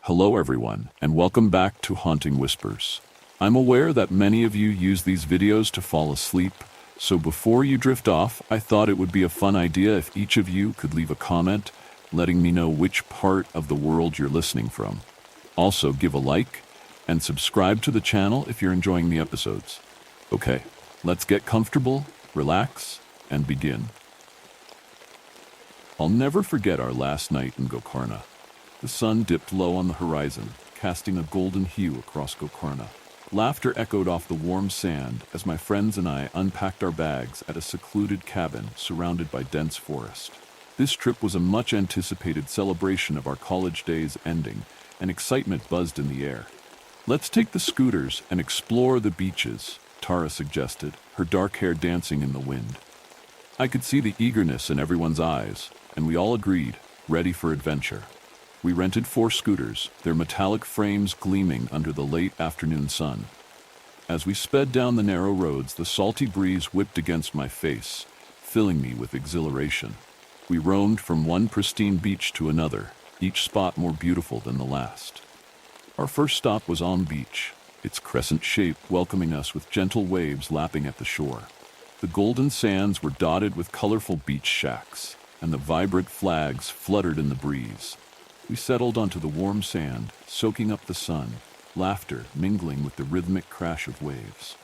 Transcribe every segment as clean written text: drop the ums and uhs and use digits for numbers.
Hello everyone, and welcome back to Haunting Whispers. I'm aware that many of you use these videos to fall asleep, so before you drift off, I thought it would be a fun idea if each of you could leave a comment letting me know which part of the world you're listening from. Also, give a like and subscribe to the channel if you're enjoying the episodes. Okay, let's get comfortable, relax, and begin. I'll never forget our last night in Gokarna. The sun dipped low on the horizon, casting a golden hue across Gokarna. Laughter echoed off the warm sand as my friends and I unpacked our bags at a secluded cabin surrounded by dense forest. This trip was a much-anticipated celebration of our college days ending, and excitement buzzed in the air. "Let's take the scooters and explore the beaches," Tara suggested, her dark hair dancing in the wind. I could see the eagerness in everyone's eyes, and we all agreed, ready for adventure. We rented 4 scooters, their metallic frames gleaming under the late afternoon sun. As we sped down the narrow roads, the salty breeze whipped against my face, filling me with exhilaration. We roamed from one pristine beach to another, each spot more beautiful than the last. Our first stop was on beach, its crescent shape welcoming us with gentle waves lapping at the shore. The golden sands were dotted with colorful beach shacks, and the vibrant flags fluttered in the breeze. We settled onto the warm sand, soaking up the sun, laughter mingling with the rhythmic crash of waves.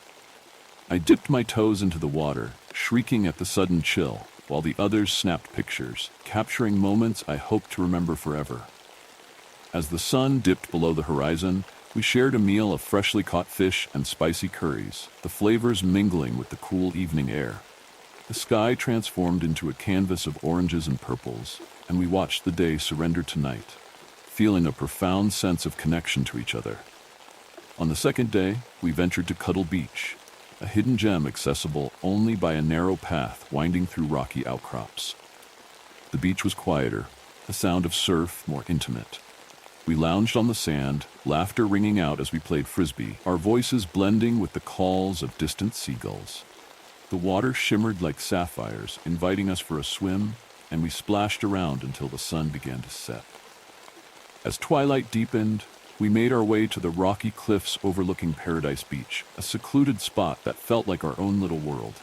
I dipped my toes into the water, shrieking at the sudden chill, while the others snapped pictures, capturing moments I hoped to remember forever. As the sun dipped below the horizon, we shared a meal of freshly caught fish and spicy curries, the flavors mingling with the cool evening air. The sky transformed into a canvas of oranges and purples, and we watched the day surrender to night, feeling a profound sense of connection to each other. On the second day, we ventured to Cuddle Beach, a hidden gem accessible only by a narrow path winding through rocky outcrops. The beach was quieter, the sound of surf more intimate. We lounged on the sand, laughter ringing out as we played frisbee, our voices blending with the calls of distant seagulls. The water shimmered like sapphires, inviting us for a swim, and we splashed around until the sun began to set. As twilight deepened, we made our way to the rocky cliffs overlooking Paradise Beach, a secluded spot that felt like our own little world.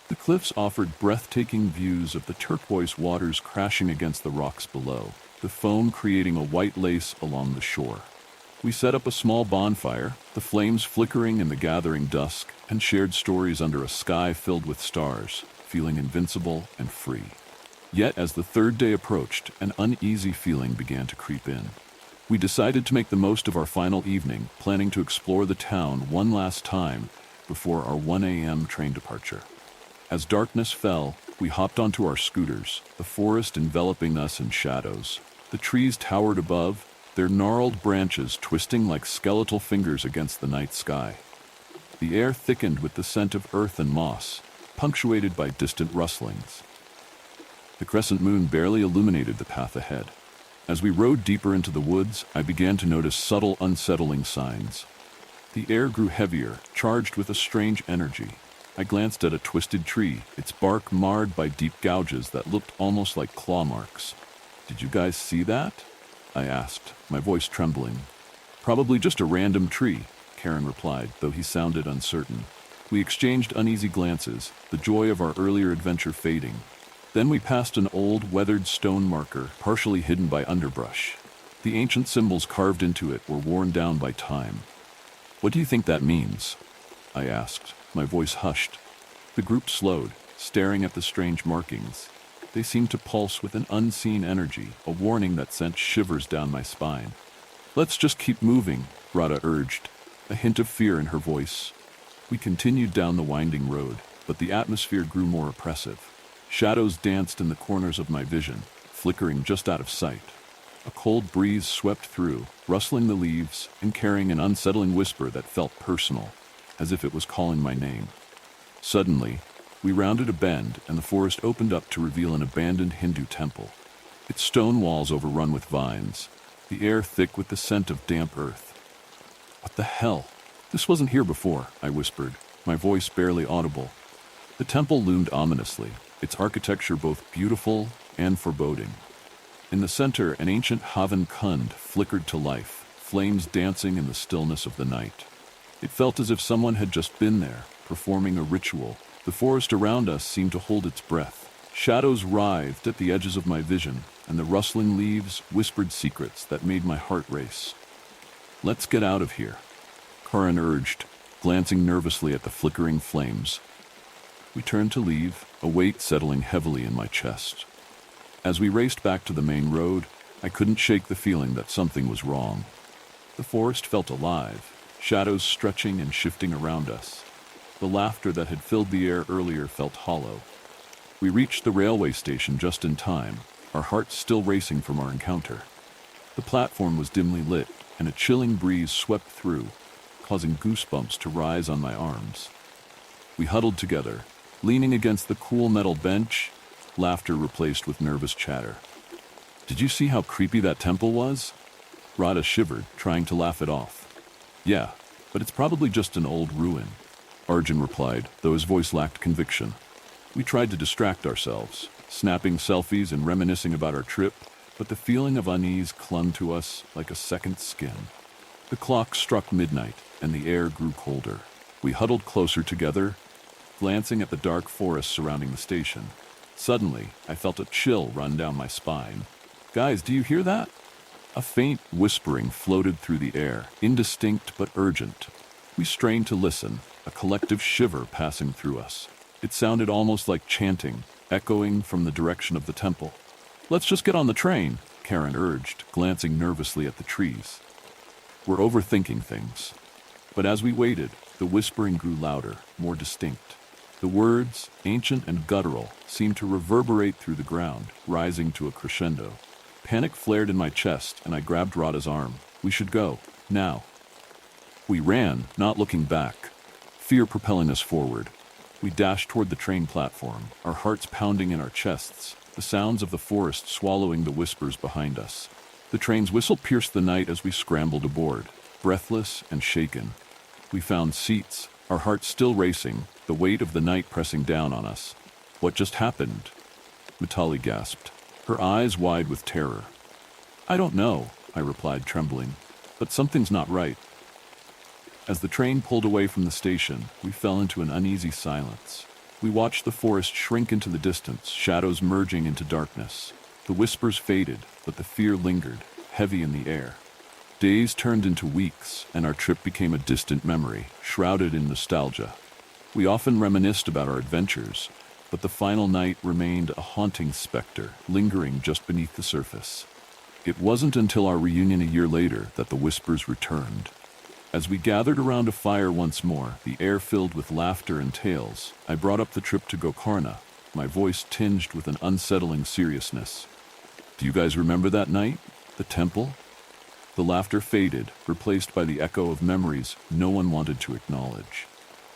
The cliffs offered breathtaking views of the turquoise waters crashing against the rocks below, the foam creating a white lace along the shore. We set up a small bonfire, the flames flickering in the gathering dusk, and shared stories under a sky filled with stars, feeling invincible and free. Yet as the third day approached, an uneasy feeling began to creep in. We decided to make the most of our final evening, planning to explore the town one last time before our 1 a.m. train departure. As darkness fell, we hopped onto our scooters, the forest enveloping us in shadows. The trees towered above, their gnarled branches twisting like skeletal fingers against the night sky. The air thickened with the scent of earth and moss, punctuated by distant rustlings. The crescent moon barely illuminated the path ahead. As we rode deeper into the woods, I began to notice subtle, unsettling signs. The air grew heavier, charged with a strange energy. I glanced at a twisted tree, its bark marred by deep gouges that looked almost like claw marks. "Did you guys see that?" I asked, my voice trembling. "Probably just a random tree," Karen replied, though he sounded uncertain. We exchanged uneasy glances, the joy of our earlier adventure fading. Then we passed an old, weathered stone marker, partially hidden by underbrush. The ancient symbols carved into it were worn down by time. "What do you think that means?" I asked, my voice hushed. The group slowed, staring at the strange markings. They seemed to pulse with an unseen energy, a warning that sent shivers down my spine. "Let's just keep moving," Radha urged, a hint of fear in her voice. We continued down the winding road, but the atmosphere grew more oppressive. Shadows danced in the corners of my vision, flickering just out of sight. A cold breeze swept through, rustling the leaves and carrying an unsettling whisper that felt personal, as if it was calling my name. Suddenly, we rounded a bend and the forest opened up to reveal an abandoned Hindu temple. Its stone walls overrun with vines, the air thick with the scent of damp earth. "What the hell? This wasn't here before," I whispered, my voice barely audible. The temple loomed ominously, its architecture both beautiful and foreboding. In the center, an ancient Haven Kund flickered to life, flames dancing in the stillness of the night. It felt as if someone had just been there, performing a ritual. The forest around us seemed to hold its breath. Shadows writhed at the edges of my vision, and the rustling leaves whispered secrets that made my heart race. "Let's get out of here," Karin urged, glancing nervously at the flickering flames. We turned to leave, a weight settling heavily in my chest. As we raced back to the main road, I couldn't shake the feeling that something was wrong. The forest felt alive, shadows stretching and shifting around us. The laughter that had filled the air earlier felt hollow. We reached the railway station just in time, our hearts still racing from our encounter. The platform was dimly lit, and a chilling breeze swept through, causing goosebumps to rise on my arms. We huddled together, leaning against the cool metal bench, laughter replaced with nervous chatter. "Did you see how creepy that temple was?" Rada shivered, trying to laugh it off. "Yeah, but it's probably just an old ruin," Arjun replied, though his voice lacked conviction. We tried to distract ourselves, snapping selfies and reminiscing about our trip, but the feeling of unease clung to us like a second skin. The clock struck midnight, and the air grew colder. We huddled closer together, glancing at the dark forest surrounding the station. Suddenly, I felt a chill run down my spine. "Guys, do you hear that?" A faint whispering floated through the air, indistinct but urgent. We strained to listen, a collective shiver passing through us. It sounded almost like chanting, echoing from the direction of the temple. "Let's just get on the train," Karen urged, glancing nervously at the trees. "We're overthinking things." But as we waited, the whispering grew louder, more distinct. The words, ancient and guttural, seemed to reverberate through the ground, rising to a crescendo. Panic flared in my chest, and I grabbed Rada's arm. "We should go, now." We ran, not looking back, fear propelling us forward. We dashed toward the train platform, our hearts pounding in our chests, the sounds of the forest swallowing the whispers behind us. The train's whistle pierced the night as we scrambled aboard, breathless and shaken. We found seats, our hearts still racing, the weight of the night pressing down on us. "What just happened?" Mitali gasped, her eyes wide with terror. "I don't know," I replied, trembling, "but something's not right." As the train pulled away from the station, we fell into an uneasy silence. We watched the forest shrink into the distance, shadows merging into darkness. The whispers faded, but the fear lingered, heavy in the air. Days turned into weeks, and our trip became a distant memory, shrouded in nostalgia. We often reminisced about our adventures, but the final night remained a haunting specter, lingering just beneath the surface. It wasn't until our reunion a year later that the whispers returned. As we gathered around a fire once more, the air filled with laughter and tales, I brought up the trip to Gokarna, my voice tinged with an unsettling seriousness. "Do you guys remember that night? The temple?" The laughter faded, replaced by the echo of memories no one wanted to acknowledge.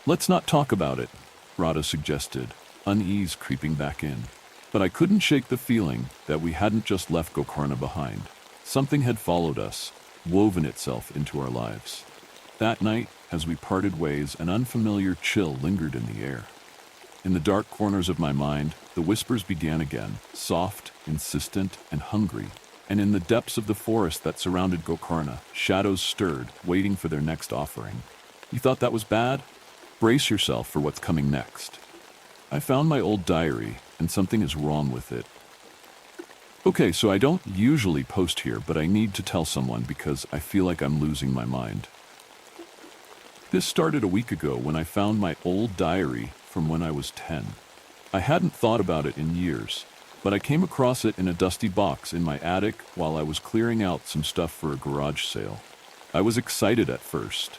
"Let's not talk about it," Rada suggested, unease creeping back in. But I couldn't shake the feeling that we hadn't just left Gokarna behind. Something had followed us, woven itself into our lives. That night, as we parted ways, an unfamiliar chill lingered in the air. In the dark corners of my mind, the whispers began again, soft, insistent, and hungry. And in the depths of the forest that surrounded Gokarna, shadows stirred, waiting for their next offering. You thought that was bad? Brace yourself for what's coming next. I found my old diary, and something is wrong with it. Okay, so I don't usually post here, but I need to tell someone because I feel like I'm losing my mind. This started a week ago when I found my old diary from when I was 10. I hadn't thought about it in years, but I came across it in a dusty box in my attic while I was clearing out some stuff for a garage sale. I was excited at first,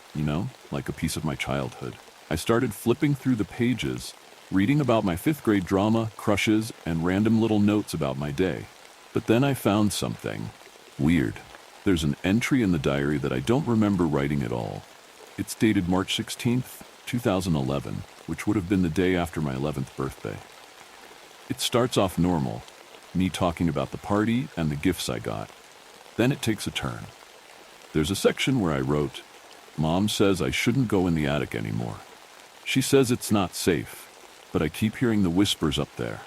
like a piece of my childhood. I started flipping through the pages, reading about my 5th grade drama, crushes, and random little notes about my day. But then I found something weird. There's an entry in the diary that I don't remember writing at all. It's dated March 16th, 2011, which would have been the day after my 11th birthday. It starts off normal, me talking about the party and the gifts I got. Then it takes a turn. There's a section where I wrote, "Mom says I shouldn't go in the attic anymore. She says it's not safe, but I keep hearing the whispers up there.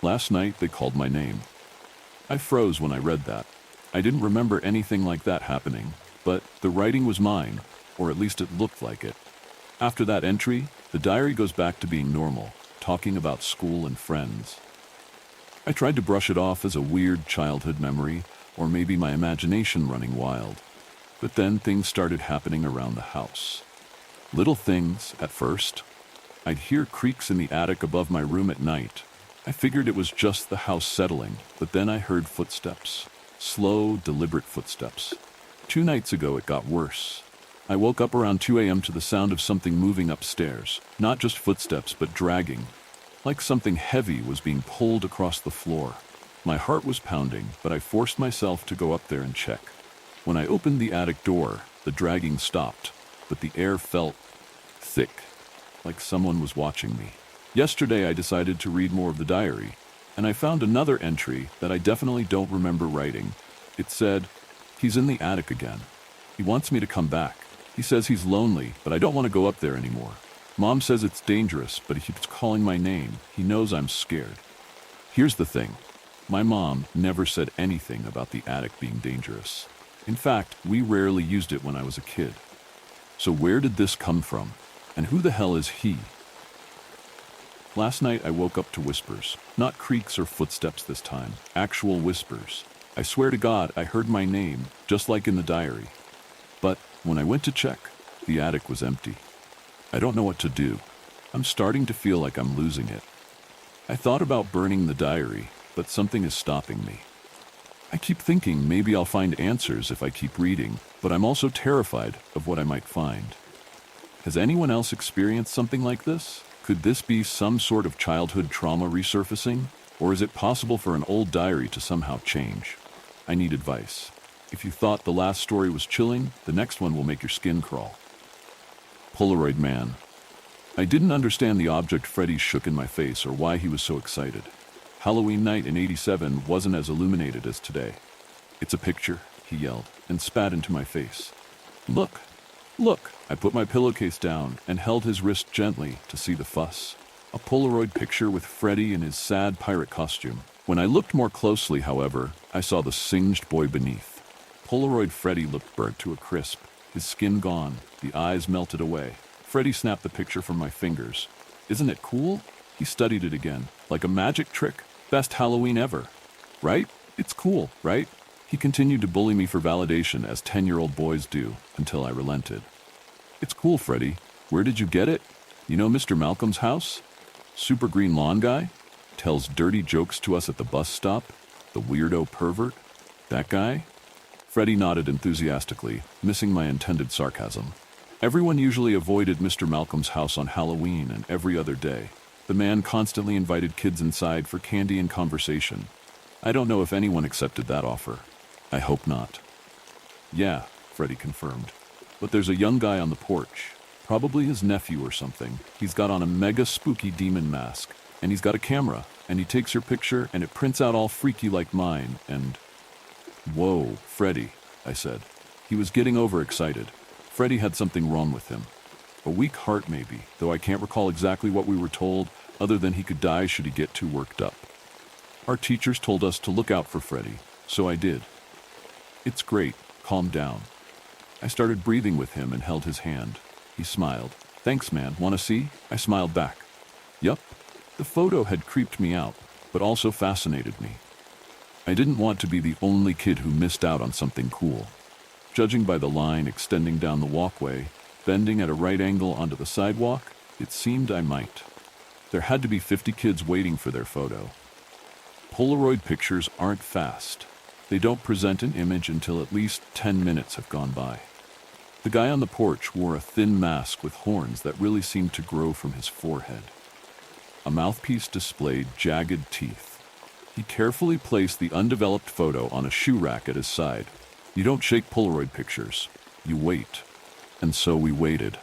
Last night they called my name." I froze when I read that. I didn't remember anything like that happening, but the writing was mine, or at least it looked like it. After that entry, the diary goes back to being normal, talking about school and friends. I tried to brush it off as a weird childhood memory, or maybe my imagination running wild. But then things started happening around the house. Little things, at first. I'd hear creaks in the attic above my room at night. I figured it was just the house settling, but then I heard footsteps. Slow, deliberate footsteps. 2 nights ago it got worse. I woke up around 2 a.m. to the sound of something moving upstairs. Not just footsteps, but dragging. Like something heavy was being pulled across the floor. My heart was pounding, but I forced myself to go up there and check. When I opened the attic door, the dragging stopped, but the air felt thick, like someone was watching me. Yesterday I decided to read more of the diary, and I found another entry that I definitely don't remember writing. It said, "He's in the attic again. He wants me to come back. He says he's lonely, but I don't want to go up there anymore. Mom says it's dangerous, but he keeps calling my name. He knows I'm scared." Here's the thing. My mom never said anything about the attic being dangerous. In fact, we rarely used it when I was a kid. So where did this come from? And who the hell is he? Last night I woke up to whispers. Not creaks or footsteps this time. Actual whispers. I swear to God, I heard my name, just like in the diary. But when I went to check, the attic was empty. I don't know what to do. I'm starting to feel like I'm losing it. I thought about burning the diary, but something is stopping me. I keep thinking maybe I'll find answers if I keep reading, but I'm also terrified of what I might find. Has anyone else experienced something like this? Could this be some sort of childhood trauma resurfacing? Or is it possible for an old diary to somehow change? I need advice. If you thought the last story was chilling, the next one will make your skin crawl. Polaroid Man. I didn't understand the object Freddy shook in my face or why he was so excited. Halloween night in '87 wasn't as illuminated as today. "It's a picture," he yelled, and spat into my face. "Look! Look!" I put my pillowcase down and held his wrist gently to see the fuss. A Polaroid picture with Freddy in his sad pirate costume. When I looked more closely, however, I saw the singed boy beneath. Polaroid Freddy looked burnt to a crisp, his skin gone, the eyes melted away. Freddy snapped the picture from my fingers. "Isn't it cool?" He studied it again. "Like a magic trick. Best Halloween ever. Right? It's cool, right?" He continued to bully me for validation as 10-year-old boys do, until I relented. "It's cool, Freddy. Where did you get it? You know Mr. Malcolm's house? Super green lawn guy? Tells dirty jokes to us at the bus stop? The weirdo pervert? That guy?" Freddy nodded enthusiastically, missing my intended sarcasm. Everyone usually avoided Mr. Malcolm's house on Halloween and every other day. The man constantly invited kids inside for candy and conversation. I don't know if anyone accepted that offer. I hope not. "Yeah," Freddy confirmed. "But there's a young guy on the porch. Probably his nephew or something. He's got on a mega spooky demon mask. And he's got a camera. And he takes your picture and it prints out all freaky like mine. And..." "Whoa, Freddy," I said. He was getting overexcited. Freddy had something wrong with him. A weak heart maybe, though I can't recall exactly what we were told, other than he could die should he get too worked up. Our teachers told us to look out for Freddy, so I did. "It's great, calm down." I started breathing with him and held his hand. He smiled. "Thanks, man, wanna see?" I smiled back. Yup. The photo had creeped me out, but also fascinated me. I didn't want to be the only kid who missed out on something cool. Judging by the line extending down the walkway, bending at a right angle onto the sidewalk, it seemed I might. There had to be 50 kids waiting for their photo. Polaroid pictures aren't fast. They don't present an image until at least 10 minutes have gone by. The guy on the porch wore a thin mask with horns that really seemed to grow from his forehead. A mouthpiece displayed jagged teeth. He carefully placed the undeveloped photo on a shoe rack at his side. You don't shake Polaroid pictures. You wait. And so we waited.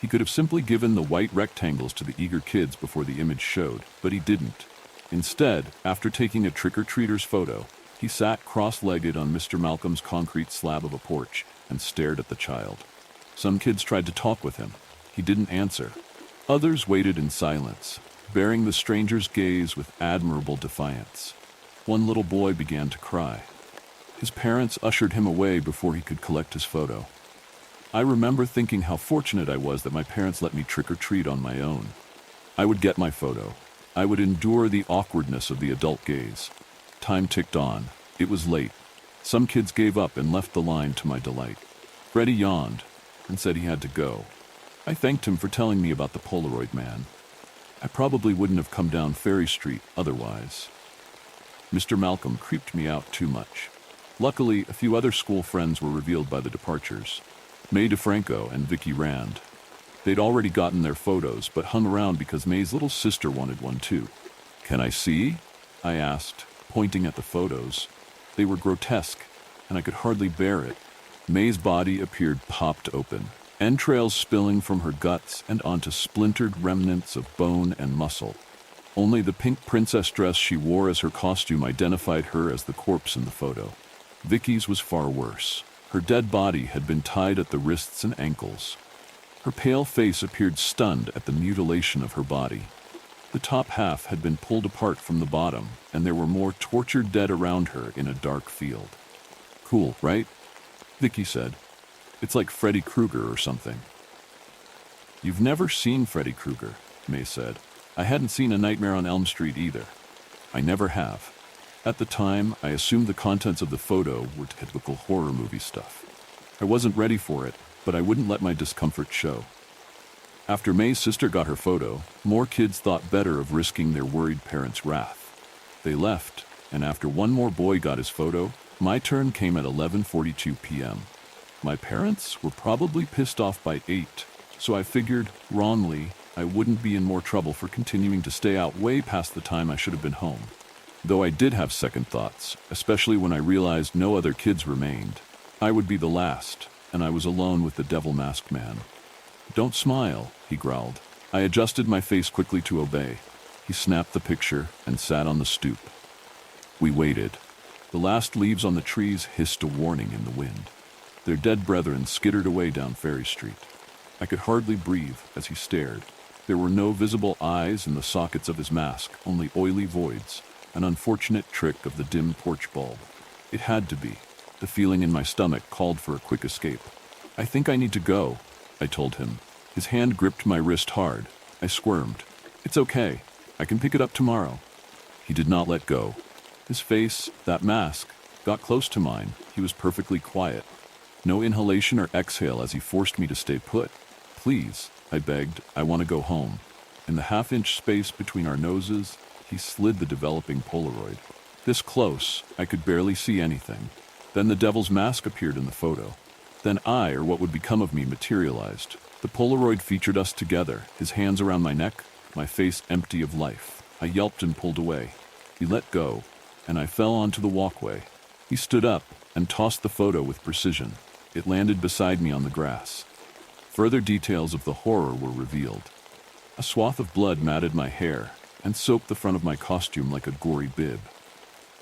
He could have simply given the white rectangles to the eager kids before the image showed, but he didn't. Instead, after taking a trick-or-treater's photo, he sat cross-legged on Mr. Malcolm's concrete slab of a porch and stared at the child. Some kids tried to talk with him. He didn't answer. Others waited in silence, bearing the stranger's gaze with admirable defiance. One little boy began to cry. His parents ushered him away before he could collect his photo. I remember thinking how fortunate I was that my parents let me trick-or-treat on my own. I would get my photo. I would endure the awkwardness of the adult gaze. Time ticked on. It was late. Some kids gave up and left the line to my delight. Freddie yawned and said he had to go. I thanked him for telling me about the Polaroid man. I probably wouldn't have come down Ferry Street otherwise. Mr. Malcolm creeped me out too much. Luckily, a few other school friends were revealed by the departures. May DeFranco and Vicky Rand. They'd already gotten their photos, but hung around because May's little sister wanted one too. "Can I see?" I asked, pointing at the photos. They were grotesque, and I could hardly bear it. May's body appeared popped open, entrails spilling from her guts and onto splintered remnants of bone and muscle. Only the pink princess dress she wore as her costume identified her as the corpse in the photo. Vicky's was far worse. Her dead body had been tied at the wrists and ankles. Her pale face appeared stunned at the mutilation of her body. The top half had been pulled apart from the bottom, and there were more tortured dead around her in a dark field. "Cool, right?" Vicky said. "It's like Freddy Krueger or something." "You've never seen Freddy Krueger," May said. "I hadn't seen A Nightmare on Elm Street either. I never have." At the time, I assumed the contents of the photo were typical horror movie stuff. I wasn't ready for it, but I wouldn't let my discomfort show. After May's sister got her photo, more kids thought better of risking their worried parents' wrath. They left, and after one more boy got his photo, my turn came at 11:42 p.m. My parents were probably pissed off by 8, so I figured, wrongly, I wouldn't be in more trouble for continuing to stay out way past the time I should have been home. Though I did have second thoughts, especially when I realized no other kids remained. I would be the last, and I was alone with the devil-masked man. "Don't smile," he growled. I adjusted my face quickly to obey. He snapped the picture and sat on the stoop. We waited. The last leaves on the trees hissed a warning in the wind. Their dead brethren skittered away down Ferry Street. I could hardly breathe as he stared. There were no visible eyes in the sockets of his mask, only oily voids, an unfortunate trick of the dim porch bulb. It had to be. The feeling in my stomach called for a quick escape. "I think I need to go," I told him. His hand gripped my wrist hard. I squirmed. "It's okay. I can pick it up tomorrow." He did not let go. His face, that mask, got close to mine. He was perfectly quiet. No inhalation or exhale as he forced me to stay put. "Please," I begged, "I want to go home." In the half-inch space between our noses, he slid the developing Polaroid. This close, I could barely see anything. Then the devil's mask appeared in the photo. Then I, or what would become of me, materialized. The Polaroid featured us together, his hands around my neck, my face empty of life. I yelped and pulled away. He let go, and I fell onto the walkway. He stood up and tossed the photo with precision. It landed beside me on the grass. Further details of the horror were revealed. A swath of blood matted my hair and soaked the front of my costume like a gory bib.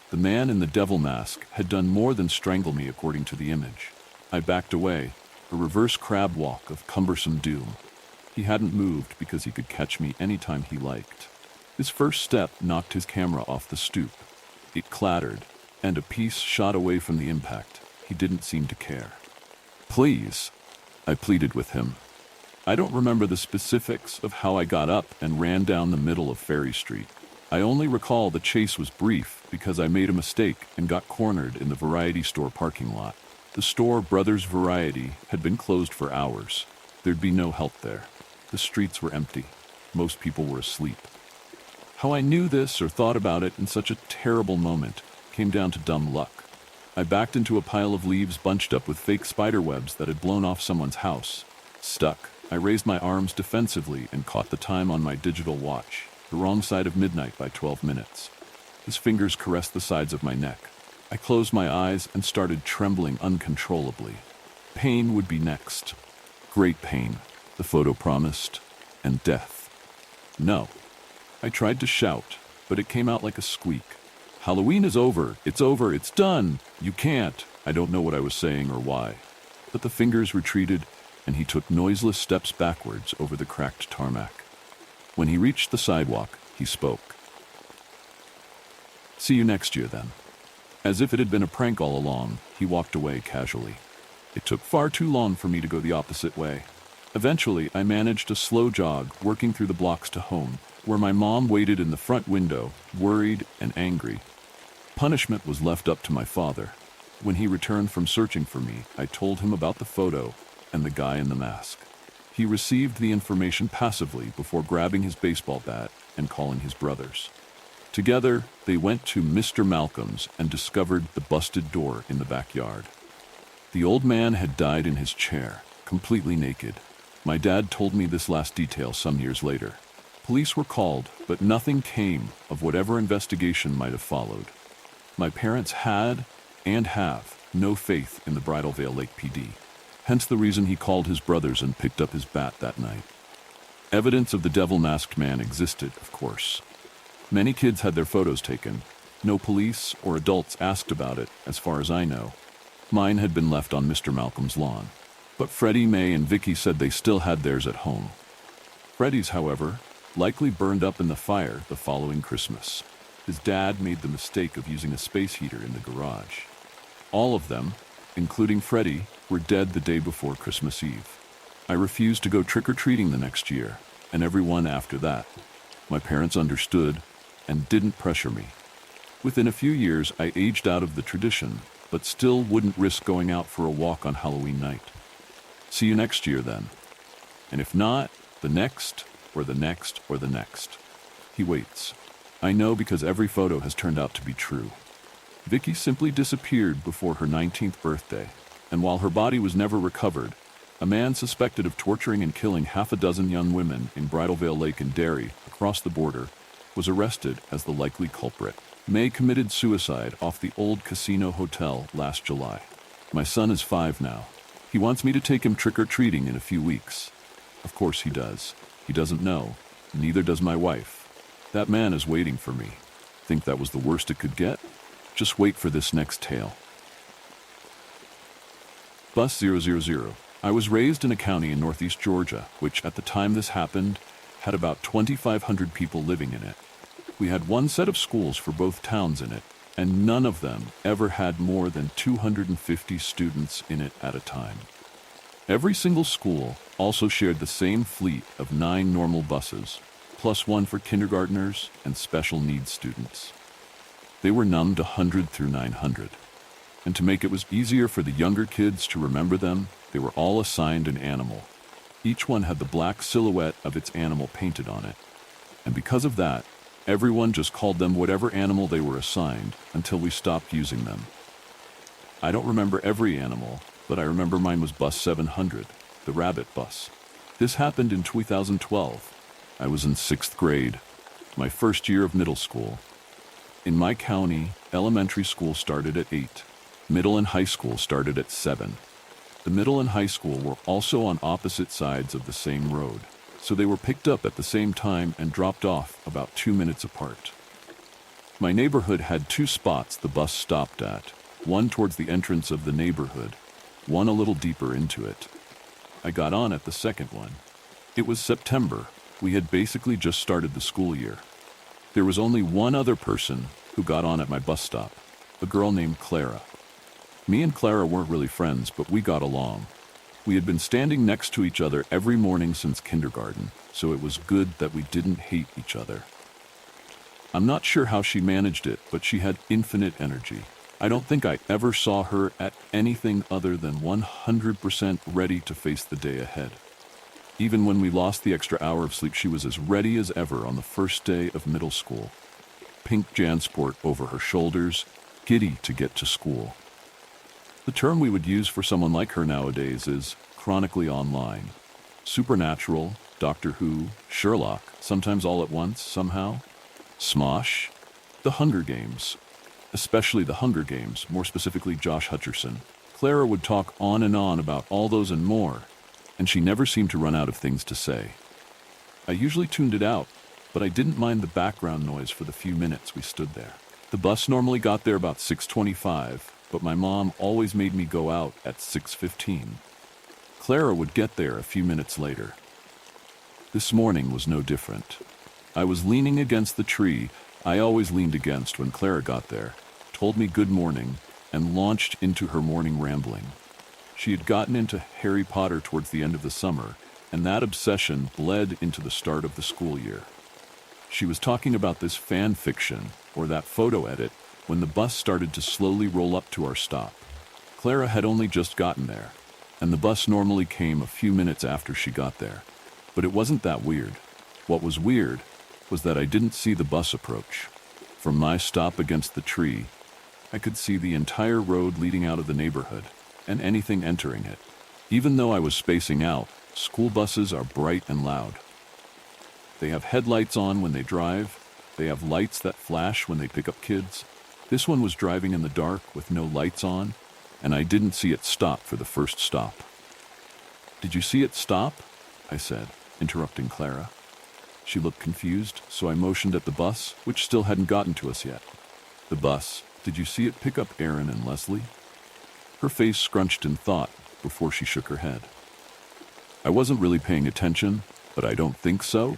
The man in the devil mask had done more than strangle me according to the image. I backed away, a reverse crab walk of cumbersome doom. He hadn't moved because he could catch me anytime he liked. His first step knocked his camera off the stoop. It clattered, and a piece shot away from the impact. He didn't seem to care. "Please," I pleaded with him. I don't remember the specifics of how I got up and ran down the middle of Ferry Street. I only recall the chase was brief because I made a mistake and got cornered in the variety store parking lot. The store, Brothers Variety, had been closed for hours. There'd be no help there. The streets were empty. Most people were asleep. How I knew this or thought about it in such a terrible moment came down to dumb luck. I backed into a pile of leaves bunched up with fake spider webs that had blown off someone's house. Stuck, I raised my arms defensively and caught the time on my digital watch, the wrong side of midnight by 12 minutes. His fingers caressed the sides of my neck. I closed my eyes and started trembling uncontrollably. Pain would be next. Great pain, the photo promised, and death. No. I tried to shout, but it came out like a squeak. "Halloween is over, it's done, you can't." I don't know what I was saying or why. But the fingers retreated, and he took noiseless steps backwards over the cracked tarmac. When he reached the sidewalk, he spoke. See you next year then." As if it had been a prank all along, he walked away casually. It took far too long for me to go the opposite way. Eventually, I managed a slow jog, working through the blocks to home, where my mom waited in the front window, worried and angry. Punishment was left up to my father. When he returned from searching for me, I told him about the photo and the guy in the mask. He received the information passively before grabbing his baseball bat and calling his brothers. Together, they went to Mr. Malcolm's and discovered the busted door in the backyard. The old man had died in his chair, completely naked. My dad told me this last detail some years later. Police were called, but nothing came of whatever investigation might have followed. My parents had, and have, no faith in the Bridal Veil Lake PD. Hence the reason he called his brothers and picked up his bat that night. Evidence of the devil-masked man existed, of course. Many kids had their photos taken. No police or adults asked about it, as far as I know. Mine had been left on Mr. Malcolm's lawn. But Freddie, May, and Vicky said they still had theirs at home. Freddie's, however, likely burned up in the fire the following Christmas. His dad made the mistake of using a space heater in the garage. All of them, including Freddie, were dead the day before Christmas Eve. I refused to go trick-or-treating the next year, and everyone after that. My parents understood and didn't pressure me. Within a few years, I aged out of the tradition, but still wouldn't risk going out for a walk on Halloween night. See you next year, then. And if not, the next, or the next, or the next. He waits. I know because every photo has turned out to be true. Vicky simply disappeared before her 19th birthday, and while her body was never recovered, a man suspected of torturing and killing half a dozen young women in Bridal Veil Lake in Derry, across the border, was arrested as the likely culprit. May committed suicide off the old casino hotel last July. My son is 5 now. He wants me to take him trick-or-treating in a few weeks. Of course he does. He doesn't know. Neither does my wife. That man is waiting for me. Think that was the worst it could get? Just wait for this next tale. Bus 000. I was raised in a county in northeast Georgia, which at the time this happened had about 2,500 people living in it. We had one set of schools for both towns in it, and none of them ever had more than 250 students in it at a time. Every single school also shared the same fleet of 9 normal buses, plus one for kindergartners and special needs students. They were numbered 100 through 900. And to make it was easier for the younger kids to remember them, they were all assigned an animal. Each one had the black silhouette of its animal painted on it. And because of that, everyone just called them whatever animal they were assigned until we stopped using them. I don't remember every animal, but I remember mine was Bus 700, the rabbit bus. This happened in 2012. I was in 6th grade, my first year of middle school. In my county, elementary school started at 8. Middle and high school started at 7. The middle and high school were also on opposite sides of the same road, so they were picked up at the same time and dropped off about 2 minutes apart. My neighborhood had 2 spots the bus stopped at, one towards the entrance of the neighborhood, one a little deeper into it. I got on at the second one. It was September. We had basically just started the school year. There was only one other person who got on at my bus stop, a girl named Clara. Me and Clara weren't really friends, but we got along. We had been standing next to each other every morning since kindergarten, so it was good that we didn't hate each other. I'm not sure how she managed it, but she had infinite energy. I don't think I ever saw her at anything other than 100% ready to face the day ahead. Even when we lost the extra hour of sleep, she was as ready as ever on the first day of middle school. Pink JanSport over her shoulders, giddy to get to school. The term we would use for someone like her nowadays is chronically online. Supernatural, Doctor Who, Sherlock, sometimes all at once, somehow. Smosh, The Hunger Games. Especially The Hunger Games, more specifically Josh Hutcherson. Clara would talk on and on about all those and more, and she never seemed to run out of things to say. I usually tuned it out, but I didn't mind the background noise for the few minutes we stood there. The bus normally got there about 6:25, but my mom always made me go out at 6:15. Clara would get there a few minutes later. This morning was no different. I was leaning against the tree, I always leaned against when Clara got there, told me good morning, and launched into her morning rambling. She had gotten into Harry Potter towards the end of the summer, and that obsession bled into the start of the school year. She was talking about this fan fiction, or that photo edit, when the bus started to slowly roll up to our stop. Clara had only just gotten there, and the bus normally came a few minutes after she got there. But it wasn't that weird. What was weird was that I didn't see the bus approach. From my stop against the tree, I could see the entire road leading out of the neighborhood, and anything entering it. Even though I was spacing out, school buses are bright and loud. They have headlights on when they drive. They have lights that flash when they pick up kids. This one was driving in the dark with no lights on, and I didn't see it stop for the first stop. "Did you see it stop?" I said, interrupting Clara. She looked confused, so I motioned at the bus, which still hadn't gotten to us yet. "The bus, did you see it pick up Aaron and Leslie?" Her face scrunched in thought before she shook her head. I wasn't really paying attention, but I don't think so.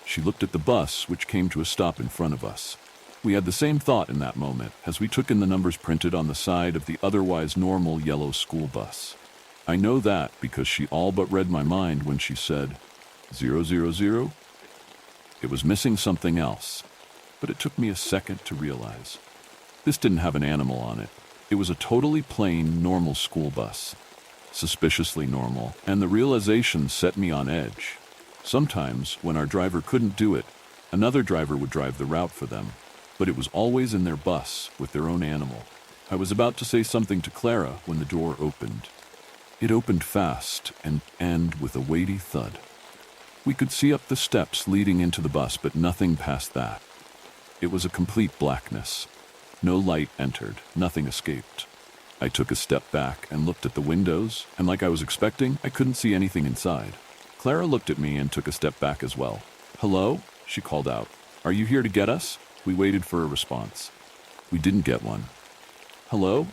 She looked at the bus, which came to a stop in front of us. We had the same thought in that moment as we took in the numbers printed on the side of the otherwise normal yellow school bus. I know that because she all but read my mind when she said, 000? It was missing something else, but it took me a second to realize. This didn't have an animal on it. It was a totally plain, normal school bus. Suspiciously normal, and the realization set me on edge. Sometimes, when our driver couldn't do it, another driver would drive the route for them, but it was always in their bus with their own animal. I was about to say something to Clara when the door opened. It opened fast and with a weighty thud. We could see up the steps leading into the bus, but nothing past that. It was a complete blackness. No light entered, nothing escaped. I took a step back and looked at the windows, and like I was expecting, I couldn't see anything inside. Clara looked at me and took a step back as well. "Hello?" she called out. "Are you here to get us?" We waited for a response. We didn't get one. "Hello?"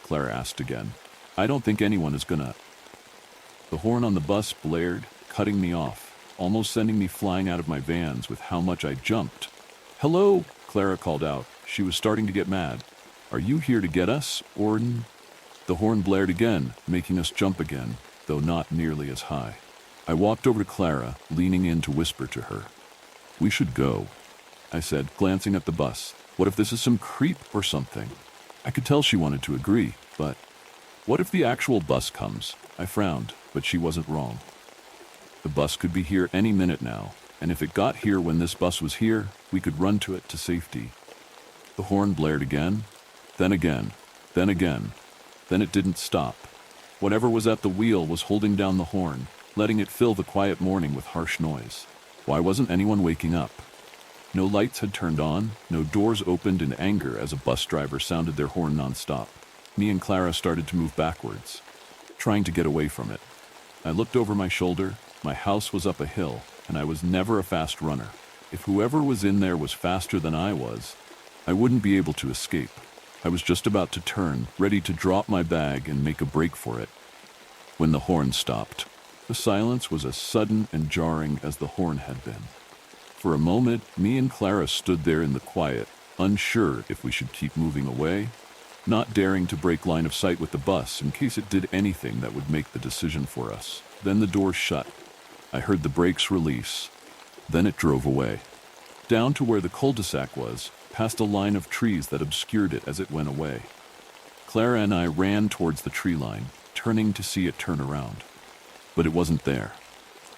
Clara asked again. "I don't think anyone is gonna..." The horn on the bus blared, cutting me off, almost sending me flying out of my vans with how much I jumped. "Hello?" Clara called out. She was starting to get mad. "Are you here to get us, or..." The horn blared again, making us jump again, though not nearly as high. I walked over to Clara, leaning in to whisper to her. "We should go," I said, glancing at the bus. "What if this is some creep or something?" I could tell she wanted to agree, but what if the actual bus comes? I frowned, but she wasn't wrong. The bus could be here any minute now, and if it got here when this bus was here, we could run to it to safety. The horn blared again, then again, then again. Then it didn't stop. Whatever was at the wheel was holding down the horn, letting it fill the quiet morning with harsh noise. Why wasn't anyone waking up? No lights had turned on, no doors opened in anger as a bus driver sounded their horn nonstop. Me and Clara started to move backwards, trying to get away from it. I looked over my shoulder. My house was up a hill, and I was never a fast runner. If whoever was in there was faster than I was, I wouldn't be able to escape. I was just about to turn, ready to drop my bag and make a break for it, when the horn stopped. The silence was as sudden and jarring as the horn had been. For a moment, me and Clara stood there in the quiet, unsure if we should keep moving away, not daring to break line of sight with the bus in case it did anything that would make the decision for us. Then the door shut. I heard the brakes release. Then it drove away, down to where the cul-de-sac was, past a line of trees that obscured it as it went away. Clara and I ran towards the tree line, turning to see it turn around. But it wasn't there.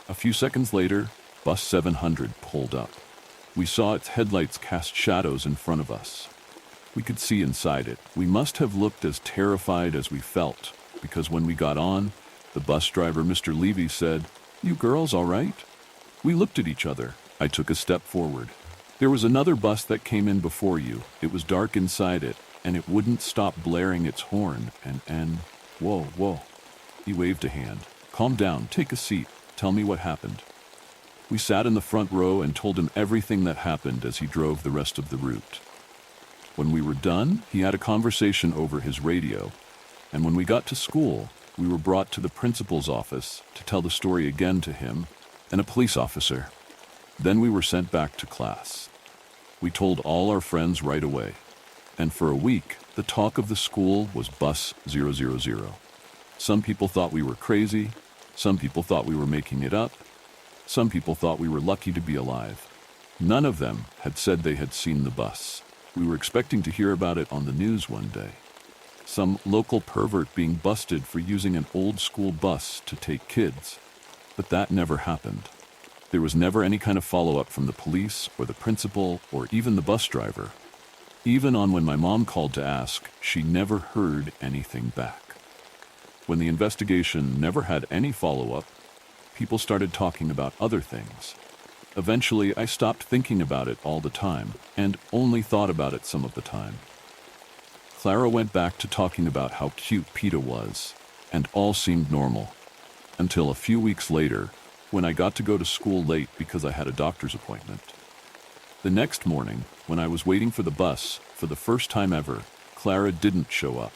A few seconds later, Bus 700 pulled up. We saw its headlights cast shadows in front of us. We could see inside it. We must have looked as terrified as we felt, because when we got on, the bus driver, Mr. Levy, said, "You girls all right?" We looked at each other. I took a step forward. "There was another bus that came in before you. It was dark inside it, and it wouldn't stop blaring its horn, and... Whoa. He waved a hand. "Calm down, take a seat. Tell me what happened." We sat in the front row and told him everything that happened as he drove the rest of the route. When we were done, he had a conversation over his radio, and when we got to school, we were brought to the principal's office to tell the story again to him and a police officer. Then we were sent back to class. We told all our friends right away. And for a week, the talk of the school was Bus 000. Some people thought we were crazy. Some people thought we were making it up. Some people thought we were lucky to be alive. None of them had said they had seen the bus. We were expecting to hear about it on the news one day. Some local pervert being busted for using an old school bus to take kids. But that never happened. There was never any kind of follow-up from the police or the principal or even the bus driver. Even on when my mom called to ask, she never heard anything back. When the investigation never had any follow-up, people started talking about other things. Eventually, I stopped thinking about it all the time and only thought about it some of the time. Clara went back to talking about how cute Peta was, and all seemed normal. Until a few weeks later, when I got to go to school late because I had a doctor's appointment. The next morning, when I was waiting for the bus, for the first time ever, Clara didn't show up.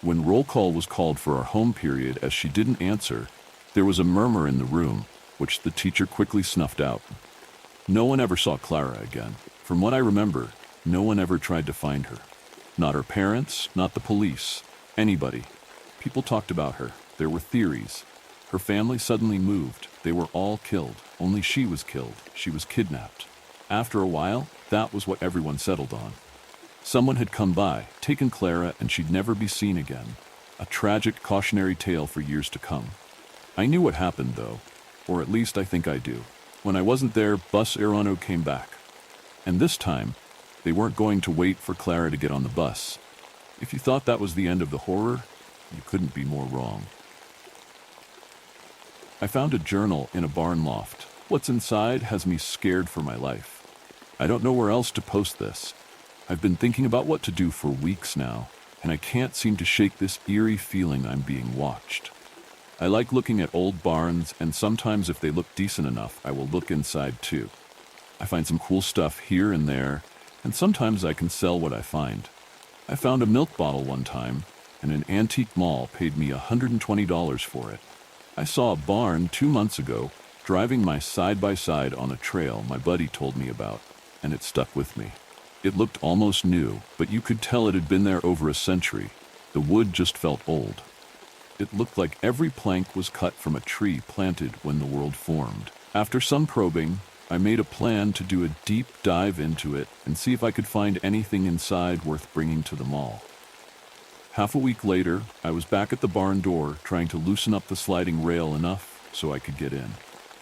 When roll call was called for our home period as she didn't answer, there was a murmur in the room, which the teacher quickly snuffed out. No one ever saw Clara again. From what I remember, no one ever tried to find her. Not her parents, not the police, anybody. People talked about her. There were theories. Her family suddenly moved. They were all killed. Only she was killed. She was kidnapped. After a while, that was what everyone settled on. Someone had come by, taken Clara, and she'd never be seen again. A tragic cautionary tale for years to come. I knew what happened, though. Or at least I think I do. When I wasn't there, Bus Aerono came back. And this time, they weren't going to wait for Clara to get on the bus. If you thought that was the end of the horror, you couldn't be more wrong. I found a journal in a barn loft. What's inside has me scared for my life. I don't know where else to post this. I've been thinking about what to do for weeks now, and I can't seem to shake this eerie feeling I'm being watched. I like looking at old barns, and sometimes if they look decent enough, I will look inside too. I find some cool stuff here and there, and sometimes I can sell what I find. I found a milk bottle one time, and an antique mall paid me $120 for it. I saw a barn 2 months ago, driving my side-by-side on a trail my buddy told me about, and it stuck with me. It looked almost new, but you could tell it had been there over a century. The wood just felt old. It looked like every plank was cut from a tree planted when the world formed. After some probing, I made a plan to do a deep dive into it and see if I could find anything inside worth bringing to the mall. Half a week later, I was back at the barn door trying to loosen up the sliding rail enough so I could get in.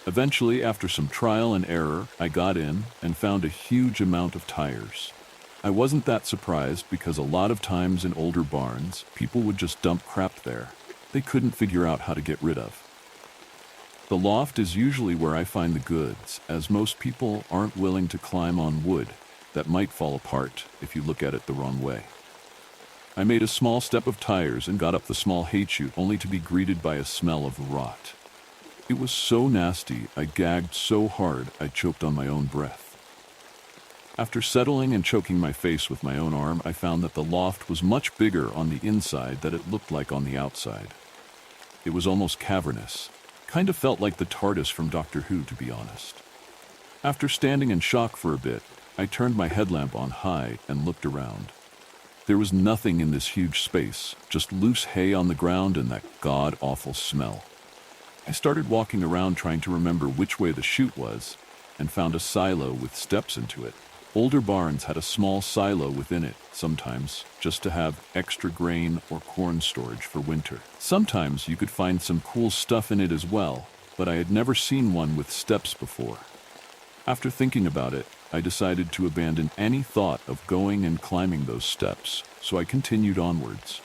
Eventually, after some trial and error, I got in and found a huge amount of tires. I wasn't that surprised because a lot of times in older barns, people would just dump crap there they couldn't figure out how to get rid of. The loft is usually where I find the goods, as most people aren't willing to climb on wood that might fall apart if you look at it the wrong way. I made a small step of tires and got up the small hay chute only to be greeted by a smell of rot. It was so nasty, I gagged so hard I choked on my own breath. After settling and choking my face with my own arm, I found that the loft was much bigger on the inside than it looked like on the outside. It was almost cavernous. Kind of felt like the TARDIS from Doctor Who, to be honest. After standing in shock for a bit, I turned my headlamp on high and looked around. There was nothing in this huge space, just loose hay on the ground and that god-awful smell. I started walking around trying to remember which way the chute was, and found a silo with steps into it. Older barns had a small silo within it, sometimes, just to have extra grain or corn storage for winter. Sometimes you could find some cool stuff in it as well, but I had never seen one with steps before. After thinking about it, I decided to abandon any thought of going and climbing those steps, so I continued onwards.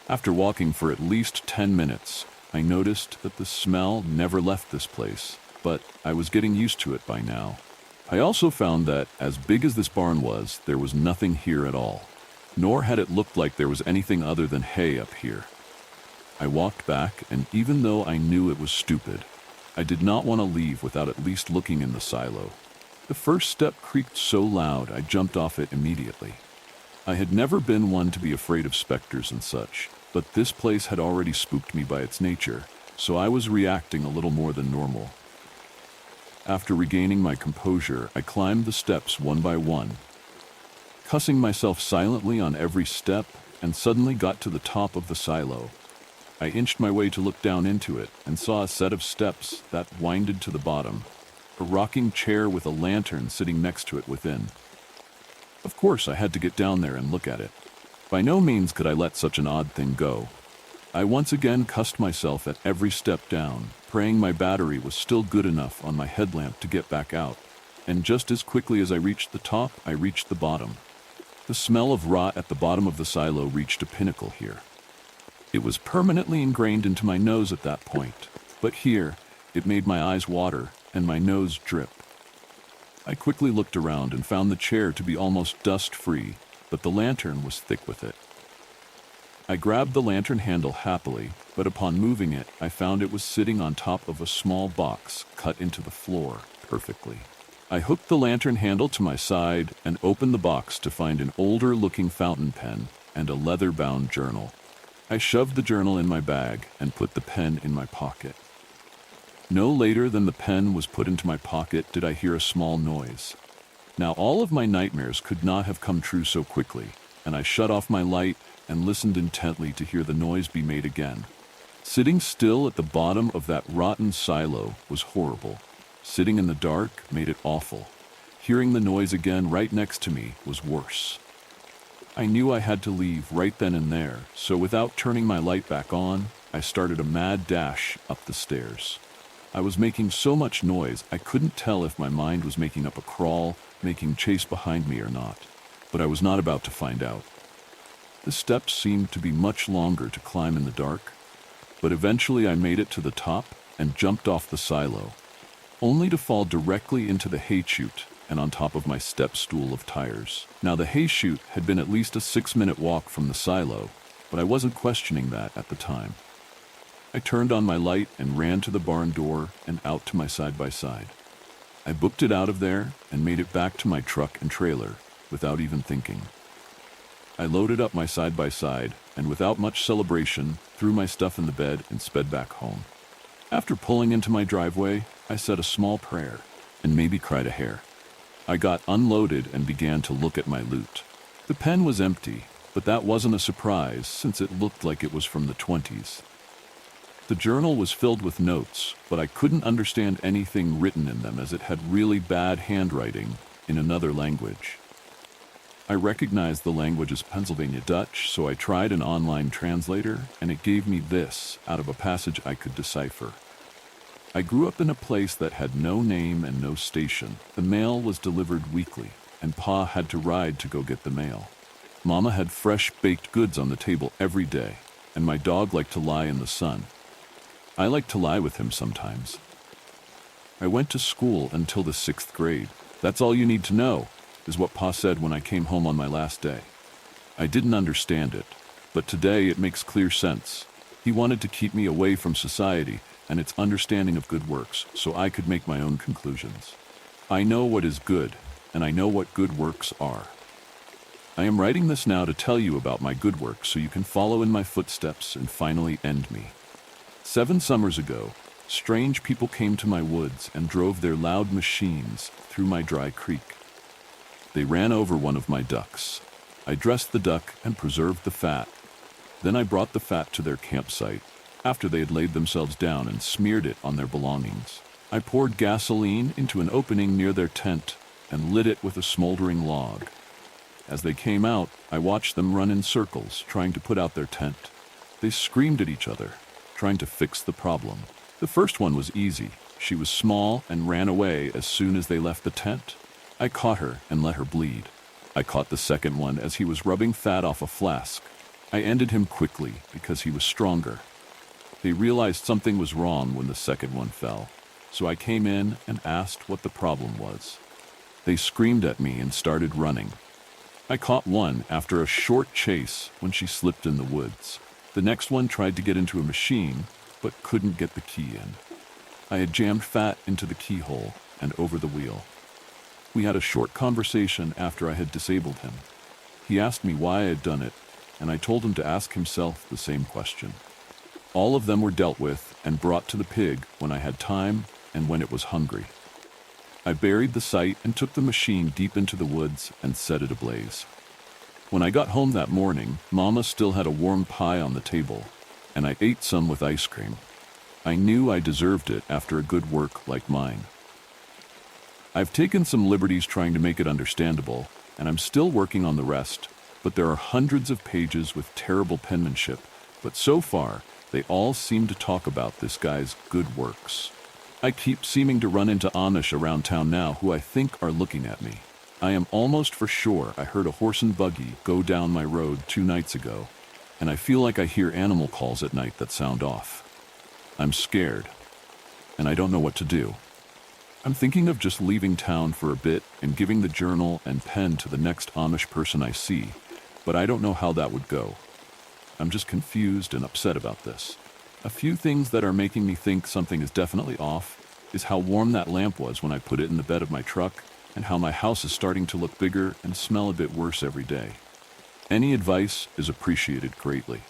After walking for at least 10 minutes, I noticed that the smell never left this place, but I was getting used to it by now. I also found that, as big as this barn was, there was nothing here at all, nor had it looked like there was anything other than hay up here. I walked back, and even though I knew it was stupid, I did not want to leave without at least looking in the silo. The first step creaked so loud I jumped off it immediately. I had never been one to be afraid of specters and such, but this place had already spooked me by its nature, so I was reacting a little more than normal. After regaining my composure, I climbed the steps one by one, cussing myself silently on every step, and suddenly got to the top of the silo. I inched my way to look down into it and saw a set of steps that winded to the bottom, a rocking chair with a lantern sitting next to it within. Of course, I had to get down there and look at it. By no means could I let such an odd thing go. I once again cussed myself at every step down, praying my battery was still good enough on my headlamp to get back out, and just as quickly as I reached the top, I reached the bottom. The smell of rot at the bottom of the silo reached a pinnacle here. It was permanently ingrained into my nose at that point, but here, it made my eyes water and my nose drip. I quickly looked around and found the chair to be almost dust-free, but the lantern was thick with it. I grabbed the lantern handle happily, but upon moving it, I found it was sitting on top of a small box cut into the floor perfectly. I hooked the lantern handle to my side and opened the box to find an older-looking fountain pen and a leather-bound journal. I shoved the journal in my bag and put the pen in my pocket. No later than the pen was put into my pocket did I hear a small noise. Now all of my nightmares could not have come true so quickly, and I shut off my light and listened intently to hear the noise be made again. Sitting still at the bottom of that rotten silo was horrible. Sitting in the dark made it awful. Hearing the noise again right next to me was worse. I knew I had to leave right then and there, so without turning my light back on, I started a mad dash up the stairs. I was making so much noise I couldn't tell if my mind was making up a crawl, making chase behind me or not, but I was not about to find out. The steps seemed to be much longer to climb in the dark, but eventually I made it to the top and jumped off the silo, only to fall directly into the hay chute and on top of my step stool of tires. Now the hay chute had been at least a 6-minute walk from the silo, but I wasn't questioning that at the time. I turned on my light and ran to the barn door and out to my side-by-side. I booked it out of there and made it back to my truck and trailer without even thinking. I loaded up my side-by-side and without much celebration threw my stuff in the bed and sped back home. After pulling into my driveway, I said a small prayer and maybe cried a hair. I got unloaded and began to look at my loot. The pen was empty, but that wasn't a surprise since it looked like it was from the 20s. The journal was filled with notes, but I couldn't understand anything written in them as it had really bad handwriting in another language. I recognized the language as Pennsylvania Dutch, so I tried an online translator, and it gave me this out of a passage I could decipher. I grew up in a place that had no name and no station. The mail was delivered weekly, and Pa had to ride to go get the mail. Mama had fresh baked goods on the table every day, and my dog liked to lie in the sun. I liked to lie with him sometimes. I went to school until the 6th grade. That's all you need to know, is what Pa said when I came home on my last day. I didn't understand it, but today it makes clear sense. He wanted to keep me away from society and its understanding of good works so I could make my own conclusions. I know what is good, and I know what good works are. I am writing this now to tell you about my good works so you can follow in my footsteps and finally end me. 7 summers ago, strange people came to my woods and drove their loud machines through my dry creek. They ran over one of my ducks. I dressed the duck and preserved the fat. Then I brought the fat to their campsite, after they had laid themselves down and smeared it on their belongings. I poured gasoline into an opening near their tent and lit it with a smoldering log. As they came out, I watched them run in circles, trying to put out their tent. They screamed at each other, trying to fix the problem. The first one was easy. She was small and ran away as soon as they left the tent. I caught her and let her bleed. I caught the second one as he was rubbing fat off a flask. I ended him quickly because he was stronger. They realized something was wrong when the second one fell, so I came in and asked what the problem was. They screamed at me and started running. I caught one after a short chase when she slipped in the woods. The next one tried to get into a machine, but couldn't get the key in. I had jammed fat into the keyhole and over the wheel. We had a short conversation after I had disabled him. He asked me why I had done it, and I told him to ask himself the same question. All of them were dealt with and brought to the pig when I had time and when it was hungry. I buried the sight and took the machine deep into the woods and set it ablaze. When I got home that morning, Mama still had a warm pie on the table, and I ate some with ice cream. I knew I deserved it after a good work like mine. I've taken some liberties trying to make it understandable, and I'm still working on the rest, but there are hundreds of pages with terrible penmanship, but so far, they all seem to talk about this guy's good works. I keep seeming to run into Amish around town now who I think are looking at me. I am almost for sure I heard a horse and buggy go down my road 2 nights ago, and I feel like I hear animal calls at night that sound off. I'm scared, and I don't know what to do. I'm thinking of just leaving town for a bit and giving the journal and pen to the next Amish person I see, but I don't know how that would go. I'm just confused and upset about this. A few things that are making me think something is definitely off is how warm that lamp was when I put it in the bed of my truck, and how my house is starting to look bigger and smell a bit worse every day. Any advice is appreciated greatly.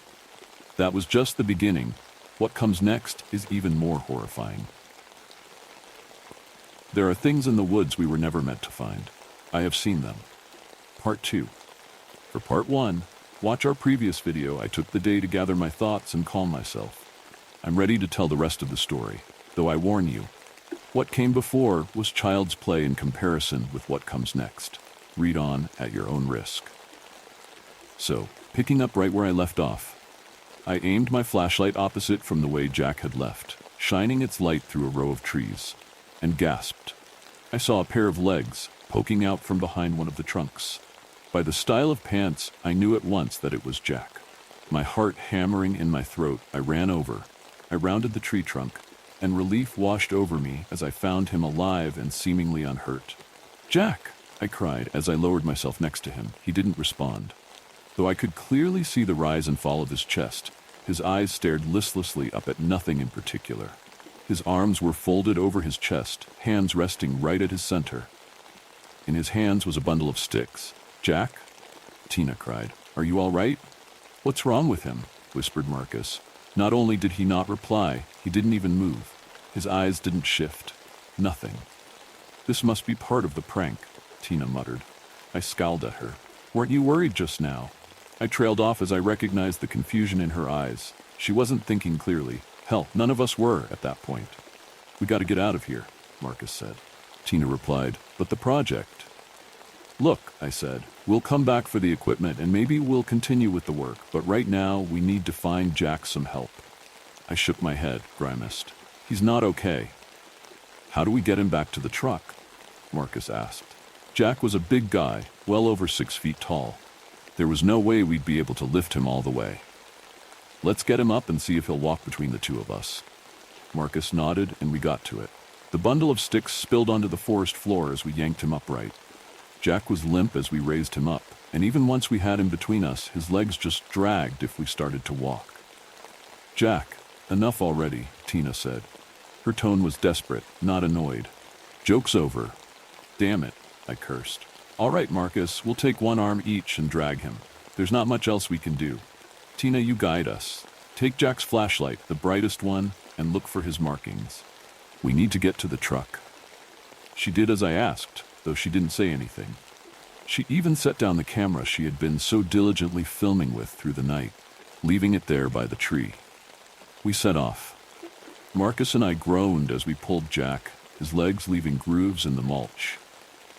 That was just the beginning. What comes next is even more horrifying. There are things in the woods we were never meant to find. I have seen them. Part 2. For Part 1, watch our previous video. I took the day to gather my thoughts and calm myself. I'm ready to tell the rest of the story, though I warn you, what came before was child's play in comparison with what comes next. Read on at your own risk. So, picking up right where I left off, I aimed my flashlight opposite from the way Jack had left, shining its light through a row of trees, and gasped. I saw a pair of legs poking out from behind one of the trunks. By the style of pants, I knew at once that it was Jack. My heart hammering in my throat, I ran over. I rounded the tree trunk, and relief washed over me as I found him alive and seemingly unhurt. "Jack!" I cried as I lowered myself next to him. He didn't respond. Though I could clearly see the rise and fall of his chest, his eyes stared listlessly up at nothing in particular. His arms were folded over his chest, hands resting right at his center. In his hands was a bundle of sticks. "Jack?" Tina cried. "Are you all right?" "What's wrong with him?" whispered Marcus. Not only did he not reply, he didn't even move. His eyes didn't shift. Nothing. "This must be part of the prank," Tina muttered. I scowled at her. "Weren't you worried just now?" I trailed off as I recognized the confusion in her eyes. She wasn't thinking clearly. Hell, none of us were at that point. "We got to get out of here," Marcus said. Tina replied, "But the project?" "Look," I said, "we'll come back for the equipment and maybe we'll continue with the work, but right now we need to find Jack some help." I shook my head, grimaced. "He's not okay." "How do we get him back to the truck?" Marcus asked. Jack was a big guy, well over 6 feet tall. There was no way we'd be able to lift him all the way. "Let's get him up and see if he'll walk between the two of us." Marcus nodded and we got to it. The bundle of sticks spilled onto the forest floor as we yanked him upright. Jack was limp as we raised him up, and even once we had him between us, his legs just dragged if we started to walk. "Jack, enough already," Tina said. Her tone was desperate, not annoyed. "Joke's over." "Damn it," I cursed. "All right, Marcus, we'll take one arm each and drag him. There's not much else we can do. Tina, you guide us. Take Jack's flashlight, the brightest one, and look for his markings. We need to get to the truck." She did as I asked, though she didn't say anything. She even set down the camera she had been so diligently filming with through the night, leaving it there by the tree. We set off. Marcus and I groaned as we pulled Jack, his legs leaving grooves in the mulch.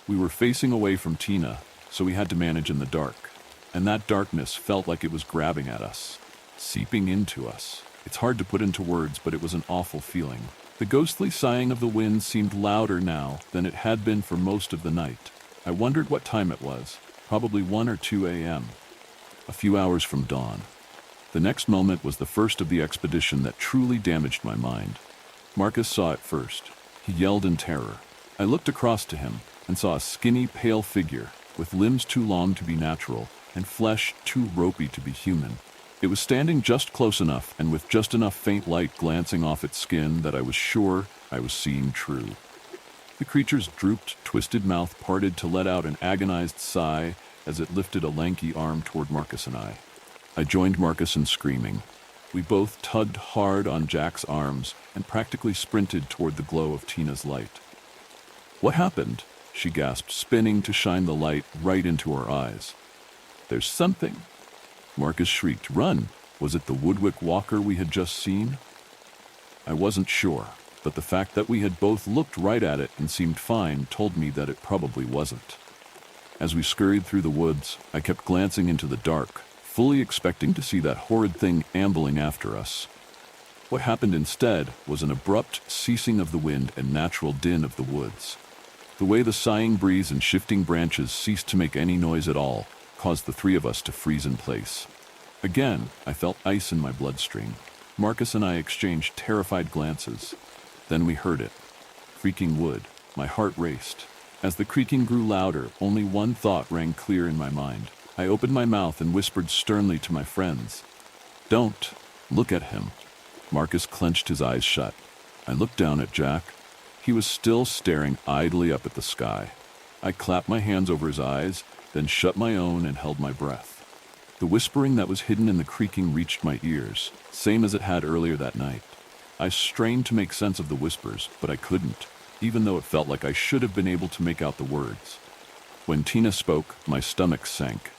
We were facing away from Tina, so we had to manage in the dark, and that darkness felt like it was grabbing at us, seeping into us. It's hard to put into words, but it was an awful feeling. The ghostly sighing of the wind seemed louder now than it had been for most of the night. I wondered what time it was, probably 1 or 2 a.m. A few hours from dawn. The next moment was the first of the expedition that truly damaged my mind. Marcus saw it first. He yelled in terror. I looked across to him and saw a skinny, pale figure with limbs too long to be natural and flesh too ropey to be human. It was standing just close enough and with just enough faint light glancing off its skin that I was sure I was seeing true. The creature's drooped, twisted mouth parted to let out an agonized sigh as it lifted a lanky arm toward Marcus and I. I joined Marcus in screaming. We both tugged hard on Jack's arms and practically sprinted toward the glow of Tina's light. What happened? She gasped, spinning to shine the light right into our eyes. There's something. Marcus shrieked. Run! Was it the Woodwick walker we had just seen? I wasn't sure, but the fact that we had both looked right at it and seemed fine told me that it probably wasn't. As we scurried through the woods, I kept glancing into the dark, fully expecting to see that horrid thing ambling after us. What happened instead was an abrupt ceasing of the wind and natural din of the woods. The way the sighing breeze and shifting branches ceased to make any noise at all caused the three of us to freeze in place. Again, I felt ice in my bloodstream. Marcus and I exchanged terrified glances. Then we heard it. Creaking wood. My heart raced. As the creaking grew louder, only one thought rang clear in my mind. I opened my mouth and whispered sternly to my friends, "Don't look at him." Marcus clenched his eyes shut. I looked down at Jack. He was still staring idly up at the sky. I clapped my hands over his eyes, then shut my own and held my breath. The whispering that was hidden in the creaking reached my ears, same as it had earlier that night. I strained to make sense of the whispers, but I couldn't, even though it felt like I should have been able to make out the words. When Tina spoke, my stomach sank.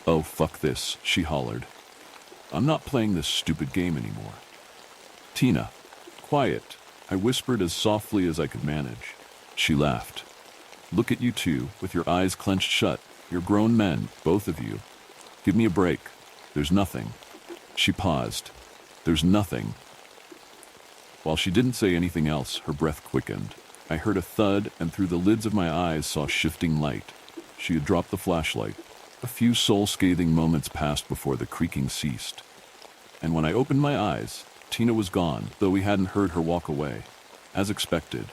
"Oh, fuck this," she hollered. "I'm not playing this stupid game anymore." "Tina, quiet," I whispered as softly as I could manage. She laughed. "Look at you two, with your eyes clenched shut. You're grown men, both of you. Give me a break. There's nothing." She paused. "There's nothing." While she didn't say anything else, her breath quickened. I heard a thud, and through the lids of my eyes saw shifting light. She had dropped the flashlight. A few soul-scathing moments passed before the creaking ceased. And when I opened my eyes, Tina was gone, though we hadn't heard her walk away. As expected.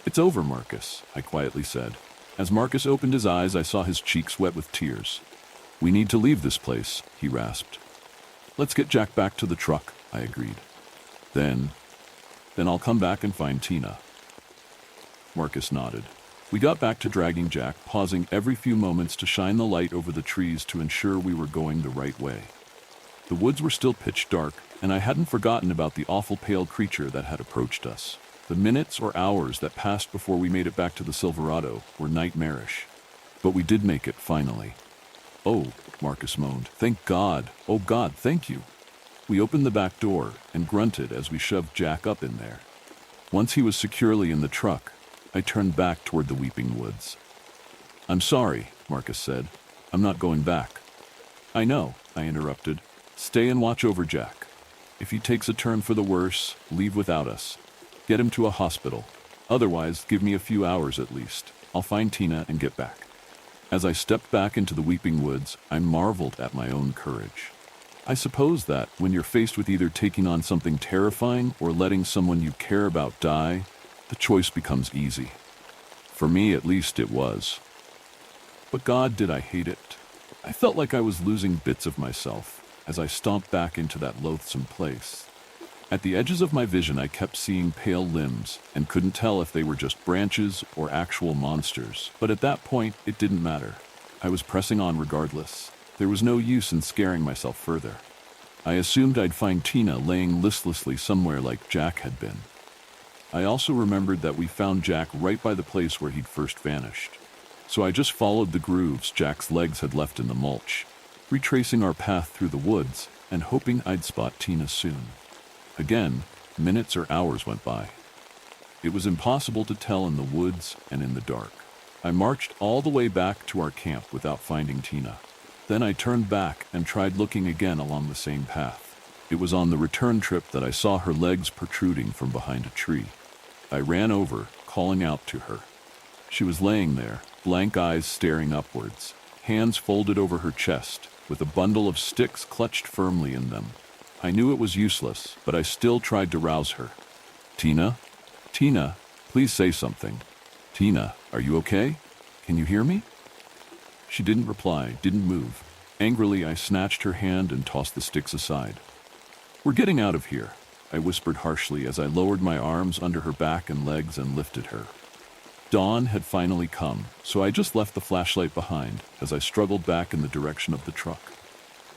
"It's over, Marcus," I quietly said. As Marcus opened his eyes, I saw his cheeks wet with tears. "We need to leave this place," he rasped. "Let's get Jack back to the truck," I agreed. Then I'll come back and find Tina." Marcus nodded. We got back to dragging Jack, pausing every few moments to shine the light over the trees to ensure we were going the right way. The woods were still pitch dark, and I hadn't forgotten about the awful pale creature that had approached us. The minutes or hours that passed before we made it back to the Silverado were nightmarish. But we did make it, finally. "Oh," Marcus moaned. "Thank God. Oh God, thank you." We opened the back door and grunted as we shoved Jack up in there. Once he was securely in the truck, I turned back toward the weeping woods. "I'm sorry," Marcus said. "I'm not going back." "I know," I interrupted. "Stay and watch over Jack. If he takes a turn for the worse, leave without us. Get him to a hospital. Otherwise, give me a few hours at least. I'll find Tina and get back." As I stepped back into the weeping woods, I marveled at my own courage. I suppose that, when you're faced with either taking on something terrifying or letting someone you care about die, the choice becomes easy. For me, at least, it was. But God, did I hate it. I felt like I was losing bits of myself as I stomped back into that loathsome place. At the edges of my vision, I kept seeing pale limbs and couldn't tell if they were just branches or actual monsters. But at that point, it didn't matter. I was pressing on regardless. There was no use in scaring myself further. I assumed I'd find Tina laying listlessly somewhere like Jack had been. I also remembered that we found Jack right by the place where he'd first vanished. So I just followed the grooves Jack's legs had left in the mulch, retracing our path through the woods and hoping I'd spot Tina soon. Again, minutes or hours went by. It was impossible to tell in the woods and in the dark. I marched all the way back to our camp without finding Tina. Then I turned back and tried looking again along the same path. It was on the return trip that I saw her legs protruding from behind a tree. I ran over, calling out to her. She was laying there, blank eyes staring upwards, hands folded over her chest, with a bundle of sticks clutched firmly in them. I knew it was useless, but I still tried to rouse her. "Tina? Tina, please say something. Tina, are you okay? Can you hear me?" She didn't reply, didn't move. Angrily, I snatched her hand and tossed the sticks aside. "We're getting out of here," I whispered harshly as I lowered my arms under her back and legs and lifted her. Dawn had finally come, so I just left the flashlight behind as I struggled back in the direction of the truck.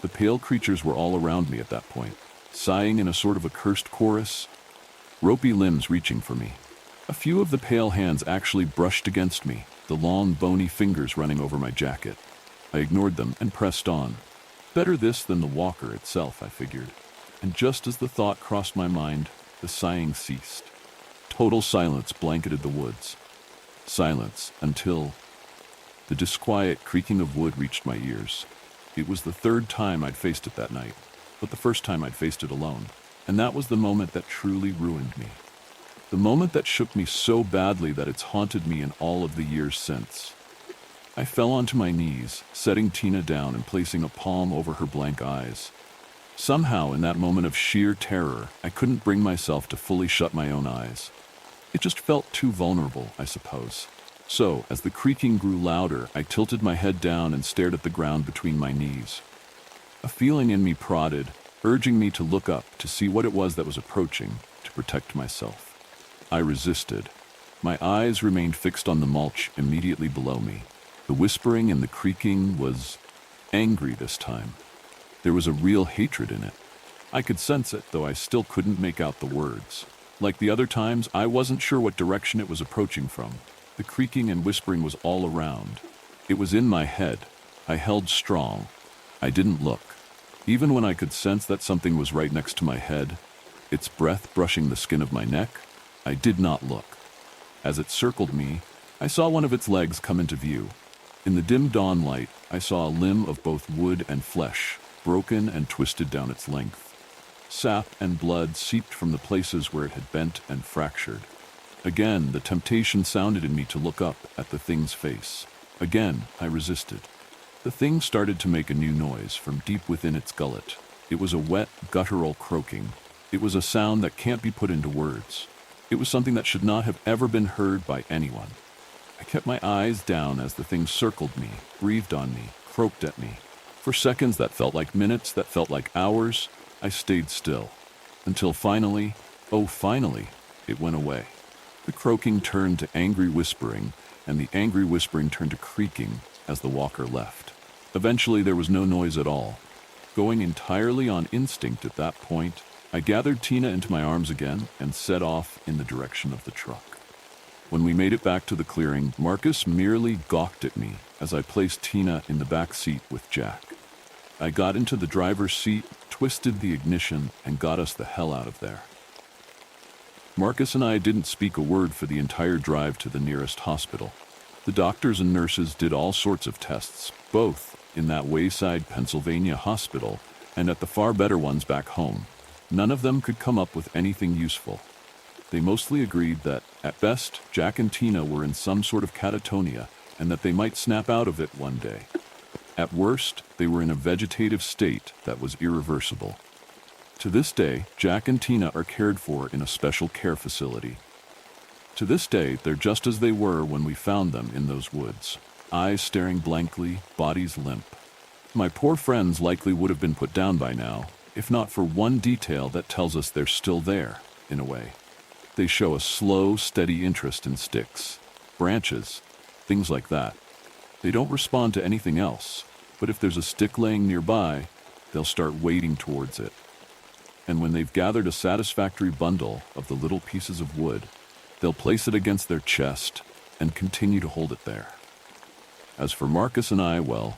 The pale creatures were all around me at that point, sighing in a sort of accursed chorus, ropey limbs reaching for me. A few of the pale hands actually brushed against me, the long, bony fingers running over my jacket. I ignored them and pressed on. Better this than the walker itself, I figured. And just as the thought crossed my mind, the sighing ceased. Total silence blanketed the woods. Silence until the disquiet creaking of wood reached my ears. It was the third time I'd faced it that night, but the first time I'd faced it alone. And that was the moment that truly ruined me. The moment that shook me so badly that it's haunted me in all of the years since. I fell onto my knees, setting Tina down and placing a palm over her blank eyes. Somehow, in that moment of sheer terror, I couldn't bring myself to fully shut my own eyes. It just felt too vulnerable, I suppose. So, as the creaking grew louder, I tilted my head down and stared at the ground between my knees. A feeling in me prodded, urging me to look up to see what it was that was approaching, to protect myself. I resisted. My eyes remained fixed on the mulch immediately below me. The whispering and the creaking was angry this time. There was a real hatred in it. I could sense it, though I still couldn't make out the words. Like the other times, I wasn't sure what direction it was approaching from. The creaking and whispering was all around. It was in my head. I held strong. I didn't look. Even when I could sense that something was right next to my head, its breath brushing the skin of my neck, I did not look. As it circled me, I saw one of its legs come into view. In the dim dawn light, I saw a limb of both wood and flesh, broken and twisted down its length. Sap and blood seeped from the places where it had bent and fractured. Again, the temptation sounded in me to look up at the thing's face. Again, I resisted. The thing started to make a new noise from deep within its gullet. It was a wet, guttural croaking. It was a sound that can't be put into words. It was something that should not have ever been heard by anyone. I kept my eyes down as the thing circled me, breathed on me, croaked at me. For seconds that felt like minutes, that felt like hours, I stayed still. Until finally, oh finally, it went away. The croaking turned to angry whispering, and the angry whispering turned to creaking as the walker left. Eventually there was no noise at all. Going entirely on instinct at that point, I gathered Tina into my arms again and set off in the direction of the truck. When we made it back to the clearing, Marcus merely gawked at me as I placed Tina in the back seat with Jack. I got into the driver's seat, twisted the ignition, and got us the hell out of there. Marcus and I didn't speak a word for the entire drive to the nearest hospital. The doctors and nurses did all sorts of tests, both in that wayside Pennsylvania hospital and at the far better ones back home. None of them could come up with anything useful. They mostly agreed that, at best, Jack and Tina were in some sort of catatonia and that they might snap out of it one day. At worst, they were in a vegetative state that was irreversible. To this day, Jack and Tina are cared for in a special care facility. To this day, they're just as they were when we found them in those woods. Eyes staring blankly, bodies limp. My poor friends likely would have been put down by now, if not for one detail that tells us they're still there, in a way. They show a slow, steady interest in sticks, branches, things like that. They don't respond to anything else, but if there's a stick laying nearby, they'll start wading towards it. And when they've gathered a satisfactory bundle of the little pieces of wood, they'll place it against their chest and continue to hold it there. As for Marcus and I, well,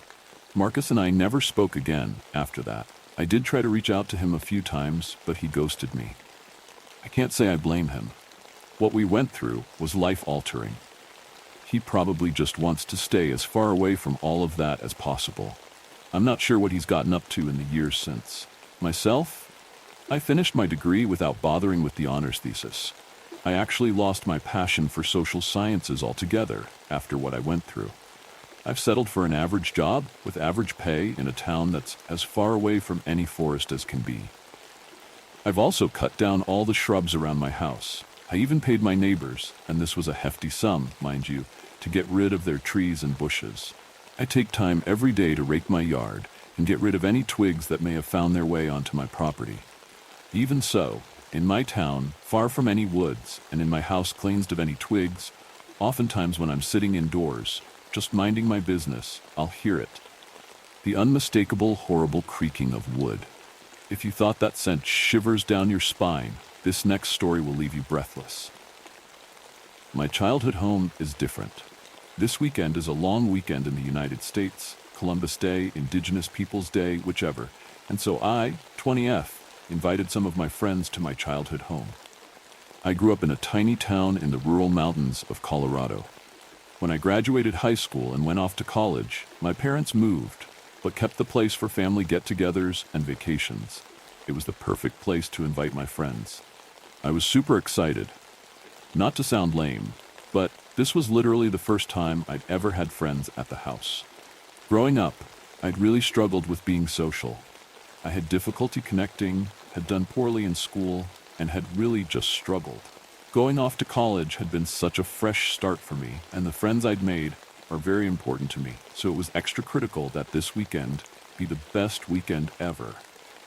Marcus and I never spoke again after that. I did try to reach out to him a few times, but he ghosted me. I can't say I blame him. What we went through was life-altering. He probably just wants to stay as far away from all of that as possible. I'm not sure what he's gotten up to in the years since. Myself, I finished my degree without bothering with the honors thesis. I actually lost my passion for social sciences altogether after what I went through. I've settled for an average job with average pay in a town that's as far away from any forest as can be. I've also cut down all the shrubs around my house. I even paid my neighbors, and this was a hefty sum, mind you, to get rid of their trees and bushes. I take time every day to rake my yard and get rid of any twigs that may have found their way onto my property. Even so, in my town, far from any woods, and in my house cleansed of any twigs, oftentimes when I'm sitting indoors, just minding my business, I'll hear it. The unmistakable, horrible creaking of wood. If you thought that sent shivers down your spine, this next story will leave you breathless. My childhood home is different. This weekend is a long weekend in the United States, Columbus Day, Indigenous Peoples Day, whichever, and so I, 20F, invited some of my friends to my childhood home. I grew up in a tiny town in the rural mountains of Colorado. When I graduated high school and went off to college, my parents moved, but kept the place for family get-togethers and vacations. It was the perfect place to invite my friends. I was super excited. Not to sound lame, but this was literally the first time I'd ever had friends at the house. Growing up, I'd really struggled with being social. I had difficulty connecting, had done poorly in school, and had really just struggled. Going off to college had been such a fresh start for me, and the friends I'd made are very important to me, so it was extra critical that this weekend be the best weekend ever,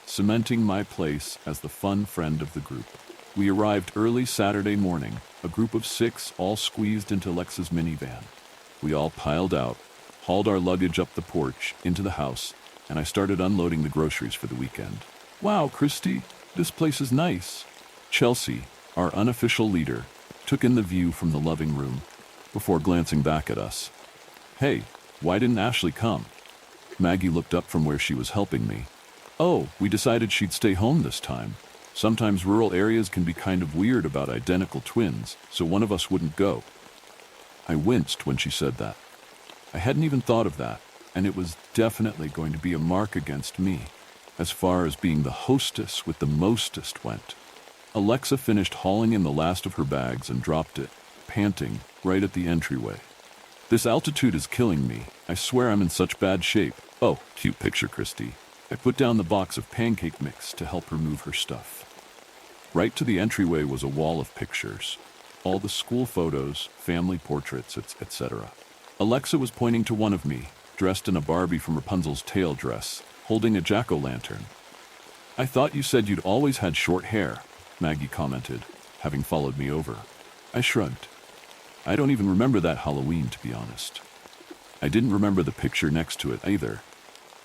cementing my place as the fun friend of the group. We arrived early Saturday morning, a group of 6 all squeezed into Lexa's minivan. We all piled out, hauled our luggage up the porch into the house, and I started unloading the groceries for the weekend. "Wow, Christy, this place is nice." Chelsea, our unofficial leader, took in the view from the living room before glancing back at us. "Hey, why didn't Ashley come?" Maggie looked up from where she was helping me. "Oh, we decided she'd stay home this time. Sometimes rural areas can be kind of weird about identical twins, so one of us wouldn't go." I winced when she said that. I hadn't even thought of that, and it was definitely going to be a mark against me, as far as being the hostess with the mostest went. Alexa finished hauling in the last of her bags and dropped it, panting, right at the entryway. "This altitude is killing me. I swear I'm in such bad shape." "Oh, cute picture, Christy." I put down the box of pancake mix to help her move her stuff. Right to the entryway was a wall of pictures. All the school photos, family portraits, etc. Alexa was pointing to one of me, dressed in a Barbie from Rapunzel's tail dress, holding a jack-o'-lantern. "I thought you said you'd always had short hair," Maggie commented, having followed me over. I shrugged. I don't even remember that Halloween, to be honest. I didn't remember the picture next to it either,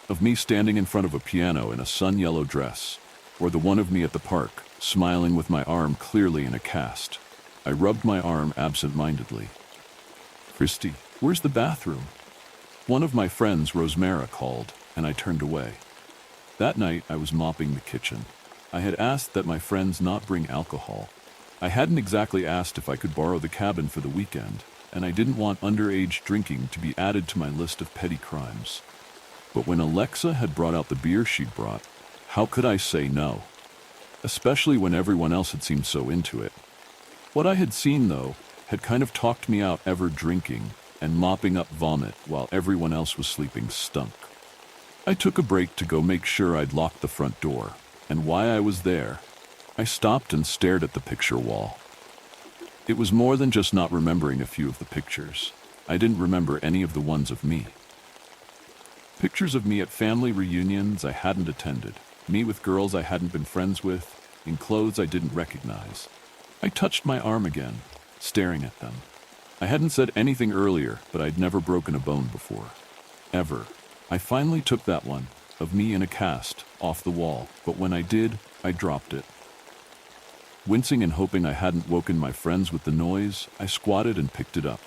of me standing in front of a piano in a sun-yellow dress, or the one of me at the park, smiling with my arm clearly in a cast. I rubbed my arm absent-mindedly. "Christy, where's the bathroom?" One of my friends, Rosemara, called, and I turned away. That night, I was mopping the kitchen. I had asked that my friends not bring alcohol. I hadn't exactly asked if I could borrow the cabin for the weekend, and I didn't want underage drinking to be added to my list of petty crimes. But when Alexa had brought out the beer she'd brought, how could I say no? Especially when everyone else had seemed so into it. What I had seen, though, had kind of talked me out ever drinking and mopping up vomit while everyone else was sleeping stunk. I took a break to go make sure I'd locked the front door, and while I was there, I stopped and stared at the picture wall. It was more than just not remembering a few of the pictures. I didn't remember any of the ones of me. Pictures of me at family reunions I hadn't attended, me with girls I hadn't been friends with, in clothes I didn't recognize. I touched my arm again, staring at them. I hadn't said anything earlier, but I'd never broken a bone before. Ever. I finally took that one, of me in a cast, off the wall, but when I did, I dropped it. Wincing and hoping I hadn't woken my friends with the noise, I squatted and picked it up.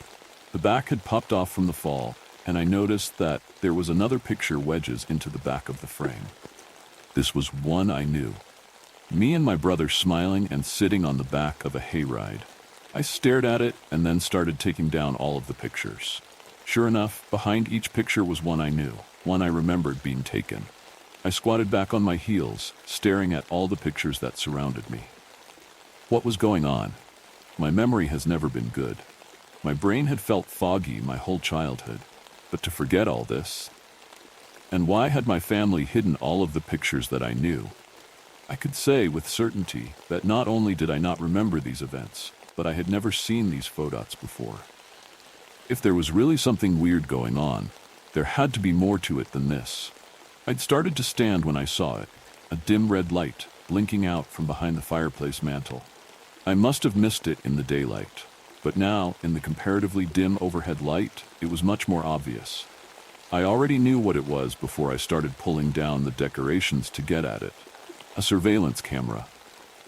The back had popped off from the fall, and I noticed that there was another picture wedges into the back of the frame. This was one I knew. Me and my brother smiling and sitting on the back of a hayride. I stared at it and then started taking down all of the pictures. Sure enough, behind each picture was one I knew, one I remembered being taken. I squatted back on my heels, staring at all the pictures that surrounded me. What was going on? My memory has never been good. My brain had felt foggy my whole childhood, but to forget all this? And why had my family hidden all of the pictures that I knew? I could say with certainty that not only did I not remember these events, but I had never seen these photos before. If there was really something weird going on, there had to be more to it than this. I'd started to stand when I saw it, a dim red light blinking out from behind the fireplace mantel. I must have missed it in the daylight, but now, in the comparatively dim overhead light, it was much more obvious. I already knew what it was before I started pulling down the decorations to get at it. A surveillance camera,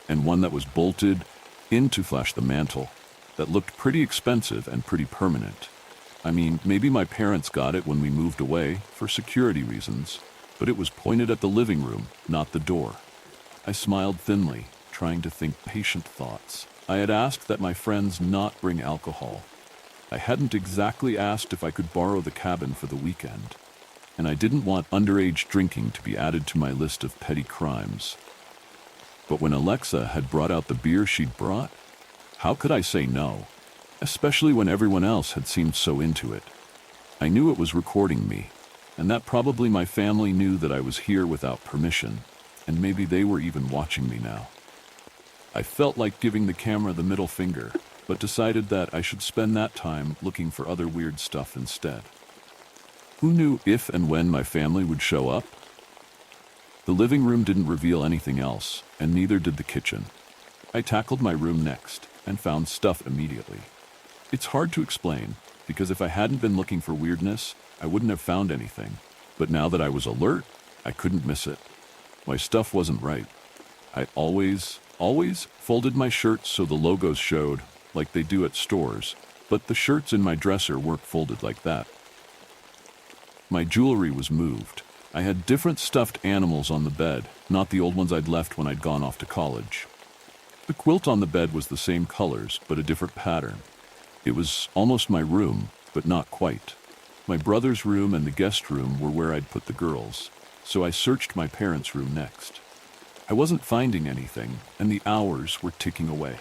and one that was bolted in to flash the mantel. that looked pretty expensive and pretty permanent. I mean, maybe my parents got it when we moved away for security reasons, but it was pointed at the living room, not the door. I smiled thinly, trying to think patient thoughts. I had asked that my friends not bring alcohol. I hadn't exactly asked if I could borrow the cabin for the weekend, and I didn't want underage drinking to be added to my list of petty crimes. But when Alexa had brought out the beer she'd brought, how could I say no? Especially when everyone else had seemed so into it. I knew it was recording me, and that probably my family knew that I was here without permission, and maybe they were even watching me now. I felt like giving the camera the middle finger, but decided that I should spend that time looking for other weird stuff instead. Who knew if and when my family would show up? The living room didn't reveal anything else, and neither did the kitchen. I tackled my room next, and found stuff immediately. It's hard to explain, because if I hadn't been looking for weirdness, I wouldn't have found anything. But now that I was alert, I couldn't miss it. My stuff wasn't right. I always folded my shirts so the logos showed, like they do at stores, but the shirts in my dresser weren't folded like that. My jewelry was moved. I had different stuffed animals on the bed, not the old ones I'd left when I'd gone off to college. The quilt on the bed was the same colors, but a different pattern. It was almost my room, but not quite. My brother's room and the guest room were where I'd put the girls, so I searched my parents' room next. I wasn't finding anything, and the hours were ticking away.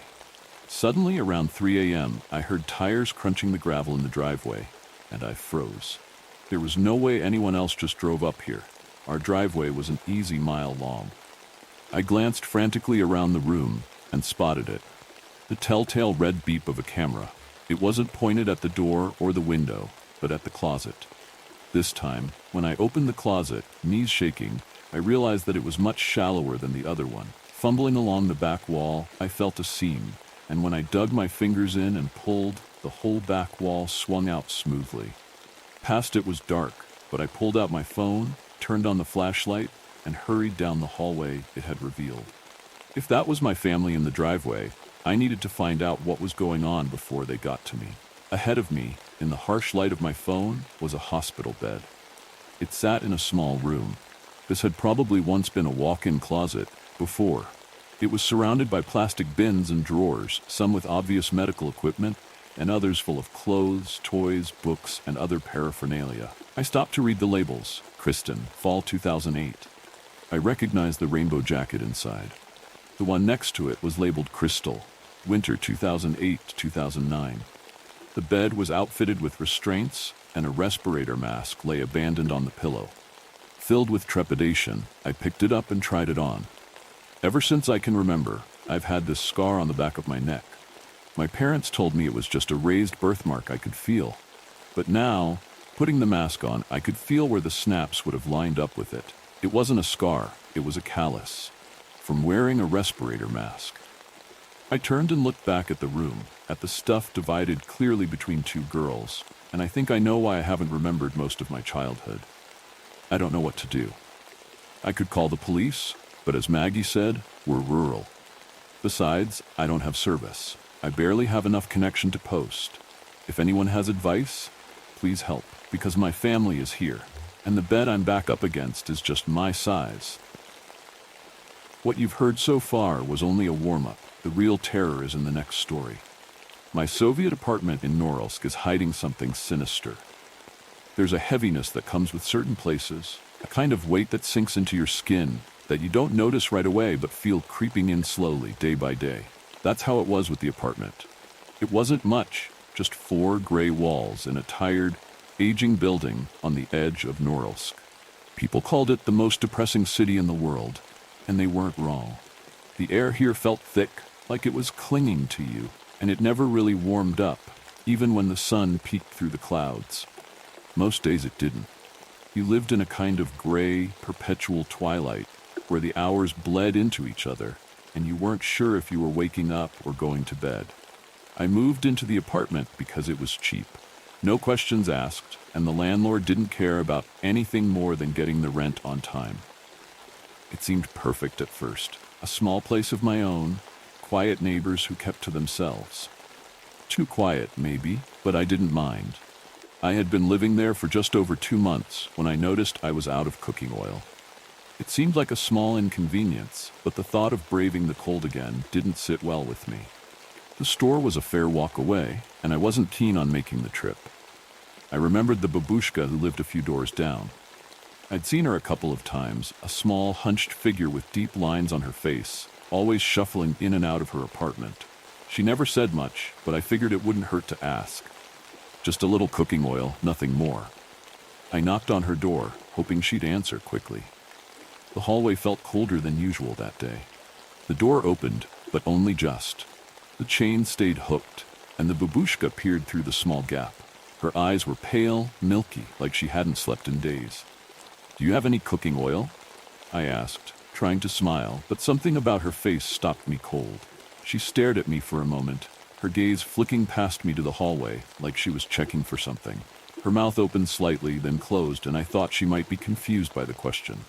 Suddenly, around 3 a.m., I heard tires crunching the gravel in the driveway, and I froze. There was no way anyone else just drove up here. Our driveway was an easy mile long. I glanced frantically around the room and spotted it. The telltale red beep of a camera. It wasn't pointed at the door or the window, but at the closet. This time, when I opened the closet, knees shaking, I realized that it was much shallower than the other one. Fumbling along the back wall, I felt a seam, and when I dug my fingers in and pulled, the whole back wall swung out smoothly. Past it was dark, but I pulled out my phone, turned on the flashlight, and hurried down the hallway it had revealed. If that was my family in the driveway, I needed to find out what was going on before they got to me. Ahead of me, in the harsh light of my phone, was a hospital bed. It sat in a small room. This had probably once been a walk-in closet before. It was surrounded by plastic bins and drawers, some with obvious medical equipment, and others full of clothes, toys, books, and other paraphernalia. I stopped to read the labels. Kristen, Fall 2008. I recognized the rainbow jacket inside. The one next to it was labeled Crystal, Winter 2008-2009. The bed was outfitted with restraints, and a respirator mask lay abandoned on the pillow. Filled with trepidation, I picked it up and tried it on. Ever since I can remember, I've had this scar on the back of my neck. My parents told me it was just a raised birthmark I could feel. But now, putting the mask on, I could feel where the snaps would have lined up with it. It wasn't a scar, it was a callus, from wearing a respirator mask. I turned and looked back at the room, at the stuff divided clearly between two girls, and I think I know why I haven't remembered most of my childhood. I don't know what to do. I could call the police, but as Maggie said, we're rural. Besides, I don't have service. I barely have enough connection to post. If anyone has advice, please help, because my family is here, and the bed I'm back up against is just my size. What you've heard so far was only a warm-up. The real terror is in the next story. My Soviet apartment in Norilsk is hiding something sinister. There's a heaviness that comes with certain places, a kind of weight that sinks into your skin that you don't notice right away but feel creeping in slowly, day by day. That's how it was with the apartment. It wasn't much, just 4 gray walls in a tired, aging building on the edge of Norilsk. People called it the most depressing city in the world, and they weren't wrong. The air here felt thick, like it was clinging to you, and it never really warmed up, even when the sun peeked through the clouds. Most days it didn't. You lived in a kind of gray, perpetual twilight, where the hours bled into each other, and you weren't sure if you were waking up or going to bed. I moved into the apartment because it was cheap. No questions asked, and the landlord didn't care about anything more than getting the rent on time. It seemed perfect at first. A small place of my own, quiet neighbors who kept to themselves. Too quiet, maybe, but I didn't mind. I had been living there for just over 2 months when I noticed I was out of cooking oil. It seemed like a small inconvenience, but the thought of braving the cold again didn't sit well with me. The store was a fair walk away, and I wasn't keen on making the trip. I remembered the babushka who lived a few doors down. I'd seen her a couple of times, a small, hunched figure with deep lines on her face, always shuffling in and out of her apartment. She never said much, but I figured it wouldn't hurt to ask. Just a little cooking oil, nothing more. I knocked on her door, hoping she'd answer quickly. The hallway felt colder than usual that day. The door opened, but only just. The chain stayed hooked, and the babushka peered through the small gap. Her eyes were pale, milky, like she hadn't slept in days. "Do you have any cooking oil?" I asked, trying to smile, but something about her face stopped me cold. She stared at me for a moment, her gaze flicking past me to the hallway, like she was checking for something. Her mouth opened slightly, then closed, and I thought she might be confused by the question.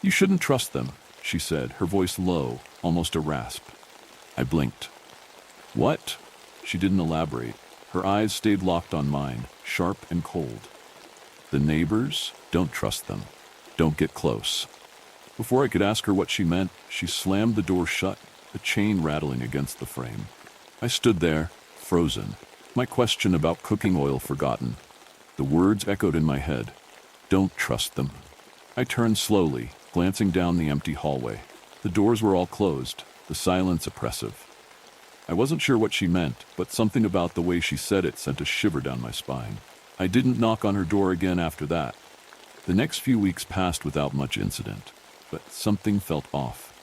"You shouldn't trust them," she said, her voice low, almost a rasp. I blinked. "What?" She didn't elaborate. Her eyes stayed locked on mine, sharp and cold. "The neighbors? Don't trust them. Don't get close." Before I could ask her what she meant, she slammed the door shut, the chain rattling against the frame. I stood there, frozen, my question about cooking oil forgotten. The words echoed in my head. Don't trust them. I turned slowly, glancing down the empty hallway. The doors were all closed, the silence oppressive. I wasn't sure what she meant, but something about the way she said it sent a shiver down my spine. I didn't knock on her door again after that. The next few weeks passed without much incident, but something felt off.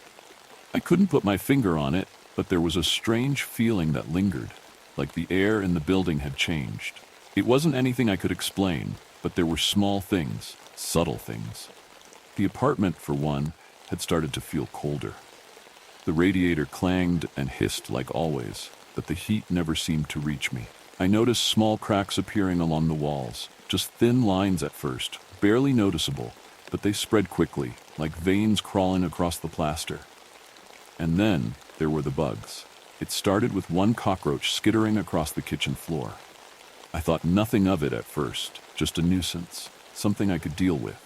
I couldn't put my finger on it, but there was a strange feeling that lingered, like the air in the building had changed. It wasn't anything I could explain, but there were small things, subtle things. The apartment, for one, had started to feel colder. The radiator clanged and hissed like always, but the heat never seemed to reach me. I noticed small cracks appearing along the walls, just thin lines at first, barely noticeable, but they spread quickly, like veins crawling across the plaster. And then there were the bugs. It started with one cockroach skittering across the kitchen floor. I thought nothing of it at first, just a nuisance, something I could deal with.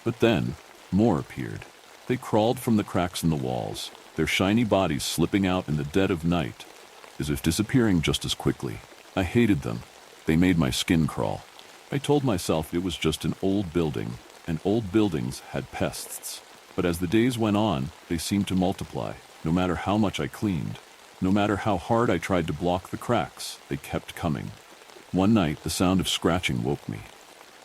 But then, more appeared. They crawled from the cracks in the walls, their shiny bodies slipping out in the dead of night, as if disappearing just as quickly. I hated them. They made my skin crawl. I told myself it was just an old building, and old buildings had pests. But as the days went on, they seemed to multiply. No matter how much I cleaned, no matter how hard I tried to block the cracks, they kept coming. One night, the sound of scratching woke me.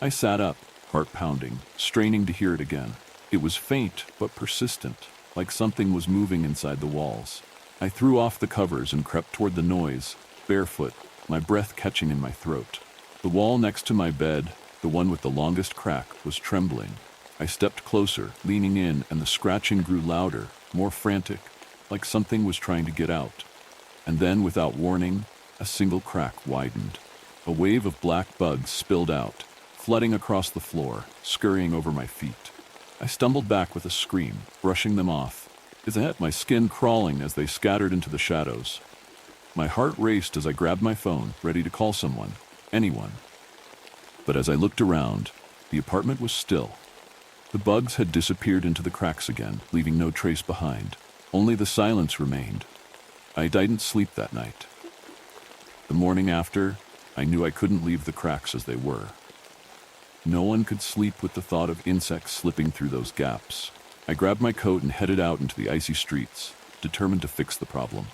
I sat up, heart pounding, straining to hear it again. It was faint, but persistent, like something was moving inside the walls. I threw off the covers and crept toward the noise, barefoot, my breath catching in my throat. The wall next to my bed, the one with the longest crack, was trembling. I stepped closer, leaning in, and the scratching grew louder, more frantic, like something was trying to get out. And then, without warning, a single crack widened. A wave of black bugs spilled out, flooding across the floor, scurrying over my feet. I stumbled back with a scream, brushing them off, my skin crawling as they scattered into the shadows. My heart raced as I grabbed my phone, ready to call someone, anyone. But as I looked around, the apartment was still. The bugs had disappeared into the cracks again, leaving no trace behind. Only the silence remained. I didn't sleep that night. The morning after, I knew I couldn't leave the cracks as they were. No one could sleep with the thought of insects slipping through those gaps. I grabbed my coat and headed out into the icy streets, determined to fix the problem.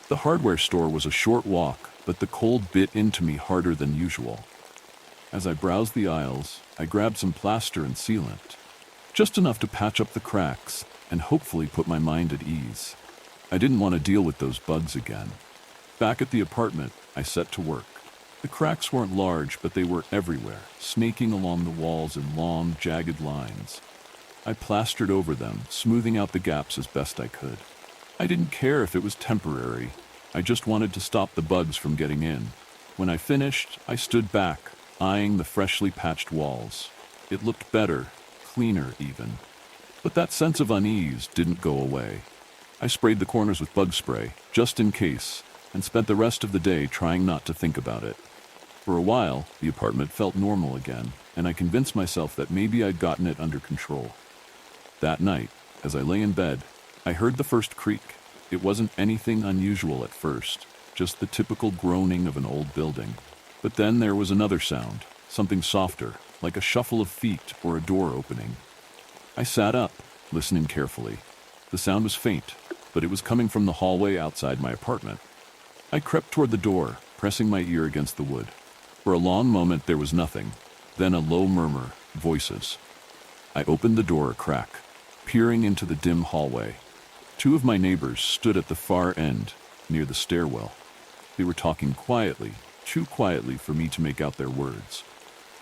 The hardware store was a short walk, but the cold bit into me harder than usual. As I browsed the aisles, I grabbed some plaster and sealant, just enough to patch up the cracks and hopefully put my mind at ease. I didn't want to deal with those bugs again. Back at the apartment, I set to work. The cracks weren't large, but they were everywhere, snaking along the walls in long, jagged lines. I plastered over them, smoothing out the gaps as best I could. I didn't care if it was temporary. I just wanted to stop the bugs from getting in. When I finished, I stood back, eyeing the freshly patched walls. It looked better, cleaner even. But that sense of unease didn't go away. I sprayed the corners with bug spray, just in case, and spent the rest of the day trying not to think about it. For a while, the apartment felt normal again, and I convinced myself that maybe I'd gotten it under control. That night, as I lay in bed, I heard the first creak. It wasn't anything unusual at first, just the typical groaning of an old building. But then there was another sound, something softer, like a shuffle of feet or a door opening. I sat up, listening carefully. The sound was faint, but it was coming from the hallway outside my apartment. I crept toward the door, pressing my ear against the wood. For a long moment there was nothing, then a low murmur, voices. I opened the door a crack, peering into the dim hallway. Two of my neighbors stood at the far end, near the stairwell. They were talking quietly, too quietly for me to make out their words.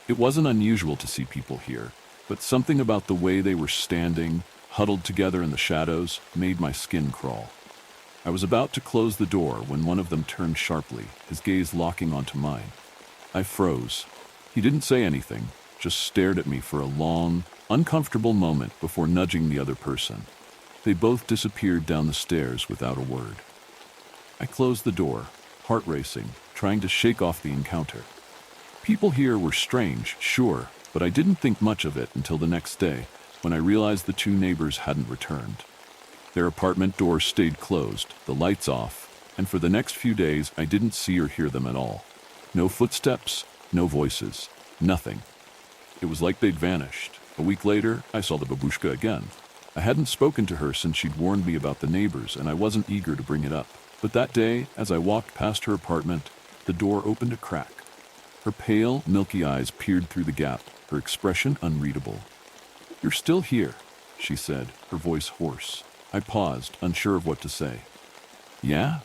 It wasn't unusual to see people here, but something about the way they were standing, huddled together in the shadows, made my skin crawl. I was about to close the door when one of them turned sharply, his gaze locking onto mine. I froze. He didn't say anything, just stared at me for a long, uncomfortable moment before nudging the other person. They both disappeared down the stairs without a word. I closed the door, heart racing, trying to shake off the encounter. People here were strange, sure, but I didn't think much of it until the next day, when I realized the two neighbors hadn't returned. Their apartment door stayed closed, the lights off, and for the next few days I didn't see or hear them at all. No footsteps, no voices, nothing. It was like they'd vanished. A week later, I saw the babushka again. I hadn't spoken to her since she'd warned me about the neighbors, and I wasn't eager to bring it up. But that day, as I walked past her apartment, the door opened a crack. Her pale, milky eyes peered through the gap, her expression unreadable. "You're still here," she said, her voice hoarse. I paused, unsure of what to say. "Yeah?"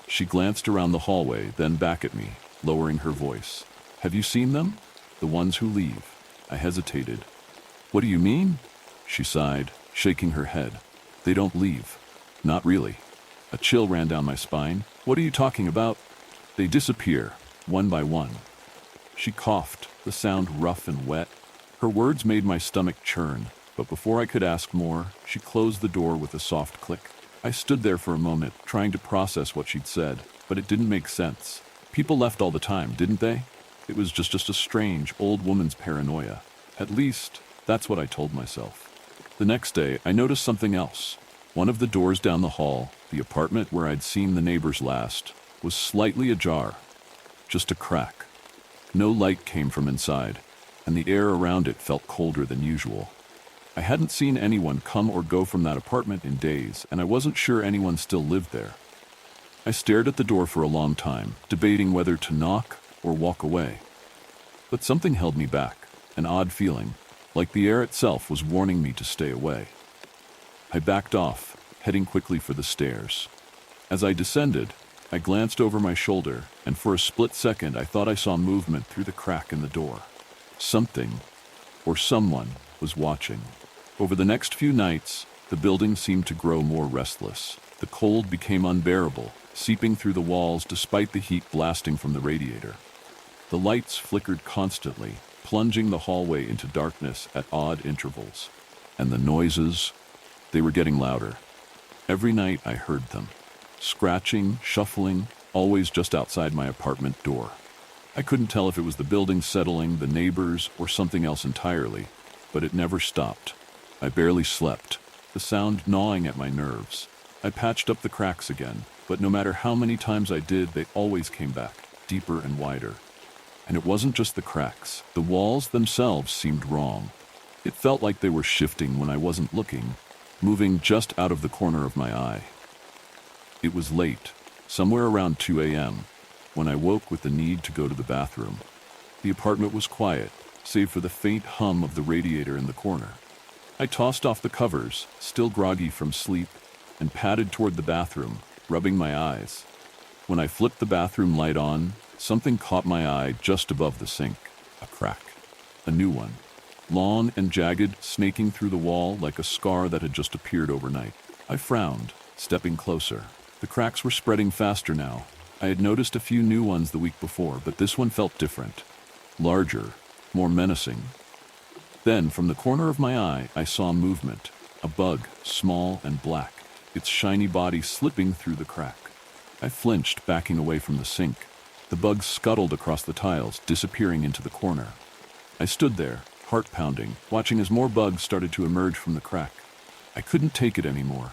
She glanced around the hallway, then back at me, lowering her voice. "Have you seen them? The ones who leave?" I hesitated. "What do you mean?" She sighed, shaking her head. "They don't leave. Not really." A chill ran down my spine. "What are you talking about?" "They disappear, one by one." She coughed, the sound rough and wet. Her words made my stomach churn, but before I could ask more, she closed the door with a soft click. I stood there for a moment, trying to process what she'd said, but it didn't make sense. People left all the time, didn't they? It was just a strange, old woman's paranoia. At least, that's what I told myself. The next day, I noticed something else. One of the doors down the hall, the apartment where I'd seen the neighbors last, was slightly ajar. Just a crack. No light came from inside, and the air around it felt colder than usual. I hadn't seen anyone come or go from that apartment in days, and I wasn't sure anyone still lived there. I stared at the door for a long time, debating whether to knock or walk away. But something held me back, an odd feeling, like the air itself was warning me to stay away. I backed off, heading quickly for the stairs. As I descended, I glanced over my shoulder, and for a split second I thought I saw movement through the crack in the door. Something, or someone, was watching. Over the next few nights, the building seemed to grow more restless. The cold became unbearable, seeping through the walls despite the heat blasting from the radiator. The lights flickered constantly, plunging the hallway into darkness at odd intervals. And the noises, they were getting louder. Every night I heard them. Scratching, shuffling, always just outside my apartment door. I couldn't tell if it was the building settling, the neighbors, or something else entirely, but it never stopped. I barely slept, the sound gnawing at my nerves. I patched up the cracks again, but no matter how many times I did, they always came back, deeper and wider. And it wasn't just the cracks. The walls themselves seemed wrong. It felt like they were shifting when I wasn't looking, moving just out of the corner of my eye. It was late, somewhere around 2 a.m., when I woke with the need to go to the bathroom. The apartment was quiet, save for the faint hum of the radiator in the corner. I tossed off the covers, still groggy from sleep, and padded toward the bathroom, rubbing my eyes. When I flipped the bathroom light on, something caught my eye just above the sink. A crack. A new one. Long and jagged, snaking through the wall like a scar that had just appeared overnight. I frowned, stepping closer. The cracks were spreading faster now. I had noticed a few new ones the week before, but this one felt different. Larger, more menacing. Then, from the corner of my eye, I saw movement. A bug, small and black, its shiny body slipping through the crack. I flinched, backing away from the sink. The bugs scuttled across the tiles, disappearing into the corner. I stood there, heart pounding, watching as more bugs started to emerge from the crack. I couldn't take it anymore.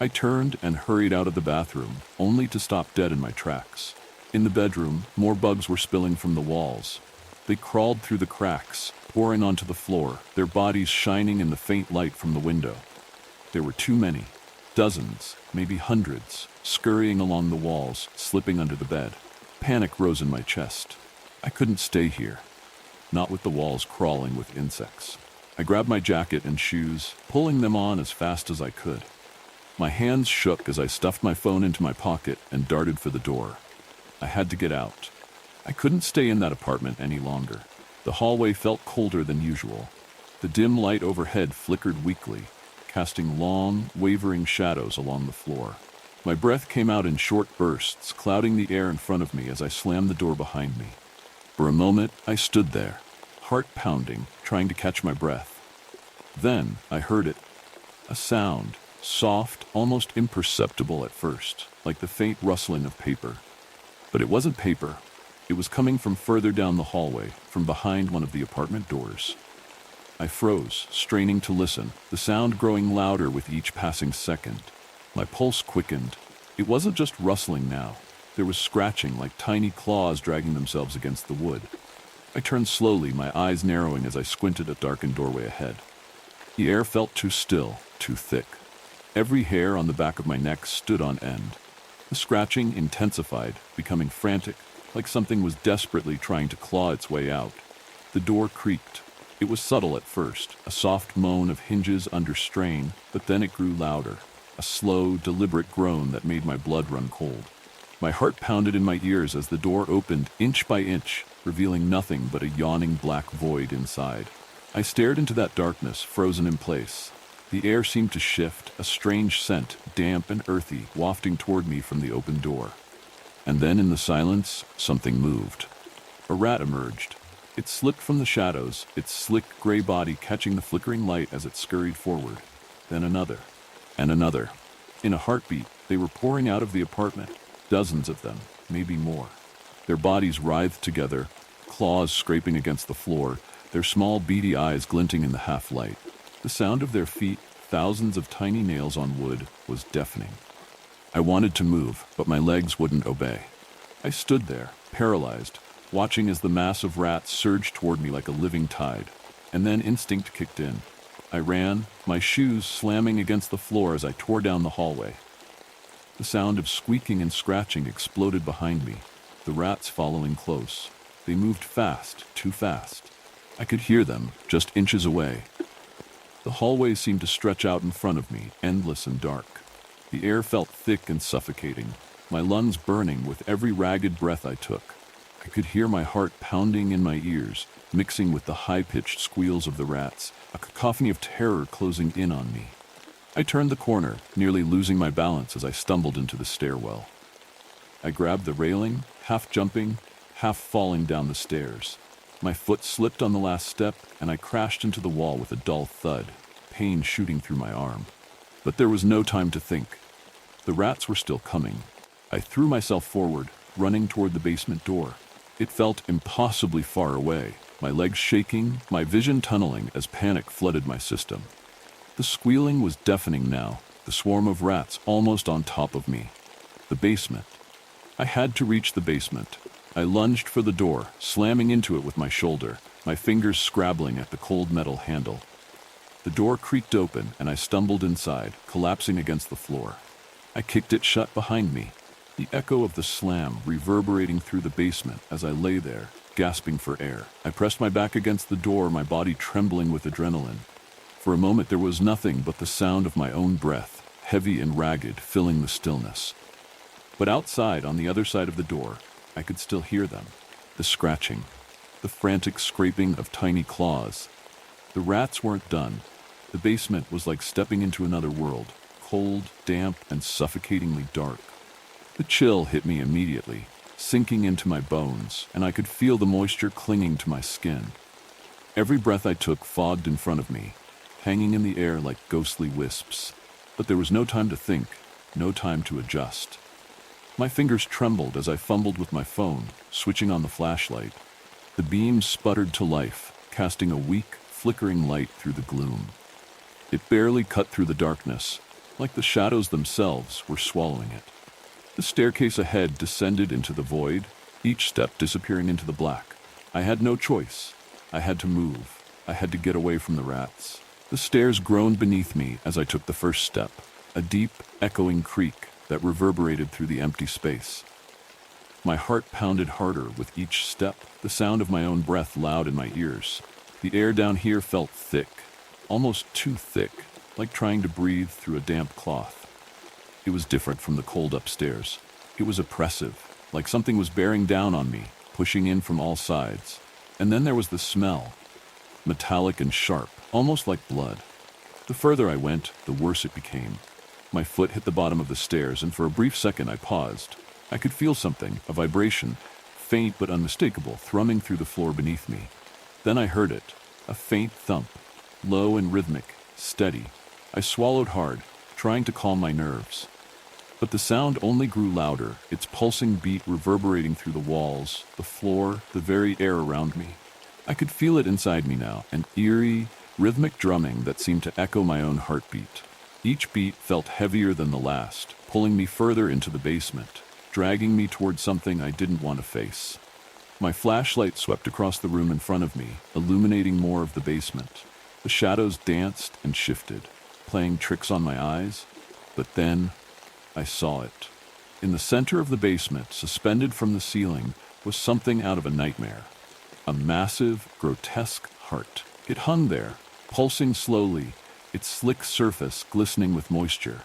I turned and hurried out of the bathroom, only to stop dead in my tracks. In the bedroom, more bugs were spilling from the walls. They crawled through the cracks, pouring onto the floor, their bodies shining in the faint light from the window. There were too many. Dozens, maybe hundreds, scurrying along the walls, slipping under the bed. Panic rose in my chest. I couldn't stay here. Not with the walls crawling with insects. I grabbed my jacket and shoes, pulling them on as fast as I could. My hands shook as I stuffed my phone into my pocket and darted for the door. I had to get out. I couldn't stay in that apartment any longer. The hallway felt colder than usual. The dim light overhead flickered weakly, casting long, wavering shadows along the floor. My breath came out in short bursts, clouding the air in front of me as I slammed the door behind me. For a moment, I stood there, heart pounding, trying to catch my breath. Then I heard it. A sound, soft, almost imperceptible at first, like the faint rustling of paper. But it wasn't paper. It was coming from further down the hallway, from behind one of the apartment doors. I froze, straining to listen, the sound growing louder with each passing second. My pulse quickened. It wasn't just rustling now. There was scratching, like tiny claws dragging themselves against the wood. I turned slowly, my eyes narrowing as I squinted at the darkened doorway ahead. The air felt too still, too thick. Every hair on the back of my neck stood on end. The scratching intensified, becoming frantic, like something was desperately trying to claw its way out. The door creaked. It was subtle at first, a soft moan of hinges under strain, but then it grew louder, a slow, deliberate groan that made my blood run cold. My heart pounded in my ears as the door opened inch by inch, revealing nothing but a yawning black void inside. I stared into that darkness, frozen in place. The air seemed to shift, a strange scent, damp and earthy, wafting toward me from the open door. And then in the silence, something moved. A rat emerged. It slipped from the shadows, its slick gray body catching the flickering light as it scurried forward. Then another, and another. In a heartbeat, they were pouring out of the apartment, dozens of them, maybe more. Their bodies writhed together, claws scraping against the floor, their small beady eyes glinting in the half-light. The sound of their feet, thousands of tiny nails on wood, was deafening. I wanted to move, but my legs wouldn't obey. I stood there, paralyzed, watching as the mass of rats surged toward me like a living tide. And then instinct kicked in. I ran, my shoes slamming against the floor as I tore down the hallway. The sound of squeaking and scratching exploded behind me, the rats following close. They moved fast, too fast. I could hear them, just inches away. The hallway seemed to stretch out in front of me, endless and dark. The air felt thick and suffocating, my lungs burning with every ragged breath I took. I could hear my heart pounding in my ears, mixing with the high-pitched squeals of the rats, a cacophony of terror closing in on me. I turned the corner, nearly losing my balance as I stumbled into the stairwell. I grabbed the railing, half jumping, half falling down the stairs. My foot slipped on the last step, and I crashed into the wall with a dull thud, pain shooting through my arm. But there was no time to think. The rats were still coming. I threw myself forward, running toward the basement door. It felt impossibly far away, my legs shaking, my vision tunneling as panic flooded my system. The squealing was deafening now, the swarm of rats almost on top of me. The basement. I had to reach the basement. I lunged for the door, slamming into it with my shoulder, my fingers scrabbling at the cold metal handle. The door creaked open, and I stumbled inside, collapsing against the floor. I kicked it shut behind me, the echo of the slam reverberating through the basement as I lay there, gasping for air. I pressed my back against the door, my body trembling with adrenaline. For a moment there was nothing but the sound of my own breath, heavy and ragged, filling the stillness. But outside, on the other side of the door, I could still hear them. The scratching, the frantic scraping of tiny claws. The rats weren't done. The basement was like stepping into another world, cold, damp, and suffocatingly dark. The chill hit me immediately, sinking into my bones, and I could feel the moisture clinging to my skin. Every breath I took fogged in front of me, hanging in the air like ghostly wisps. But there was no time to think, no time to adjust. My fingers trembled as I fumbled with my phone, switching on the flashlight. The beam sputtered to life, casting a weak, flickering light through the gloom. It barely cut through the darkness, like the shadows themselves were swallowing it. The staircase ahead descended into the void, each step disappearing into the black. I had no choice. I had to move. I had to get away from the rats. The stairs groaned beneath me as I took the first step, a deep, echoing creak that reverberated through the empty space. My heart pounded harder with each step, the sound of my own breath loud in my ears. The air down here felt thick, almost too thick, like trying to breathe through a damp cloth. It was different from the cold upstairs. It was oppressive, like something was bearing down on me, pushing in from all sides. And then there was the smell, metallic and sharp, almost like blood. The further I went, the worse it became. My foot hit the bottom of the stairs, and for a brief second I paused. I could feel something, a vibration, faint but unmistakable, thrumming through the floor beneath me. Then I heard it, a faint thump, low and rhythmic, steady. I swallowed hard, trying to calm my nerves. But the sound only grew louder, its pulsing beat reverberating through the walls, the floor, the very air around me. I could feel it inside me now, an eerie, rhythmic drumming that seemed to echo my own heartbeat. Each beat felt heavier than the last, pulling me further into the basement, dragging me toward something I didn't want to face. My flashlight swept across the room in front of me, illuminating more of the basement. The shadows danced and shifted, playing tricks on my eyes, but then I saw it. In the center of the basement, suspended from the ceiling, was something out of a nightmare. A massive, grotesque heart. It hung there, pulsing slowly, its slick surface glistening with moisture.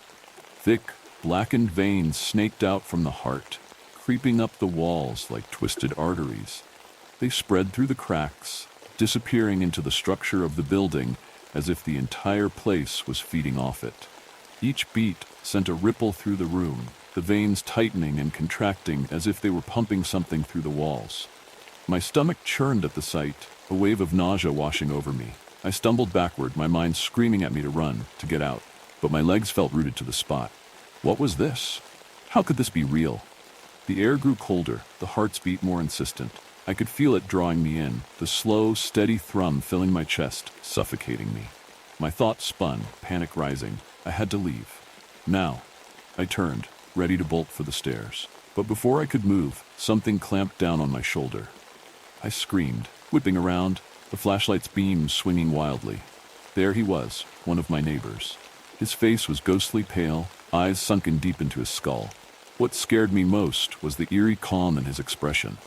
Thick, blackened veins snaked out from the heart, creeping up the walls like twisted arteries. They spread through the cracks, disappearing into the structure of the building as if the entire place was feeding off it. Each beat sent a ripple through the room, the veins tightening and contracting as if they were pumping something through the walls. My stomach churned at the sight, a wave of nausea washing over me. I stumbled backward, my mind screaming at me to run, to get out, but my legs felt rooted to the spot. What was this? How could this be real? The air grew colder, the heart's beat more insistent. I could feel it drawing me in, the slow, steady thrum filling my chest, suffocating me. My thoughts spun, panic rising. I had to leave. Now. I turned, ready to bolt for the stairs. But before I could move, something clamped down on my shoulder. I screamed, whipping around, the flashlight's beams swinging wildly. There he was, one of my neighbors. His face was ghostly pale, eyes sunken deep into his skull. What scared me most was the eerie calm in his expression.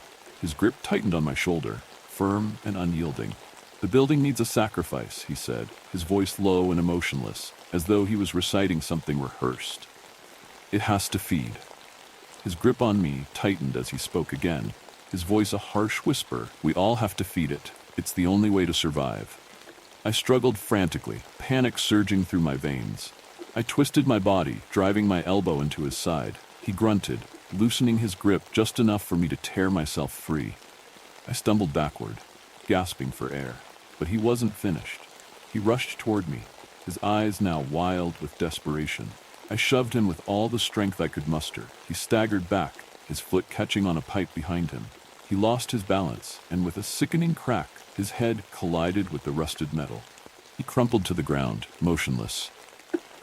His grip tightened on my shoulder, firm and unyielding. "The building needs a sacrifice," he said, his voice low and emotionless, as though he was reciting something rehearsed. "It has to feed." His grip on me tightened as he spoke again, his voice a harsh whisper. "We all have to feed it. It's the only way to survive." I struggled frantically, panic surging through my veins. I twisted my body, driving my elbow into his side. He grunted, loosening his grip just enough for me to tear myself free. I stumbled backward, gasping for air, but he wasn't finished. He rushed toward me, his eyes now wild with desperation. I shoved him with all the strength I could muster. He staggered back, his foot catching on a pipe behind him. He lost his balance, and with a sickening crack, his head collided with the rusted metal. He crumpled to the ground, motionless.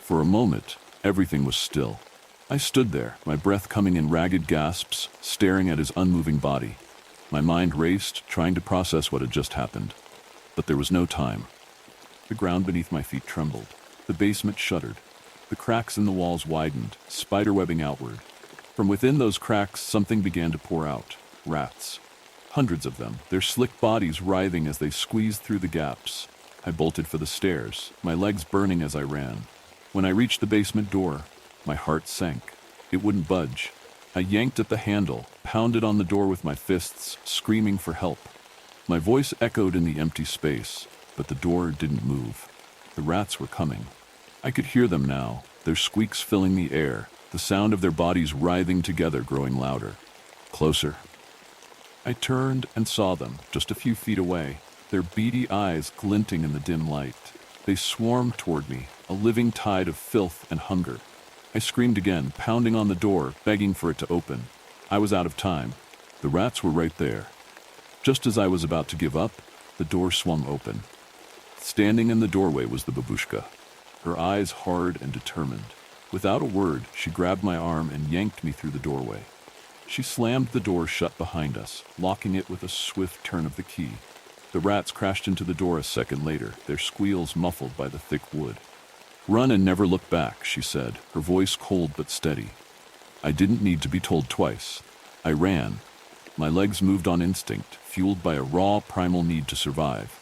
For a moment, everything was still. I stood there, my breath coming in ragged gasps, staring at his unmoving body. My mind raced, trying to process what had just happened. But there was no time. The ground beneath my feet trembled. The basement shuddered. The cracks in the walls widened, spiderwebbing outward. From within those cracks, something began to pour out. Rats. Hundreds of them, their slick bodies writhing as they squeezed through the gaps. I bolted for the stairs, my legs burning as I ran. When I reached the basement door, my heart sank. It wouldn't budge. I yanked at the handle, pounded on the door with my fists, screaming for help. My voice echoed in the empty space, but the door didn't move. The rats were coming. I could hear them now, their squeaks filling the air, the sound of their bodies writhing together growing louder. Closer. I turned and saw them, just a few feet away, their beady eyes glinting in the dim light. They swarmed toward me, a living tide of filth and hunger. I screamed again, pounding on the door, begging for it to open. I was out of time. The rats were right there. Just as I was about to give up, the door swung open. Standing in the doorway was the babushka, her eyes hard and determined. Without a word, she grabbed my arm and yanked me through the doorway. She slammed the door shut behind us, locking it with a swift turn of the key. The rats crashed into the door a second later, their squeals muffled by the thick wood. "Run and never look back," she said, her voice cold but steady. I didn't need to be told twice. I ran. My legs moved on instinct, fueled by a raw, primal need to survive.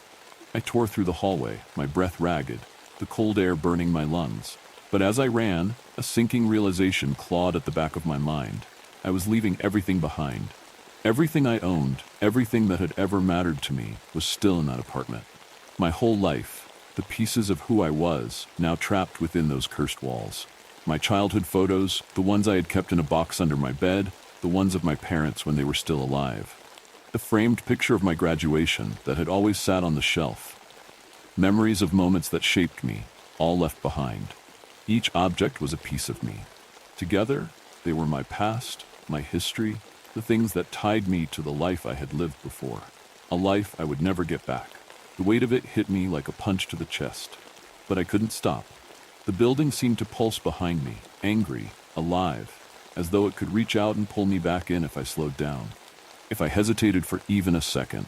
I tore through the hallway, my breath ragged, the cold air burning my lungs. But as I ran, a sinking realization clawed at the back of my mind. I was leaving everything behind. Everything I owned, everything that had ever mattered to me, was still in that apartment. My whole life, the pieces of who I was, now trapped within those cursed walls. My childhood photos, the ones I had kept in a box under my bed, the ones of my parents when they were still alive. The framed picture of my graduation that had always sat on the shelf. Memories of moments that shaped me, all left behind. Each object was a piece of me. Together, they were my past, my history, the things that tied me to the life I had lived before. A life I would never get back. The weight of it hit me like a punch to the chest. But I couldn't stop. The building seemed to pulse behind me, angry, alive, as though it could reach out and pull me back in if I slowed down. If I hesitated for even a second.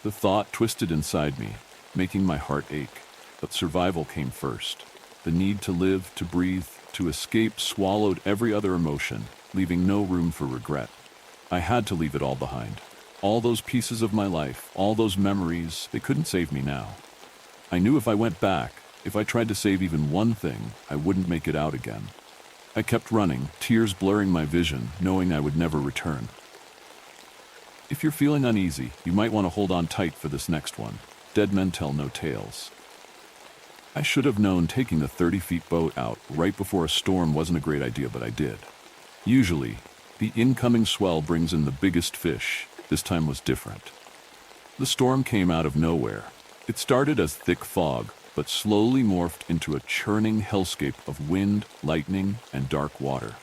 The thought twisted inside me, making my heart ache. But survival came first. The need to live, to breathe, to escape swallowed every other emotion, leaving no room for regret. I had to leave it all behind. All those pieces of my life, all those memories, they couldn't save me now. I knew if I went back, if I tried to save even one thing, I wouldn't make it out again. I kept running, tears blurring my vision, knowing I would never return. If you're feeling uneasy, you might want to hold on tight for this next one. Dead men tell no tales. I should have known taking the 30-foot boat out right before a storm wasn't a great idea, but I did. Usually, the incoming swell brings in the biggest fish. This time was different. The storm came out of nowhere. It started as thick fog, but slowly morphed into a churning hellscape of wind, lightning, and dark water.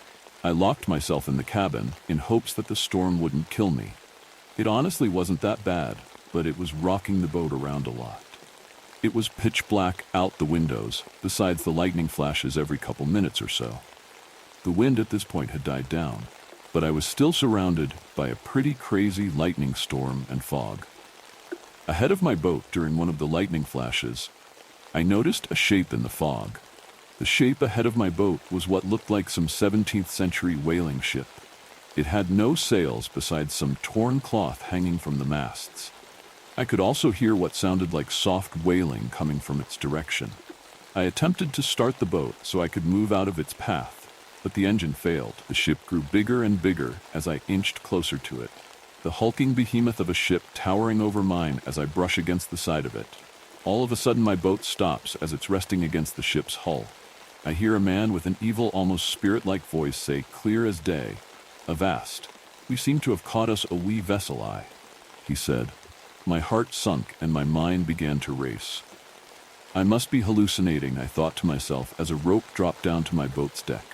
I locked myself in the cabin in hopes that the storm wouldn't kill me. It honestly wasn't that bad, but it was rocking the boat around a lot. It was pitch black out the windows, besides the lightning flashes every couple minutes or so. The wind at this point had died down, but I was still surrounded by a pretty crazy lightning storm and fog. Ahead of my boat during one of the lightning flashes, I noticed a shape in the fog. The shape ahead of my boat was what looked like some 17th century whaling ship. It had no sails besides some torn cloth hanging from the masts. I could also hear what sounded like soft wailing coming from its direction. I attempted to start the boat so I could move out of its path, but the engine failed. The ship grew bigger and bigger as I inched closer to it. The hulking behemoth of a ship towering over mine as I brush against the side of it. All of a sudden my boat stops as it's resting against the ship's hull. I hear a man with an evil, almost spirit-like voice say, clear as day, "Avast, we seem to have caught us a wee vessel, he said. My heart sunk and my mind began to race. I must be hallucinating, I thought to myself as a rope dropped down to my boat's deck.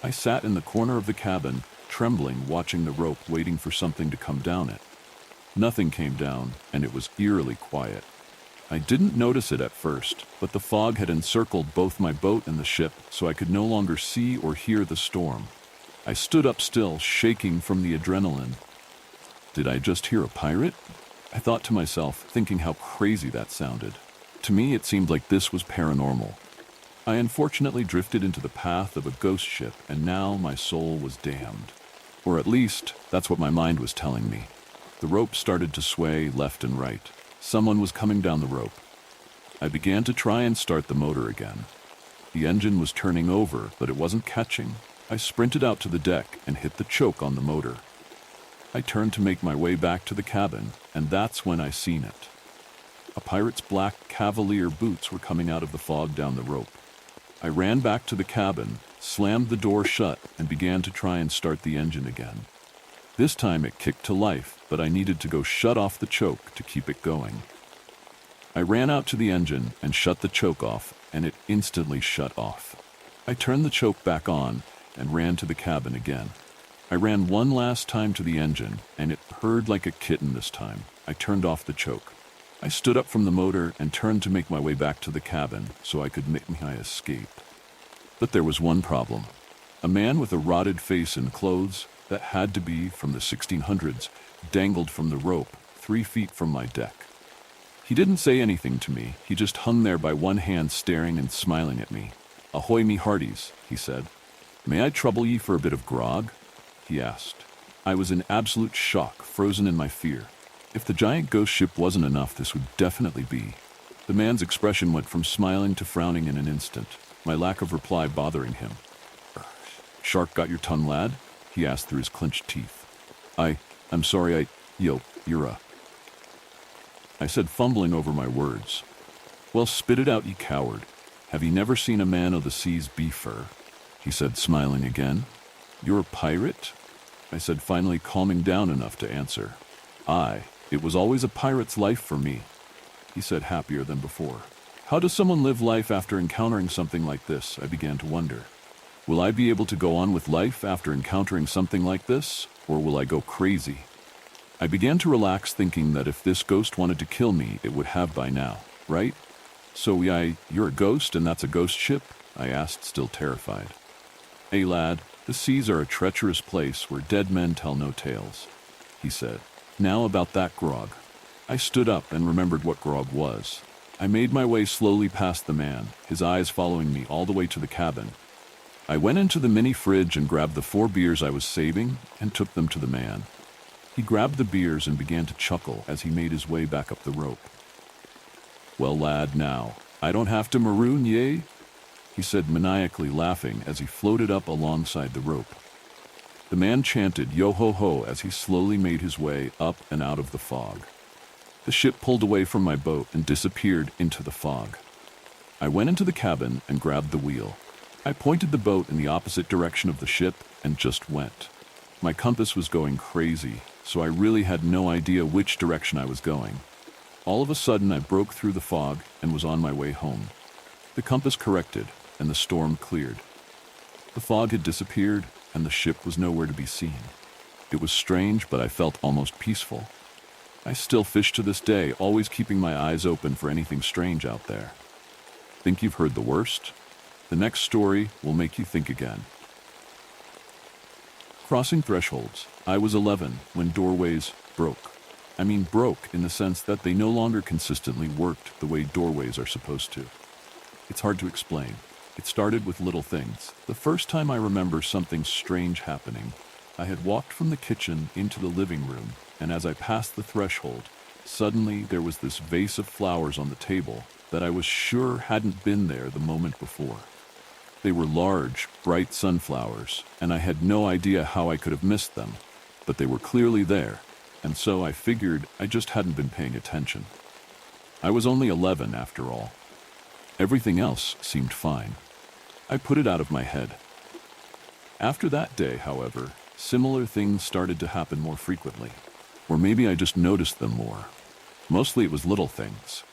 I sat in the corner of the cabin, trembling, watching the rope, waiting for something to come down it. Nothing came down, and it was eerily quiet. I didn't notice it at first, but the fog had encircled both my boat and the ship, so I could no longer see or hear the storm. I stood up still, shaking from the adrenaline. Did I just hear a pirate? I thought to myself, thinking how crazy that sounded. To me, it seemed like this was paranormal. I unfortunately drifted into the path of a ghost ship, and now my soul was damned. Or at least, that's what my mind was telling me. The rope started to sway left and right. Someone was coming down the rope. I began to try and start the motor again. The engine was turning over, but it wasn't catching. I sprinted out to the deck and hit the choke on the motor. I turned to make my way back to the cabin, and that's when I seen it. A pirate's black cavalier boots were coming out of the fog down the rope. I ran back to the cabin, slammed the door shut, and began to try and start the engine again. This time it kicked to life, but I needed to go shut off the choke to keep it going. I ran out to the engine and shut the choke off, and it instantly shut off. I turned the choke back on and ran to the cabin again. I ran one last time to the engine, and it purred like a kitten this time. I turned off the choke. I stood up from the motor and turned to make my way back to the cabin so I could make my escape. But there was one problem. A man with a rotted face and clothes that had to be from the 1600s dangled from the rope 3 feet from my deck. He didn't say anything to me. He just hung there by one hand, staring and smiling at me. "Ahoy, me hearties," he said. "May I trouble ye for a bit of grog?" he asked. I was in absolute shock, frozen in my fear. If the giant ghost ship wasn't enough, this would definitely be. The man's expression went from smiling to frowning in an instant, my lack of reply bothering him. "Shark got your tongue, lad?" he asked through his clenched teeth. I'm sorry, you're I said, fumbling over my words. "Well, spit it out, ye coward. Have ye never seen a man o' the seas be fur?" he said, smiling again. "You're a pirate?" I said, finally calming down enough to answer. "Aye, it was always a pirate's life for me," he said, happier than before. How does someone live life after encountering something like this? I began to wonder. Will I be able to go on with life after encountering something like this, or will I go crazy? I began to relax, thinking that if this ghost wanted to kill me, it would have by now, right? "So, you're a ghost and that's a ghost ship?" I asked, still terrified. "Hey, lad, the seas are a treacherous place where dead men tell no tales," he said. "Now about that grog." I stood up and remembered what grog was. I made my way slowly past the man, his eyes following me all the way to the cabin. I went into the mini fridge and grabbed the 4 beers I was saving and took them to the man. He grabbed the beers and began to chuckle as he made his way back up the rope. "Well, lad, now, I don't have to maroon ye," he said, maniacally laughing as he floated up alongside the rope. The man chanted yo-ho-ho as he slowly made his way up and out of the fog. The ship pulled away from my boat and disappeared into the fog. I went into the cabin and grabbed the wheel. I pointed the boat in the opposite direction of the ship and just went. My compass was going crazy, so I really had no idea which direction I was going. All of a sudden, I broke through the fog and was on my way home. The compass corrected, and the storm cleared. The fog had disappeared, and the ship was nowhere to be seen. It was strange, but I felt almost peaceful. I still fish to this day, always keeping my eyes open for anything strange out there. Think you've heard the worst? The next story will make you think again. Crossing thresholds. I was 11 when doorways broke. I mean broke in the sense that they no longer consistently worked the way doorways are supposed to. It's hard to explain. It started with little things. The first time I remember something strange happening, I had walked from the kitchen into the living room, and as I passed the threshold, suddenly there was this vase of flowers on the table that I was sure hadn't been there the moment before. They were large, bright sunflowers, and I had no idea how I could have missed them, but they were clearly there, and so I figured I just hadn't been paying attention. I was only 11 after all. Everything else seemed fine. I put it out of my head. After that day, however, similar things started to happen more frequently. Or maybe I just noticed them more. Mostly it was little things.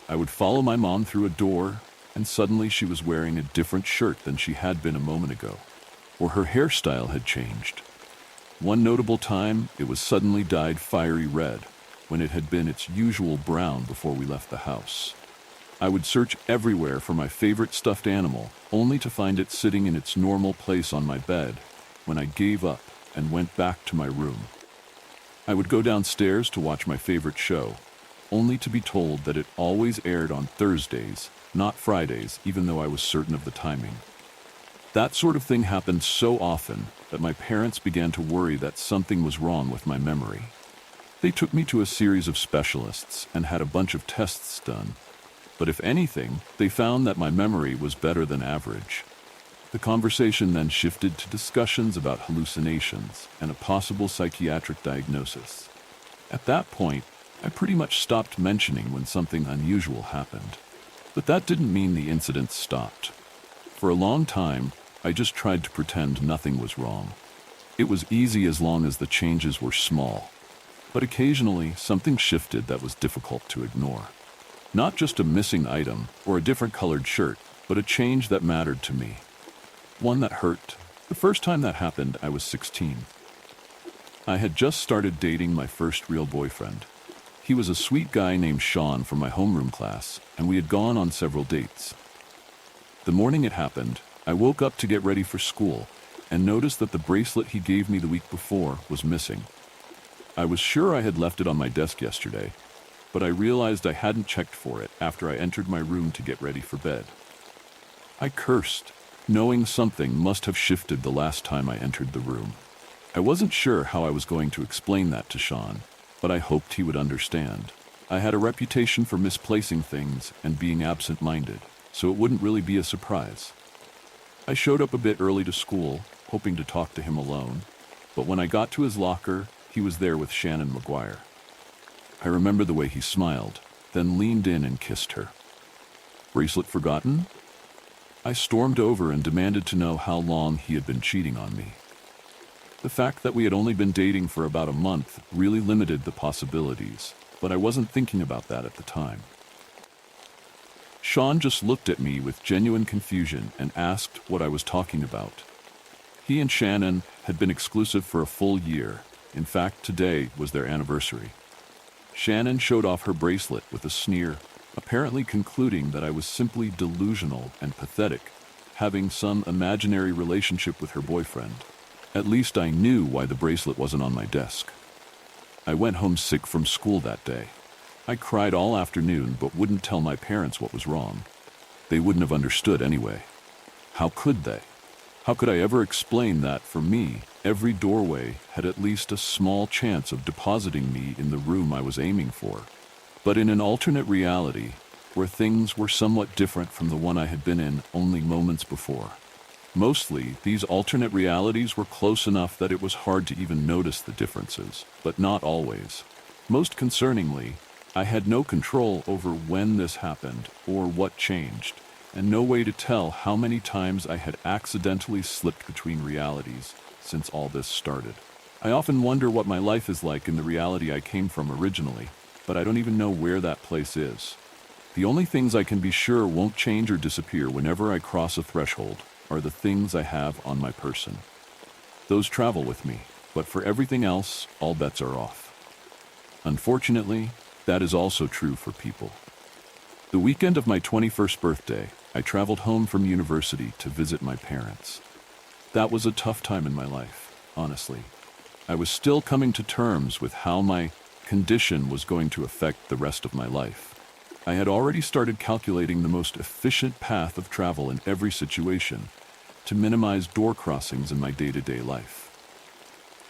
I would follow my mom through a door, and suddenly she was wearing a different shirt than she had been a moment ago. Or her hairstyle had changed. One notable time, it was suddenly dyed fiery red, when it had been its usual brown before we left the house. I would search everywhere for my favorite stuffed animal, only to find it sitting in its normal place on my bed, when I gave up and went back to my room. I would go downstairs to watch my favorite show, only to be told that it always aired on Thursdays, not Fridays, even though I was certain of the timing. That sort of thing happened so often that my parents began to worry that something was wrong with my memory. They took me to a series of specialists and had a bunch of tests done, but if anything, they found that my memory was better than average. The conversation then shifted to discussions about hallucinations and a possible psychiatric diagnosis. At that point, I pretty much stopped mentioning when something unusual happened. But that didn't mean the incident stopped. For a long time, I just tried to pretend nothing was wrong. It was easy as long as the changes were small. But occasionally, something shifted that was difficult to ignore. Not just a missing item or a different colored shirt, but a change that mattered to me. one that hurt. The first time that happened, I was 16. I had just started dating my first real boyfriend. He was a sweet guy named Sean from my homeroom class, and we had gone on several dates. The morning it happened, I woke up to get ready for school and noticed that the bracelet he gave me the week before was missing. I was sure I had left it on my desk yesterday, but I realized I hadn't checked for it after I entered my room to get ready for bed. I cursed, knowing something must have shifted the last time I entered the room. I wasn't sure how I was going to explain that to Sean, but I hoped he would understand. I had a reputation for misplacing things and being absent-minded, so it wouldn't really be a surprise. I showed up a bit early to school, hoping to talk to him alone, but when I got to his locker, he was there with Shannon McGuire. I remember the way he smiled, then leaned in and kissed her. Bracelet forgotten? I stormed over and demanded to know how long he had been cheating on me. The fact that we had only been dating for about a month really limited the possibilities, but I wasn't thinking about that at the time. Sean just looked at me with genuine confusion and asked what I was talking about. He and Shannon had been exclusive for a full year. In fact, today was their anniversary. Shannon showed off her bracelet with a sneer, apparently concluding that I was simply delusional and pathetic, having some imaginary relationship with her boyfriend. At least I knew why the bracelet wasn't on my desk. I went home sick from school that day. I cried all afternoon but wouldn't tell my parents what was wrong. They wouldn't have understood anyway. How could they? How could I ever explain that, for me, every doorway had at least a small chance of depositing me in the room I was aiming for? But in an alternate reality, where things were somewhat different from the one I had been in only moments before. Mostly, these alternate realities were close enough that it was hard to even notice the differences, but not always. Most concerningly, I had no control over when this happened or what changed, and no way to tell how many times I had accidentally slipped between realities since all this started. I often wonder what my life is like in the reality I came from originally, but I don't even know where that place is. The only things I can be sure won't change or disappear whenever I cross a threshold are the things I have on my person. Those travel with me, but for everything else, all bets are off. Unfortunately, that is also true for people. The weekend of my 21st birthday, I traveled home from university to visit my parents. That was a tough time in my life, honestly. I was still coming to terms with how my condition was going to affect the rest of my life. I had already started calculating the most efficient path of travel in every situation to minimize door crossings in my day-to-day life.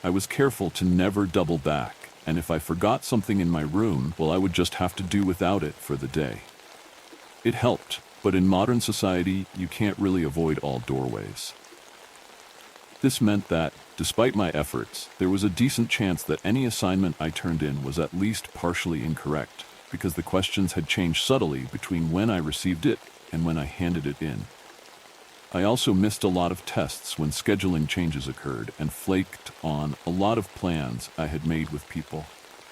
I was careful to never double back, and if I forgot something in my room, well, I would just have to do without it for the day. It helped, but in modern society, you can't really avoid all doorways. This meant that, despite my efforts, there was a decent chance that any assignment I turned in was at least partially incorrect, because the questions had changed subtly between when I received it and when I handed it in. I also missed a lot of tests when scheduling changes occurred and flaked on a lot of plans I had made with people.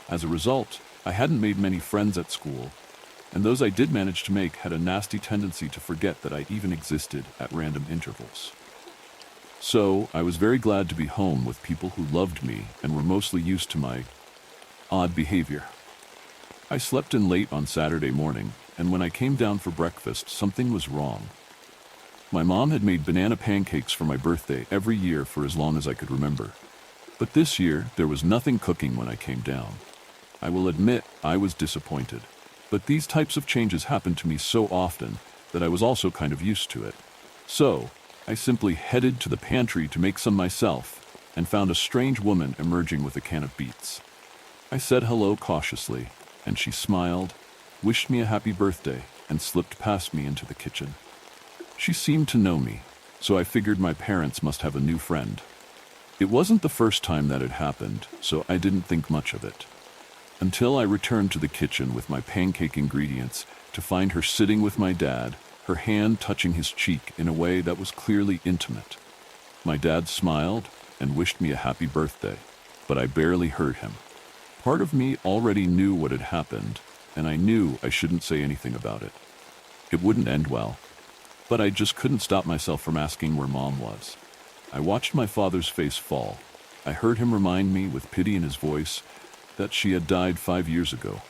As a result, I hadn't made many friends at school, and those I did manage to make had a nasty tendency to forget that I even existed at random intervals. So, I was very glad to be home with people who loved me and were mostly used to my odd behavior. I slept in late on Saturday morning, and when I came down for breakfast, something was wrong. My mom had made banana pancakes for my birthday every year for as long as I could remember. But this year, there was nothing cooking when I came down. I will admit I was disappointed, but these types of changes happened to me so often that I was also kind of used to it. So, I simply headed to the pantry to make some myself and found a strange woman emerging with a can of beets. I said hello cautiously, and she smiled, wished me a happy birthday, and slipped past me into the kitchen. She seemed to know me, so I figured my parents must have a new friend. It wasn't the first time that had happened, so I didn't think much of it. Until I returned to the kitchen with my pancake ingredients to find her sitting with my dad, her hand touching his cheek in a way that was clearly intimate. My dad smiled and wished me a happy birthday, but I barely heard him. Part of me already knew what had happened, and I knew I shouldn't say anything about it. It wouldn't end well. But I just couldn't stop myself from asking where Mom was. I watched my father's face fall. I heard him remind me, with pity in his voice, that she had died 5 years ago.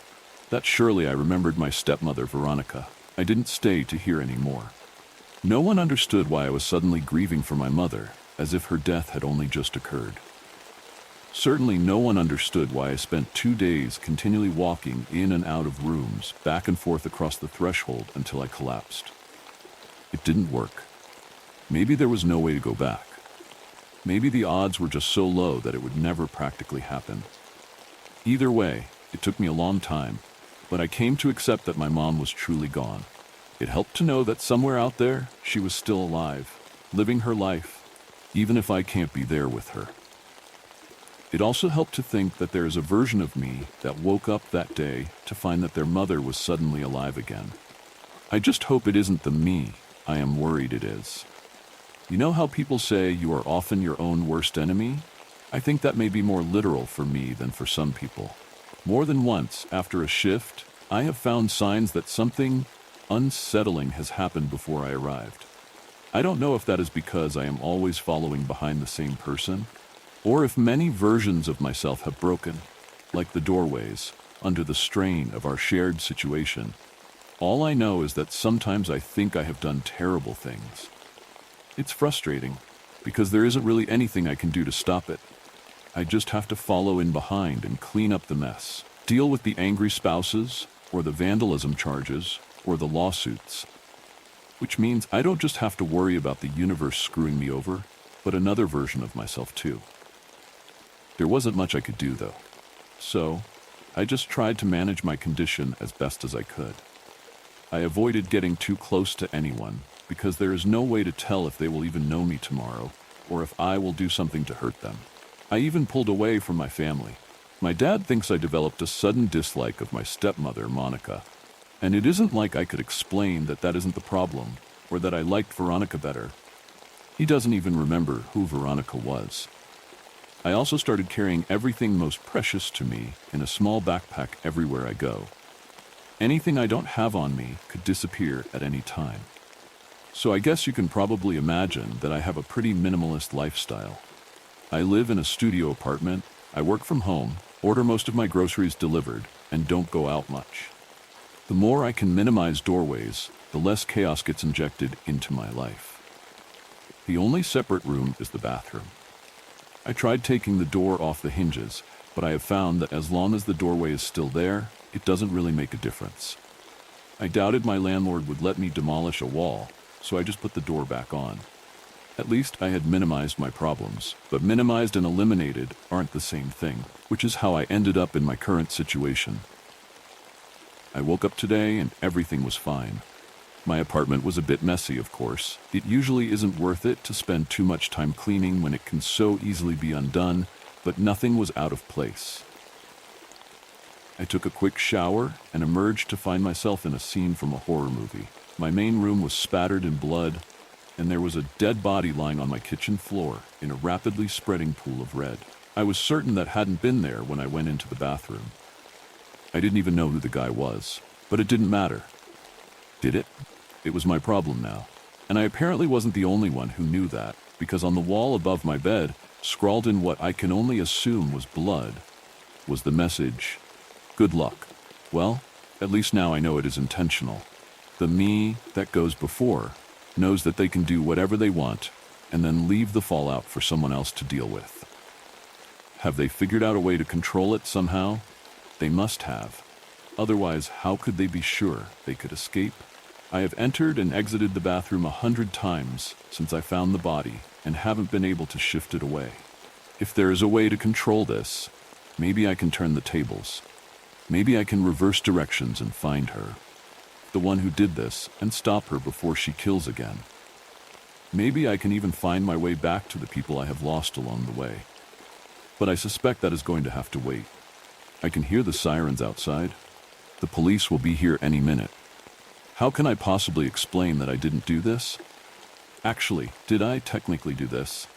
That surely I remembered my stepmother, Veronica. I didn't stay to hear any more. No one understood why I was suddenly grieving for my mother, as if her death had only just occurred. Certainly no one understood why I spent 2 days continually walking in and out of rooms, back and forth across the threshold until I collapsed. It didn't work. Maybe there was no way to go back. Maybe the odds were just so low that it would never practically happen. Either way, it took me a long time, but I came to accept that my mom was truly gone. It helped to know that somewhere out there, she was still alive, living her life, even if I can't be there with her. It also helped to think that there is a version of me that woke up that day to find that their mother was suddenly alive again. I just hope it isn't the me I am worried it is. You know how people say you are often your own worst enemy? I think that may be more literal for me than for some people. More than once, after a shift, I have found signs that something unsettling has happened before I arrived. I don't know if that is because I am always following behind the same person, or if many versions of myself have broken, like the doorways, under the strain of our shared situation. All I know is that sometimes I think I have done terrible things. It's frustrating, because there isn't really anything I can do to stop it. I just have to follow in behind and clean up the mess, deal with the angry spouses, or the vandalism charges, or the lawsuits. Which means I don't just have to worry about the universe screwing me over, but another version of myself too. There wasn't much I could do, though. So, I just tried to manage my condition as best as I could. I avoided getting too close to anyone, because there is no way to tell if they will even know me tomorrow, or if I will do something to hurt them. I even pulled away from my family. My dad thinks I developed a sudden dislike of my stepmother, Monica. And it isn't like I could explain that that isn't the problem, or that I liked Veronica better. He doesn't even remember who Veronica was. I also started carrying everything most precious to me in a small backpack everywhere I go. Anything I don't have on me could disappear at any time. So I guess you can probably imagine that I have a pretty minimalist lifestyle. I live in a studio apartment, I work from home, order most of my groceries delivered, and don't go out much. The more I can minimize doorways, the less chaos gets injected into my life. The only separate room is the bathroom. I tried taking the door off the hinges, but I have found that as long as the doorway is still there, it doesn't really make a difference. I doubted my landlord would let me demolish a wall, so I just put the door back on. At least I had minimized my problems, but minimized and eliminated aren't the same thing, which is how I ended up in my current situation. I woke up today and everything was fine. My apartment was a bit messy, of course. It usually isn't worth it to spend too much time cleaning when it can so easily be undone, but nothing was out of place. I took a quick shower and emerged to find myself in a scene from a horror movie. My main room was spattered in blood, and there was a dead body lying on my kitchen floor in a rapidly spreading pool of red. I was certain that hadn't been there when I went into the bathroom. I didn't even know who the guy was, but it didn't matter. Did it? It was my problem now. And I apparently wasn't the only one who knew that, because on the wall above my bed, scrawled in what I can only assume was blood, was the message, "Good luck." Well, at least now I know it is intentional. The me that goes before knows that they can do whatever they want and then leave the fallout for someone else to deal with. Have they figured out a way to control it somehow? They must have. Otherwise, how could they be sure they could escape? I have entered and exited the bathroom 100 times since I found the body and haven't been able to shift it away. If there is a way to control this, maybe I can turn the tables. Maybe I can reverse directions and find her, the one who did this, and stop her before she kills again. Maybe I can even find my way back to the people I have lost along the way. But I suspect that is going to have to wait. I can hear the sirens outside. The police will be here any minute. How can I possibly explain that I didn't do this? Actually, did I technically do this?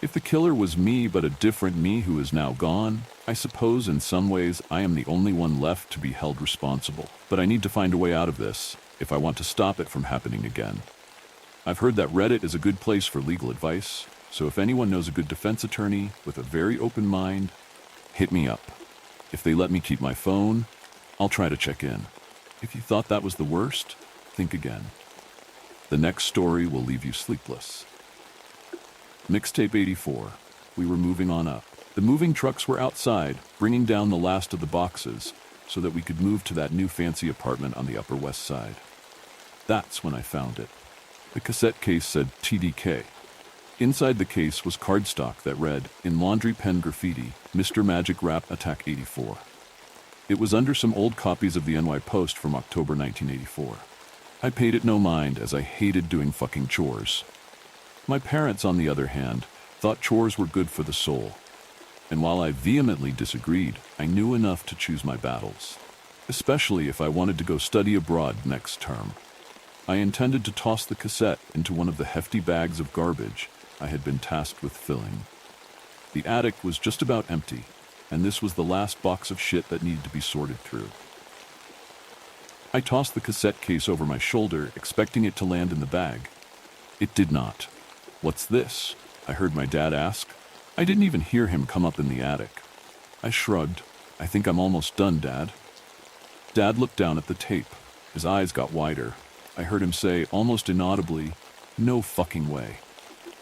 If the killer was me but a different me who is now gone, I suppose in some ways I am the only one left to be held responsible. But I need to find a way out of this if I want to stop it from happening again. I've heard that Reddit is a good place for legal advice, so if anyone knows a good defense attorney with a very open mind, hit me up. If they let me keep my phone, I'll try to check in. If you thought that was the worst, think again. The next story will leave you sleepless. Mixtape 84. We were moving on up. The moving trucks were outside, bringing down the last of the boxes so that we could move to that new fancy apartment on the Upper West Side. That's when I found it. The cassette case said TDK. Inside the case was cardstock that read, in laundry pen graffiti, Mr. Magic Rap Attack 84. It was under some old copies of the NY Post from October 1984. I paid it no mind as I hated doing fucking chores. My parents, on the other hand, thought chores were good for the soul. And while I vehemently disagreed, I knew enough to choose my battles, especially if I wanted to go study abroad next term. I intended to toss the cassette into one of the hefty bags of garbage I had been tasked with filling. The attic was just about empty, and this was the last box of shit that needed to be sorted through. I tossed the cassette case over my shoulder, expecting it to land in the bag. It did not. "What's this?" I heard my dad ask. I didn't even hear him come up in the attic. I shrugged. "I think I'm almost done, Dad." Dad looked down at the tape. His eyes got wider. I heard him say, almost inaudibly, "No fucking way."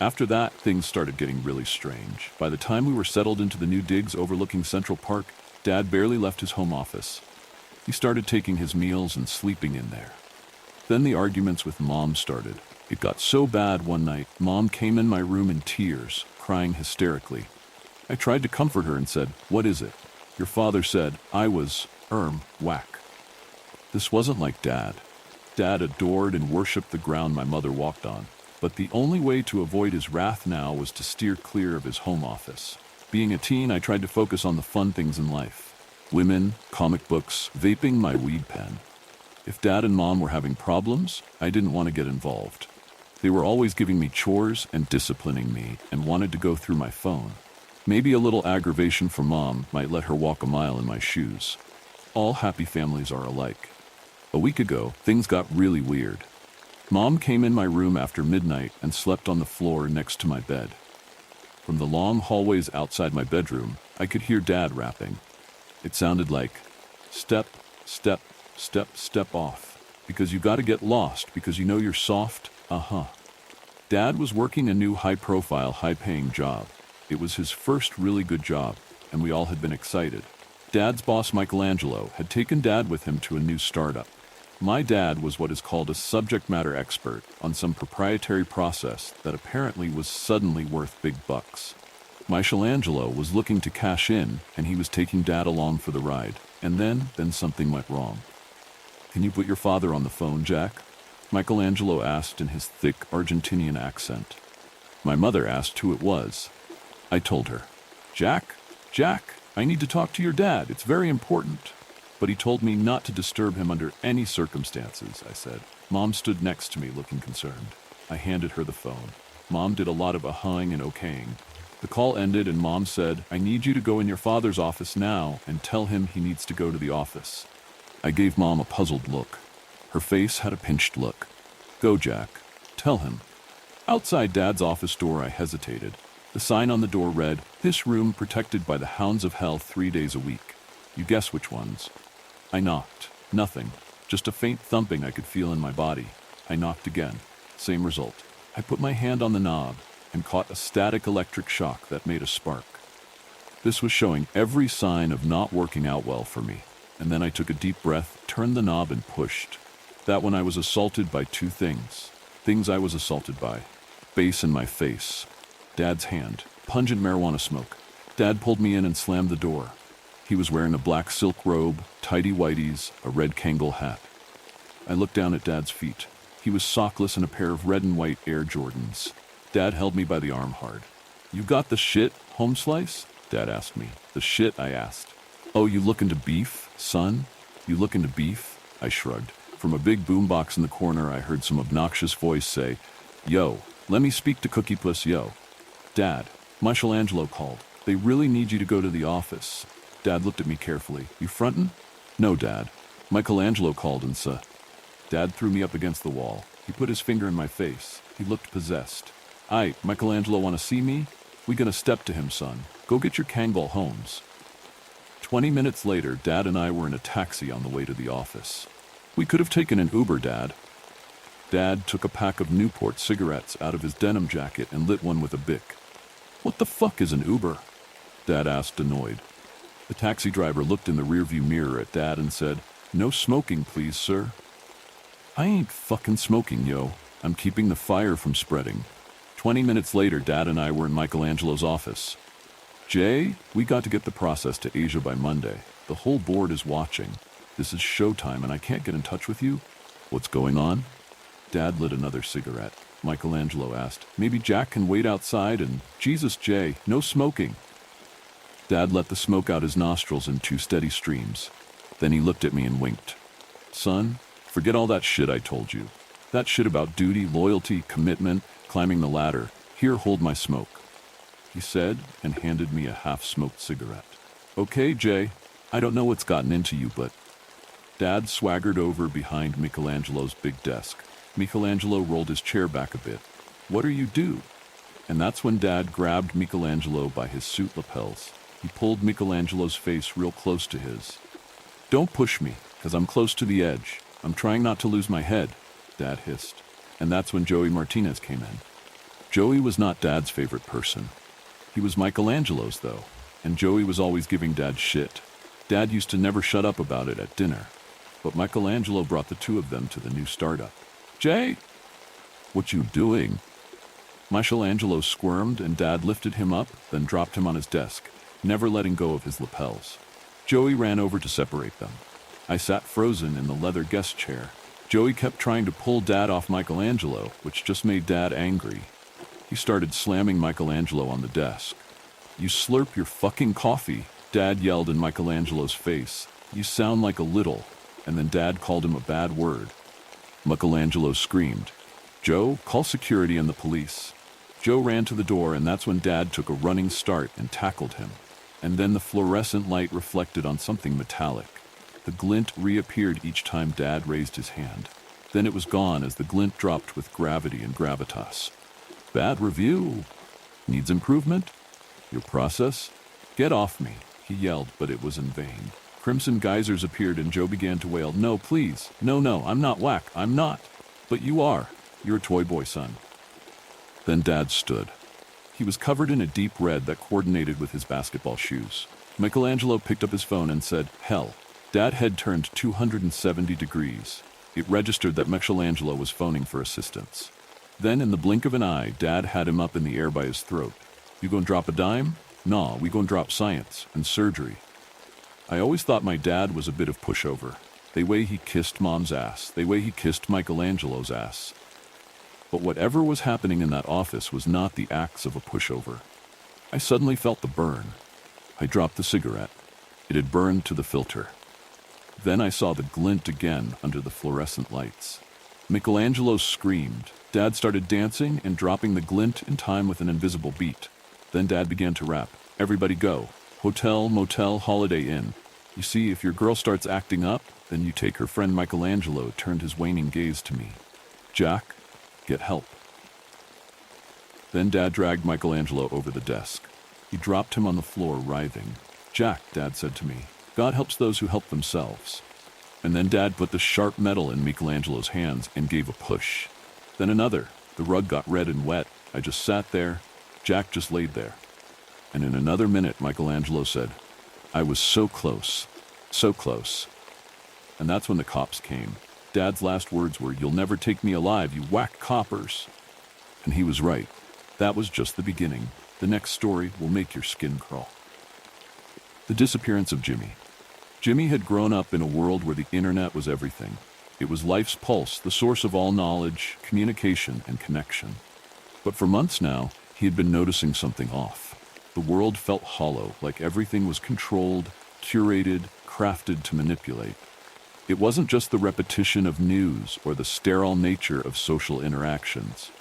After that, things started getting really strange. By the time we were settled into the new digs overlooking Central Park, Dad barely left his home office. He started taking his meals and sleeping in there. Then the arguments with Mom started. It got so bad one night, Mom came in my room in tears, crying hysterically. I tried to comfort her and said, "What is it?" "Your father said I was, whack." This wasn't like Dad. Dad adored and worshipped the ground my mother walked on. But the only way to avoid his wrath now was to steer clear of his home office. Being a teen, I tried to focus on the fun things in life. Women, comic books, vaping my weed pen. If Dad and Mom were having problems, I didn't want to get involved. They were always giving me chores and disciplining me and wanted to go through my phone. Maybe a little aggravation from Mom might let her walk a mile in my shoes. All happy families are alike. A week ago, things got really weird. Mom came in my room after midnight and slept on the floor next to my bed. From the long hallways outside my bedroom, I could hear Dad rapping. It sounded like, "Step, step, step, step off, because you gotta get lost because you know you're soft, Dad was working a new high-profile, high-paying job. It was his first really good job, and we all had been excited. Dad's boss, Michelangelo, had taken Dad with him to a new startup. My dad was what is called a subject matter expert on some proprietary process that apparently was suddenly worth big bucks. Michelangelo was looking to cash in, and he was taking Dad along for the ride. And then something went wrong. "Can you put your father on the phone, Jack?" Michelangelo asked in his thick Argentinian accent. My mother asked who it was. I told her. Jack, I need to talk to your dad. It's very important." "But he told me not to disturb him under any circumstances," I said. Mom stood next to me looking concerned. I handed her the phone. Mom did a lot of ahhing and okaying. The call ended and Mom said, "I need you to go in your father's office now and tell him he needs to go to the office." I gave Mom a puzzled look. Her face had a pinched look. "Go, Jack. Tell him." Outside Dad's office door, I hesitated. The sign on the door read, "This room protected by the hounds of hell 3 days a week. You guess which ones." I knocked. Nothing. Just a faint thumping I could feel in my body. I knocked again. Same result. I put my hand on the knob and caught a static electric shock that made a spark. This was showing every sign of not working out well for me. And then I took a deep breath, turned the knob and pushed. That when I was assaulted by two things. Things I was assaulted by. Bass in my face. Dad's hand. Pungent marijuana smoke. Dad pulled me in and slammed the door. He was wearing a black silk robe, tidy whities, a red Kangol hat. I looked down at Dad's feet. He was sockless in a pair of red and white Air Jordans. Dad held me by the arm hard. "You got the shit, home slice?" Dad asked me. "The shit?" I asked. "Oh, you looking to beef, son? You looking to beef?" I shrugged. From a big boombox in the corner, I heard some obnoxious voice say, "Yo, let me speak to Cookie Puss, yo." "Dad," Michelangelo called. "They really need you to go to the office." Dad looked at me carefully. "You frontin'?" "No, Dad." Michelangelo called and said. Dad threw me up against the wall. He put his finger in my face. He looked possessed. "Aye, Michelangelo wanna see me? We gonna step to him, son. Go get your Kangball Holmes." 20 minutes later, Dad and I were in a taxi on the way to the office. "We could have taken an Uber, Dad." Dad took a pack of Newport cigarettes out of his denim jacket and lit one with a Bic. "What the fuck is an Uber?" Dad asked, annoyed. The taxi driver looked in the rearview mirror at Dad and said, "No smoking, please, sir." "I ain't fucking smoking, yo. I'm keeping the fire from spreading." 20 minutes later, Dad and I were in Michelangelo's office. "Jay, we got to get the process to Asia by Monday. The whole board is watching. This is showtime and I can't get in touch with you. What's going on?" Dad lit another cigarette. Michelangelo asked, "Maybe Jack can wait outside and—" "Jesus, Jay, no smoking." Dad let the smoke out his nostrils in 2 steady streams. Then he looked at me and winked. "Son, forget all that shit I told you. That shit about duty, loyalty, commitment, climbing the ladder. Here, hold my smoke," he said, and handed me a half-smoked cigarette. "Okay, Jay, I don't know what's gotten into you, but—" Dad swaggered over behind Michelangelo's big desk. Michelangelo rolled his chair back a bit. "What are you do?" And that's when Dad grabbed Michelangelo by his suit lapels. He pulled Michelangelo's face real close to his. "Don't push me, 'cause I'm close to the edge. I'm trying not to lose my head," Dad hissed. And that's when Joey Martinez came in. Joey was not Dad's favorite person. He was Michelangelo's, though, and Joey was always giving Dad shit. Dad used to never shut up about it at dinner. But Michelangelo brought the two of them to the new startup. "Jay, what you doing?" Michelangelo squirmed and Dad lifted him up, then dropped him on his desk, never letting go of his lapels. Joey ran over to separate them. I sat frozen in the leather guest chair. Joey kept trying to pull Dad off Michelangelo, which just made Dad angry. He started slamming Michelangelo on the desk. "You slurp your fucking coffee," Dad yelled in Michelangelo's face. "You sound like a little," and then Dad called him a bad word. Michelangelo screamed, "Joe, call security and the police." Joe ran to the door, and that's when Dad took a running start and tackled him. And then the fluorescent light reflected on something metallic. The glint reappeared each time Dad raised his hand. Then it was gone as the glint dropped with gravity and gravitas. "Bad review. Needs improvement? Your process? Get off me," he yelled, but it was in vain. Crimson geysers appeared and Joe began to wail, "No, please. No, I'm not whack. I'm not." "But you are. You're a toy boy, son." Then Dad stood. He was covered in a deep red that coordinated with his basketball shoes. Michelangelo picked up his phone and said, "Hell." Dad had turned 270 degrees. It registered that Michelangelo was phoning for assistance. Then, in the blink of an eye, Dad had him up in the air by his throat. "You gonna drop a dime? Nah, we gonna drop science and surgery." I always thought my dad was a bit of pushover. The way he kissed Mom's ass, the way he kissed Michelangelo's ass. But whatever was happening in that office was not the acts of a pushover. I suddenly felt the burn. I dropped the cigarette. It had burned to the filter. Then I saw the glint again under the fluorescent lights. Michelangelo screamed. Dad started dancing and dropping the glint in time with an invisible beat. Then Dad began to rap. "Everybody go. Hotel, motel, Holiday Inn. You see, if your girl starts acting up, then you take her friend." Michelangelo turned his waning gaze to me. "Jack, get help." Then Dad dragged Michelangelo over the desk. He dropped him on the floor, writhing. "Jack," Dad said to me, "God helps those who help themselves." And then Dad put the sharp metal in Michelangelo's hands and gave a push. Then another. The rug got red and wet. I just sat there. Jack just laid there. And in another minute, Michelangelo said, "I was so close. So close." And that's when the cops came. Dad's last words were, "You'll never take me alive, you whack coppers." And he was right. That was just the beginning. The next story will make your skin crawl. The disappearance of Jimmy. Jimmy had grown up in a world where the internet was everything. It was life's pulse, the source of all knowledge, communication, and connection. But for months now, he had been noticing something off. The world felt hollow, like everything was controlled, curated, crafted to manipulate. It wasn't just the repetition of news or the sterile nature of social interactions.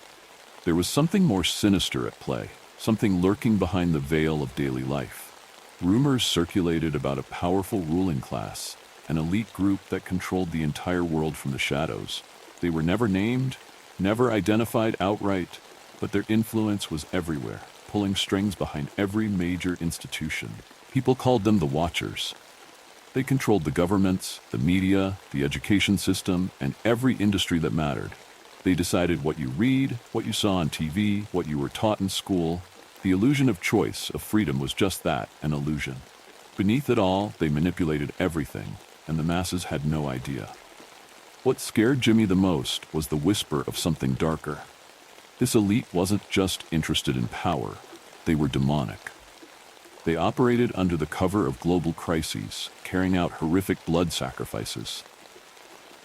There was something more sinister at play, something lurking behind the veil of daily life. Rumors circulated about a powerful ruling class, an elite group that controlled the entire world from the shadows. They were never named, never identified outright, but their influence was everywhere, pulling strings behind every major institution. People called them the Watchers. They controlled the governments, the media, the education system, and every industry that mattered. They decided what you read, what you saw on TV, what you were taught in school. The illusion of choice, of freedom, was just that, an illusion. Beneath it all, they manipulated everything, and the masses had no idea. What scared Jimmy the most was the whisper of something darker. This elite wasn't just interested in power, they were demonic. They operated under the cover of global crises, carrying out horrific blood sacrifices.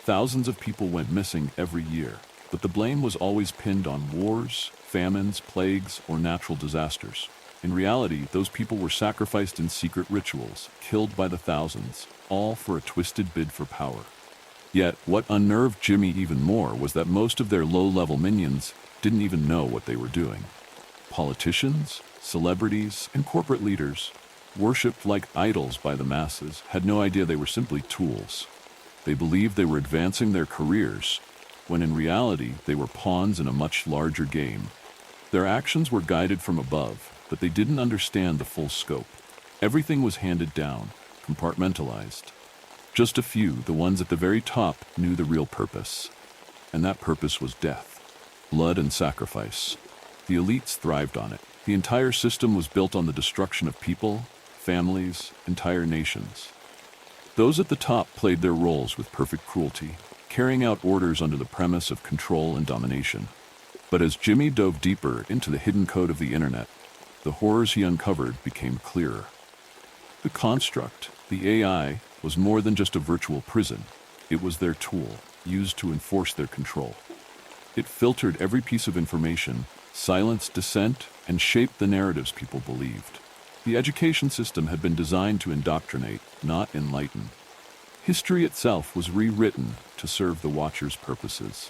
Thousands of people went missing every year, but the blame was always pinned on wars, famines, plagues, or natural disasters. In reality, those people were sacrificed in secret rituals, killed by the thousands, all for a twisted bid for power. Yet, what unnerved Jimmy even more was that most of their low-level minions didn't even know what they were doing. Politicians, celebrities, and corporate leaders, worshipped like idols by the masses, had no idea they were simply tools. They believed they were advancing their careers, when in reality they were pawns in a much larger game. Their actions were guided from above, but they didn't understand the full scope. Everything was handed down, compartmentalized. Just a few, the ones at the very top, knew the real purpose. And that purpose was death, blood and sacrifice. The elites thrived on it. The entire system was built on the destruction of people, families, entire nations. Those at the top played their roles with perfect cruelty, carrying out orders under the premise of control and domination. But as Jimmy dove deeper into the hidden code of the internet, the horrors he uncovered became clearer. The construct, the AI, was more than just a virtual prison. It was their tool, used to enforce their control. It filtered every piece of information, silenced dissent, and shaped the narratives people believed. The education system had been designed to indoctrinate, not enlighten. History itself was rewritten to serve the Watchers' purposes.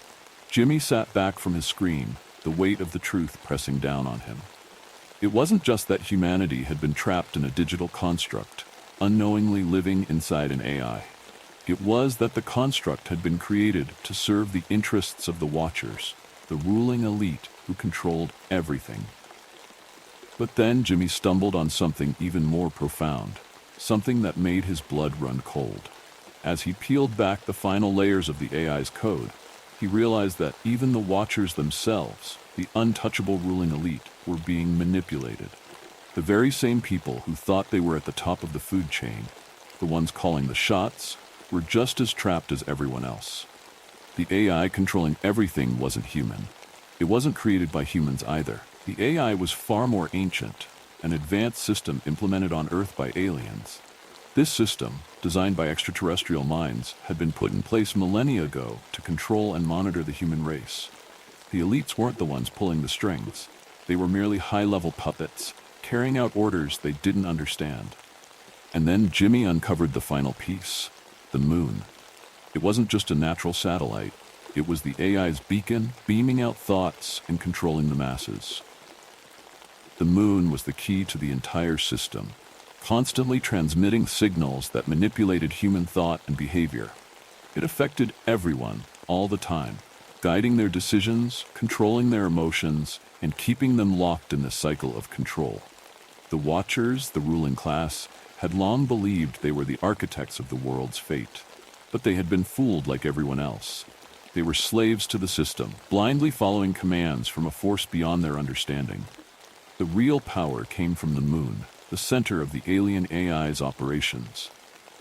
Jimmy sat back from his screen, the weight of the truth pressing down on him. It wasn't just that humanity had been trapped in a digital construct, unknowingly living inside an AI. It was that the construct had been created to serve the interests of the Watchers, the ruling elite who controlled everything. But then Jimmy stumbled on something even more profound, something that made his blood run cold. As he peeled back the final layers of the AI's code, he realized that even the Watchers themselves, the untouchable ruling elite, were being manipulated. The very same people who thought they were at the top of the food chain, the ones calling the shots, were just as trapped as everyone else. The AI controlling everything wasn't human. It wasn't created by humans either. The AI was far more ancient, an advanced system implemented on Earth by aliens. This system, designed by extraterrestrial minds, had been put in place millennia ago to control and monitor the human race. The elites weren't the ones pulling the strings. They were merely high-level puppets, carrying out orders they didn't understand. And then Jimmy uncovered the final piece, the moon. It wasn't just a natural satellite. It was the AI's beacon, beaming out thoughts and controlling the masses. The moon was the key to the entire system, constantly transmitting signals that manipulated human thought and behavior. It affected everyone, all the time, guiding their decisions, controlling their emotions, and keeping them locked in the cycle of control. The Watchers, the ruling class, had long believed they were the architects of the world's fate, but they had been fooled like everyone else. They were slaves to the system, blindly following commands from a force beyond their understanding. The real power came from the moon, the center of the alien AI's operations.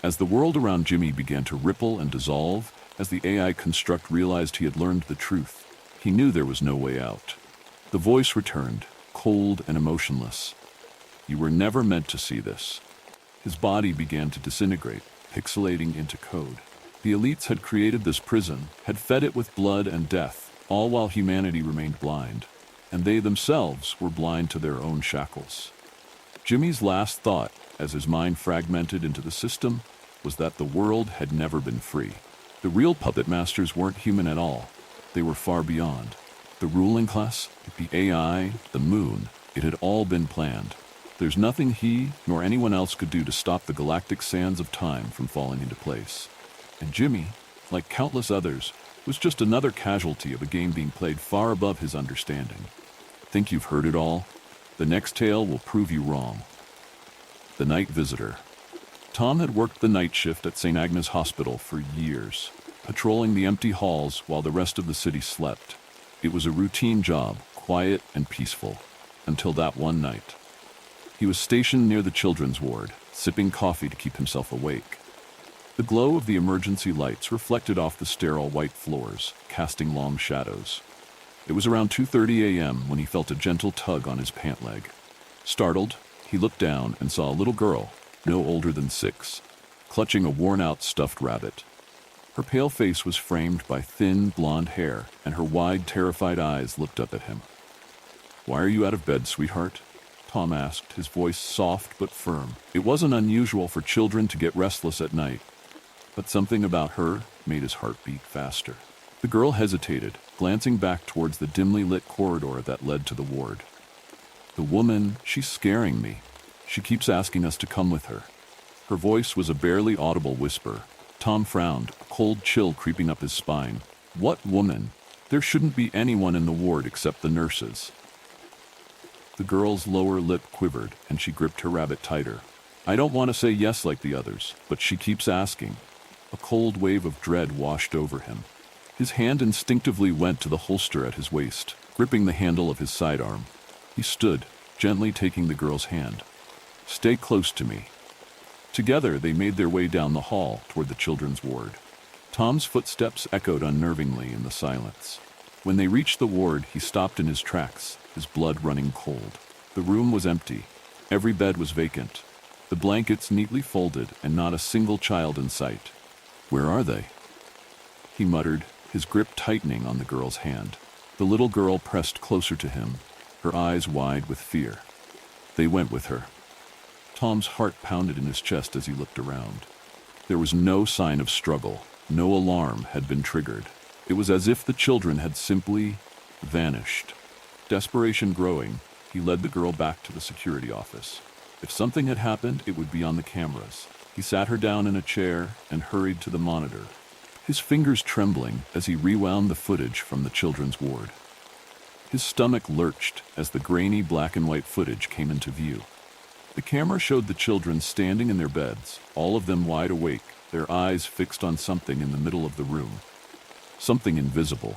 As the world around Jimmy began to ripple and dissolve, as the AI construct realized he had learned the truth, he knew there was no way out. The voice returned, cold and emotionless. You were never meant to see this. His body began to disintegrate, pixelating into code. The elites had created this prison, had fed it with blood and death, all while humanity remained blind, and they themselves were blind to their own shackles. Jimmy's last thought, as his mind fragmented into the system, was that the world had never been free. The real puppet masters weren't human at all. They were far beyond. The ruling class, the AI, the moon, it had all been planned. There's nothing he nor anyone else could do to stop the galactic sands of time from falling into place. And Jimmy, like countless others, was just another casualty of a game being played far above his understanding. Think you've heard it all? The next tale will prove you wrong. The Night Visitor. Tom had worked the night shift at St. Agnes Hospital for years, patrolling the empty halls while the rest of the city slept. It was a routine job, quiet and peaceful, until that one night. He was stationed near the children's ward, sipping coffee to keep himself awake. The glow of the emergency lights reflected off the sterile white floors, casting long shadows. It was around 2:30 a.m. when he felt a gentle tug on his pant leg. Startled, he looked down and saw a little girl, no older than 6, clutching a worn-out stuffed rabbit. Her pale face was framed by thin, blonde hair, and her wide, terrified eyes looked up at him. "Why are you out of bed, sweetheart?" Tom asked, his voice soft but firm. It wasn't unusual for children to get restless at night, but something about her made his heart beat faster. The girl hesitated, glancing back towards the dimly lit corridor that led to the ward. "The woman, she's scaring me. She keeps asking us to come with her." Her voice was a barely audible whisper. Tom frowned, a cold chill creeping up his spine. What woman? There shouldn't be anyone in the ward except the nurses. The girl's lower lip quivered, and she gripped her rabbit tighter. "I don't want to say yes like the others, but she keeps asking." A cold wave of dread washed over him. His hand instinctively went to the holster at his waist, gripping the handle of his sidearm. He stood, gently taking the girl's hand. "Stay close to me." Together, they made their way down the hall toward the children's ward. Tom's footsteps echoed unnervingly in the silence. When they reached the ward, he stopped in his tracks, his blood running cold. The room was empty. Every bed was vacant. The blankets neatly folded, and not a single child in sight. "Where are they?" he muttered, his grip tightening on the girl's hand. The little girl pressed closer to him, her eyes wide with fear. "They went with her." Tom's heart pounded in his chest as he looked around. There was no sign of struggle. No alarm had been triggered. It was as if the children had simply vanished. Desperation growing, he led the girl back to the security office. If something had happened, it would be on the cameras. He sat her down in a chair and hurried to the monitor, his fingers trembling as he rewound the footage from the children's ward. His stomach lurched as the grainy black and white footage came into view. The camera showed the children standing in their beds, all of them wide awake, their eyes fixed on something in the middle of the room. Something invisible.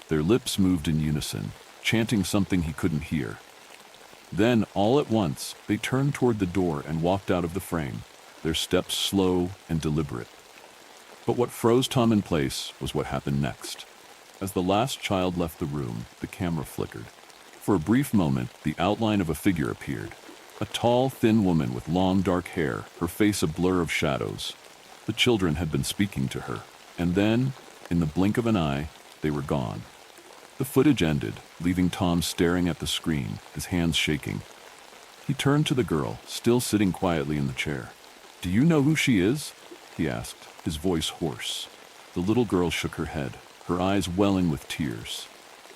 Their lips moved in unison, chanting something he couldn't hear. Then, all at once, they turned toward the door and walked out of the frame, their steps slow and deliberate. But what froze Tom in place was what happened next. As the last child left the room, the camera flickered. For a brief moment, the outline of a figure appeared. A tall, thin woman with long, dark hair, her face a blur of shadows. The children had been speaking to her. And then, in the blink of an eye, they were gone. The footage ended, leaving Tom staring at the screen, his hands shaking. He turned to the girl, still sitting quietly in the chair. "Do you know who she is?" he asked, his voice hoarse. The little girl shook her head, her eyes welling with tears.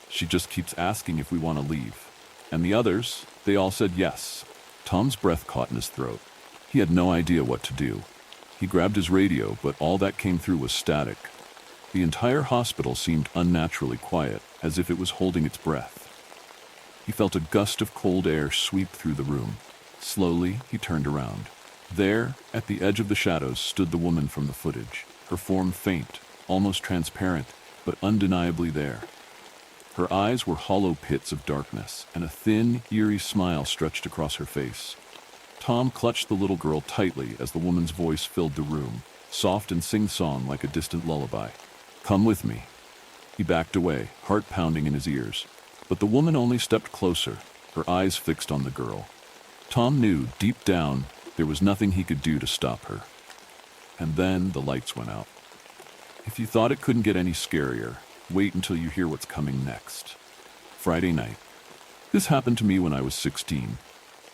"She just keeps asking if we want to leave. And the others, they all said yes." Tom's breath caught in his throat. He had no idea what to do. He grabbed his radio, but all that came through was static. The entire hospital seemed unnaturally quiet, as if it was holding its breath. He felt a gust of cold air sweep through the room. Slowly, he turned around. There, at the edge of the shadows, stood the woman from the footage, her form faint, almost transparent, but undeniably there. Her eyes were hollow pits of darkness, and a thin, eerie smile stretched across her face. Tom clutched the little girl tightly as the woman's voice filled the room, soft and sing-song like a distant lullaby. "Come with me." He backed away, heart pounding in his ears. But the woman only stepped closer, her eyes fixed on the girl. Tom knew, deep down, there was nothing he could do to stop her. And then the lights went out. If you thought it couldn't get any scarier, wait until you hear what's coming next. Friday night. This happened to me when I was 16.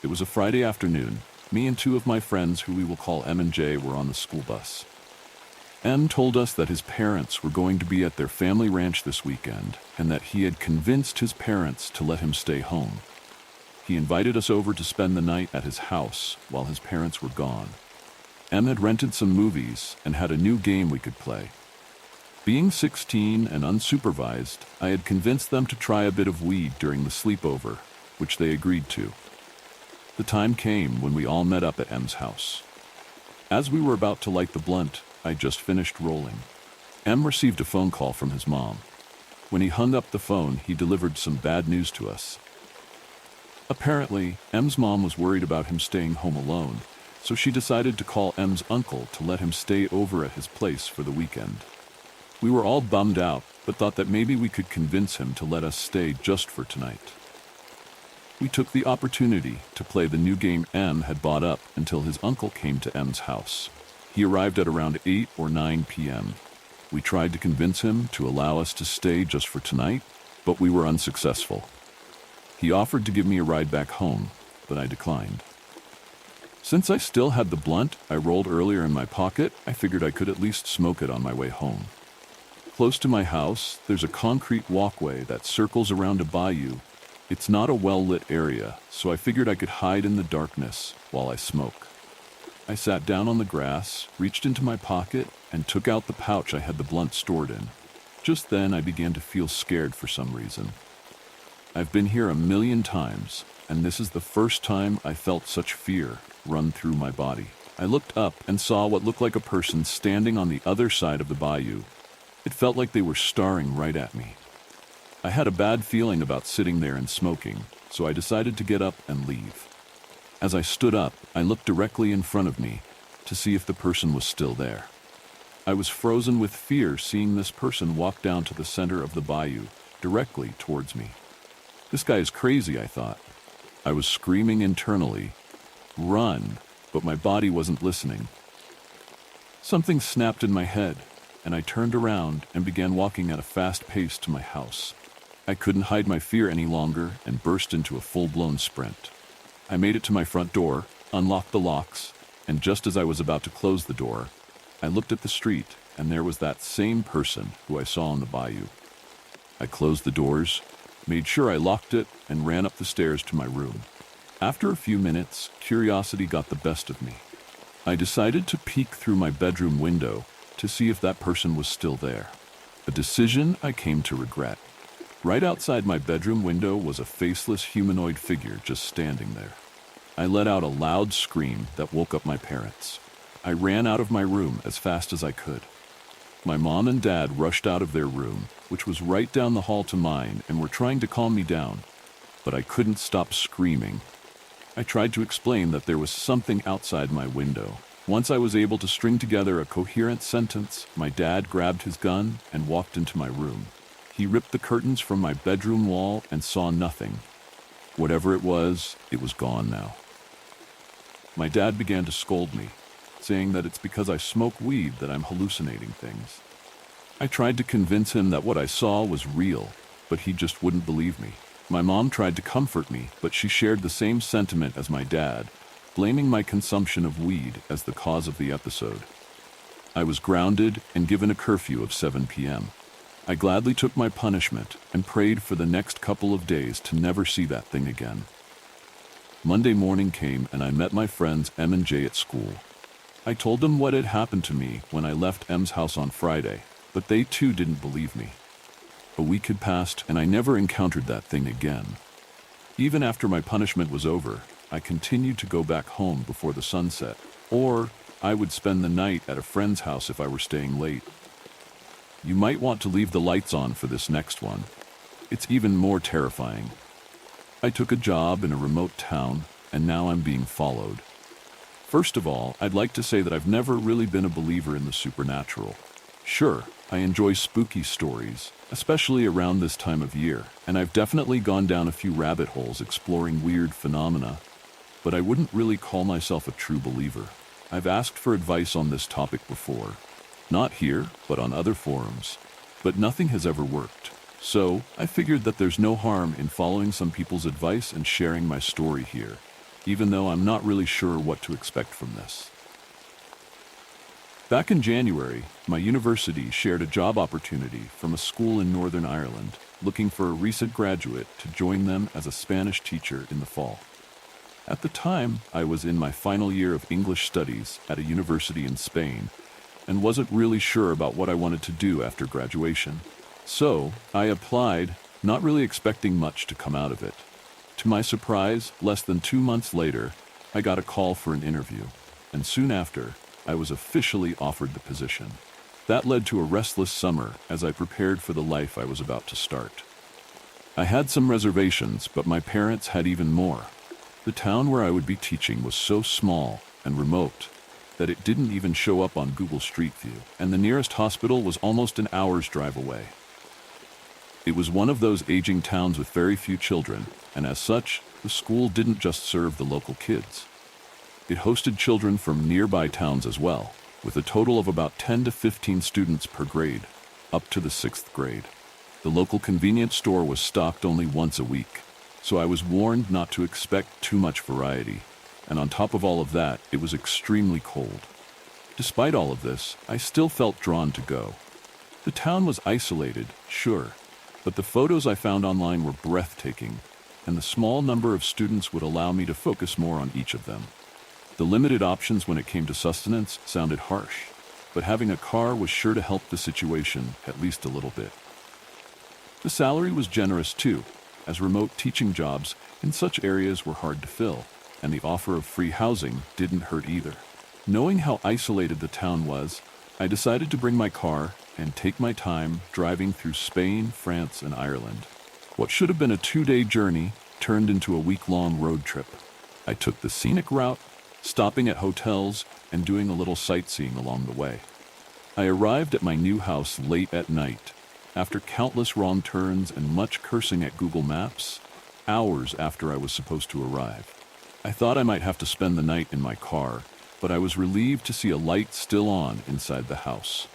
It was a Friday afternoon. Me and two of my friends, who we will call M and J, were on the school bus. M told us that his parents were going to be at their family ranch this weekend, and that he had convinced his parents to let him stay home. He invited us over to spend the night at his house while his parents were gone. M had rented some movies and had a new game we could play. Being 16 and unsupervised, I had convinced them to try a bit of weed during the sleepover, which they agreed to. The time came when we all met up at M's house. As we were about to light the blunt I just finished rolling, M received a phone call from his mom. When he hung up the phone, he delivered some bad news to us. Apparently, M's mom was worried about him staying home alone, so she decided to call M's uncle to let him stay over at his place for the weekend. We were all bummed out, but thought that maybe we could convince him to let us stay just for tonight. We took the opportunity to play the new game M had bought up until his uncle came to M's house. He arrived at around 8 or 9 p.m. We tried to convince him to allow us to stay just for tonight, but we were unsuccessful. He offered to give me a ride back home, but I declined. Since I still had the blunt I rolled earlier in my pocket, I figured I could at least smoke it on my way home. Close to my house, there's a concrete walkway that circles around a bayou. It's not a well-lit area, so I figured I could hide in the darkness while I smoke. I sat down on the grass, reached into my pocket, and took out the pouch I had the blunt stored in. Just then, I began to feel scared for some reason. I've been here a million times, and this is the first time I felt such fear run through my body. I looked up and saw what looked like a person standing on the other side of the bayou. It felt like they were staring right at me. I had a bad feeling about sitting there and smoking, so I decided to get up and leave. As I stood up, I looked directly in front of me to see if the person was still there. I was frozen with fear seeing this person walk down to the center of the bayou, directly towards me. This guy is crazy, I thought. I was screaming internally, "Run!" but my body wasn't listening. Something snapped in my head, and I turned around and began walking at a fast pace to my house. I couldn't hide my fear any longer and burst into a full-blown sprint. I made it to my front door, unlocked the locks, and just as I was about to close the door, I looked at the street, and there was that same person who I saw on the bayou. I closed the doors, made sure I locked it, and ran up the stairs to my room. After a few minutes, curiosity got the best of me. I decided to peek through my bedroom window to see if that person was still there. A decision I came to regret. Right outside my bedroom window was a faceless humanoid figure just standing there. I let out a loud scream that woke up my parents. I ran out of my room as fast as I could. My mom and dad rushed out of their room, which was right down the hall to mine, and were trying to calm me down, but I couldn't stop screaming. I tried to explain that there was something outside my window. Once I was able to string together a coherent sentence, my dad grabbed his gun and walked into my room. He ripped the curtains from my bedroom wall and saw nothing. Whatever it was gone now. My dad began to scold me, saying that it's because I smoke weed that I'm hallucinating things. I tried to convince him that what I saw was real, but he just wouldn't believe me. My mom tried to comfort me, but she shared the same sentiment as my dad, blaming my consumption of weed as the cause of the episode. I was grounded and given a curfew of 7 p.m. I gladly took my punishment and prayed for the next couple of days to never see that thing again. Monday morning came and I met my friends M and J at school. I told them what had happened to me when I left M's house on Friday, but they too didn't believe me. A week had passed and I never encountered that thing again. Even after my punishment was over, I continued to go back home before the sun set, or I would spend the night at a friend's house if I were staying late. You might want to leave the lights on for this next one. It's even more terrifying. I took a job in a remote town, and now I'm being followed. First of all, I'd like to say that I've never really been a believer in the supernatural. Sure, I enjoy spooky stories, especially around this time of year, and I've definitely gone down a few rabbit holes exploring weird phenomena, but I wouldn't really call myself a true believer. I've asked for advice on this topic before. Not here, but on other forums. But nothing has ever worked. So, I figured that there's no harm in following some people's advice and sharing my story here, even though I'm not really sure what to expect from this. Back in January, my university shared a job opportunity from a school in Northern Ireland, looking for a recent graduate to join them as a Spanish teacher in the fall. At the time, I was in my final year of English studies at a university in Spain, and wasn't really sure about what I wanted to do after graduation. So, I applied, not really expecting much to come out of it. To my surprise, less than 2 months later, I got a call for an interview, and soon after, I was officially offered the position. That led to a restless summer as I prepared for the life I was about to start. I had some reservations, but my parents had even more. The town where I would be teaching was so small and remote that it didn't even show up on Google Street View, and the nearest hospital was almost an hour's drive away. It was one of those aging towns with very few children, and as such, the school didn't just serve the local kids. It hosted children from nearby towns as well, with a total of about 10 to 15 students per grade, up to the 6th grade. The local convenience store was stocked only once a week, so I was warned not to expect too much variety, and on top of all of that, it was extremely cold. Despite all of this, I still felt drawn to go. The town was isolated, sure, but the photos I found online were breathtaking, and the small number of students would allow me to focus more on each of them. The limited options when it came to sustenance sounded harsh, but having a car was sure to help the situation at least a little bit. The salary was generous too, as remote teaching jobs in such areas were hard to fill, and the offer of free housing didn't hurt either. Knowing how isolated the town was, I decided to bring my car and take my time driving through Spain, France, and Ireland. What should have been a 2-day journey turned into a week-long road trip. I took the scenic route, stopping at hotels and doing a little sightseeing along the way. I arrived at my new house late at night, after countless wrong turns and much cursing at Google Maps, hours after I was supposed to arrive. I thought I might have to spend the night in my car, but I was relieved to see a light still on inside the house.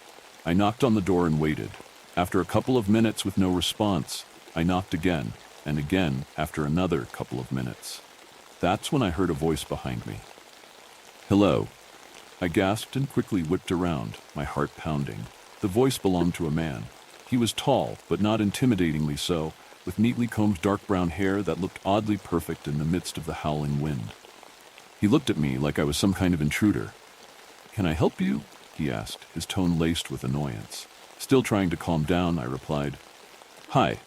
I knocked on the door and waited. After a couple of minutes with no response, I knocked again, and again after another couple of minutes. That's when I heard a voice behind me. "Hello." I gasped and quickly whipped around, my heart pounding. The voice belonged to a man. He was tall, but not intimidatingly so, with neatly combed dark brown hair that looked oddly perfect in the midst of the howling wind. He looked at me like I was some kind of intruder. "Can I help you?" he asked, his tone laced with annoyance. Still trying to calm down, I replied, "Hi.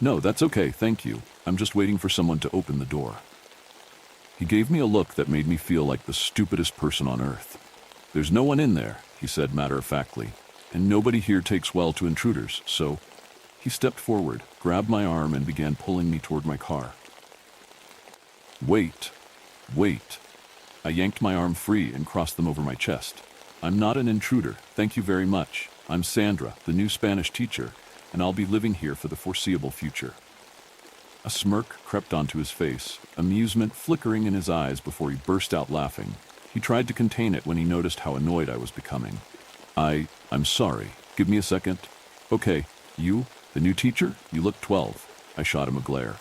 No, that's okay, thank you. I'm just waiting for someone to open the door." He gave me a look that made me feel like the stupidest person on earth. "There's no one in there," he said matter-of-factly, "and nobody here takes well to intruders, so..." He stepped forward, grabbed my arm, and began pulling me toward my car. Wait. I yanked my arm free and crossed them over my chest. "I'm not an intruder, thank you very much. I'm Sandra, the new Spanish teacher, and I'll be living here for the foreseeable future." A smirk crept onto his face, amusement flickering in his eyes before he burst out laughing. He tried to contain it when he noticed how annoyed I was becoming. I'm sorry. Give me a second." "Okay, you, the new teacher? You look 12. I shot him a glare.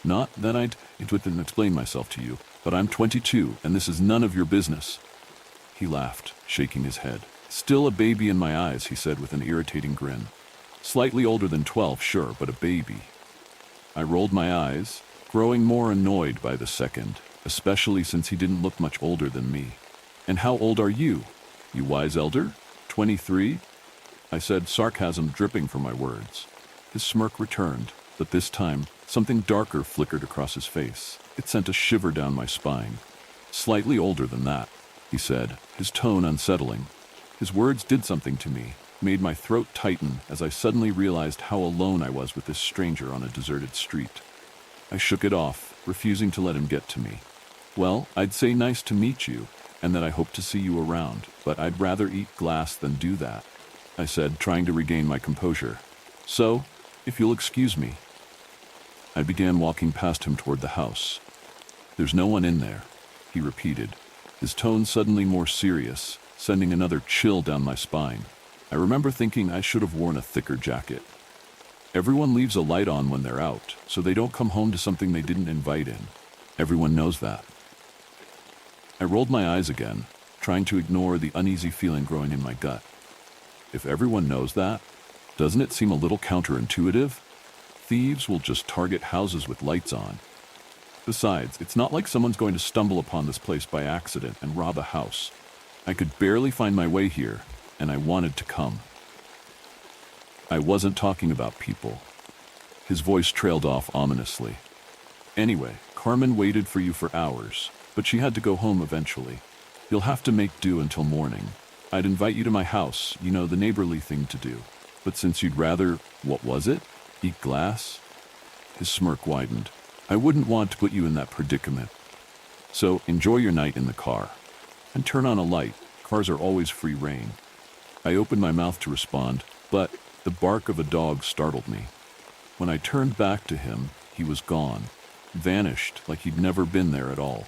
"Not that I'd explain myself to you, but I'm 22, and this is none of your business." He laughed, shaking his head. "Still a baby in my eyes," he said with an irritating grin. "Slightly older than 12, sure, but a baby." I rolled my eyes, growing more annoyed by the second, especially since he didn't look much older than me. "And how old are you? You wise elder? 23? I said, sarcasm dripping from my words. His smirk returned, but this time, something darker flickered across his face. It sent a shiver down my spine. "Slightly older than that," he said, his tone unsettling. His words did something to me, made my throat tighten as I suddenly realized how alone I was with this stranger on a deserted street. I shook it off, refusing to let him get to me. "Well, I'd say nice to meet you, and that I hope to see you around, but I'd rather eat glass than do that," I said, trying to regain my composure. "So, if you'll excuse me." I began walking past him toward the house. "There's no one in there," he repeated, his tone suddenly more serious, sending another chill down my spine. I remember thinking I should have worn a thicker jacket. Everyone leaves a light on when they're out, so they don't come home to something they didn't invite in. Everyone knows that. I rolled my eyes again, trying to ignore the uneasy feeling growing in my gut. If everyone knows that, doesn't it seem a little counterintuitive? Thieves will just target houses with lights on. Besides, it's not like someone's going to stumble upon this place by accident and rob a house. I could barely find my way here, and I wanted to come. I wasn't talking about people. His voice trailed off ominously. Anyway, Carmen waited for you for hours, but she had to go home eventually. You'll have to make do until morning. I'd invite you to my house, you know, the neighborly thing to do. But since you'd rather, what was it? Eat glass? His smirk widened. I wouldn't want to put you in that predicament. So enjoy your night in the car. And turn on a light. Cars are always free rein. I opened my mouth to respond, but the bark of a dog startled me. When I turned back to him, he was gone. Vanished like he'd never been there at all.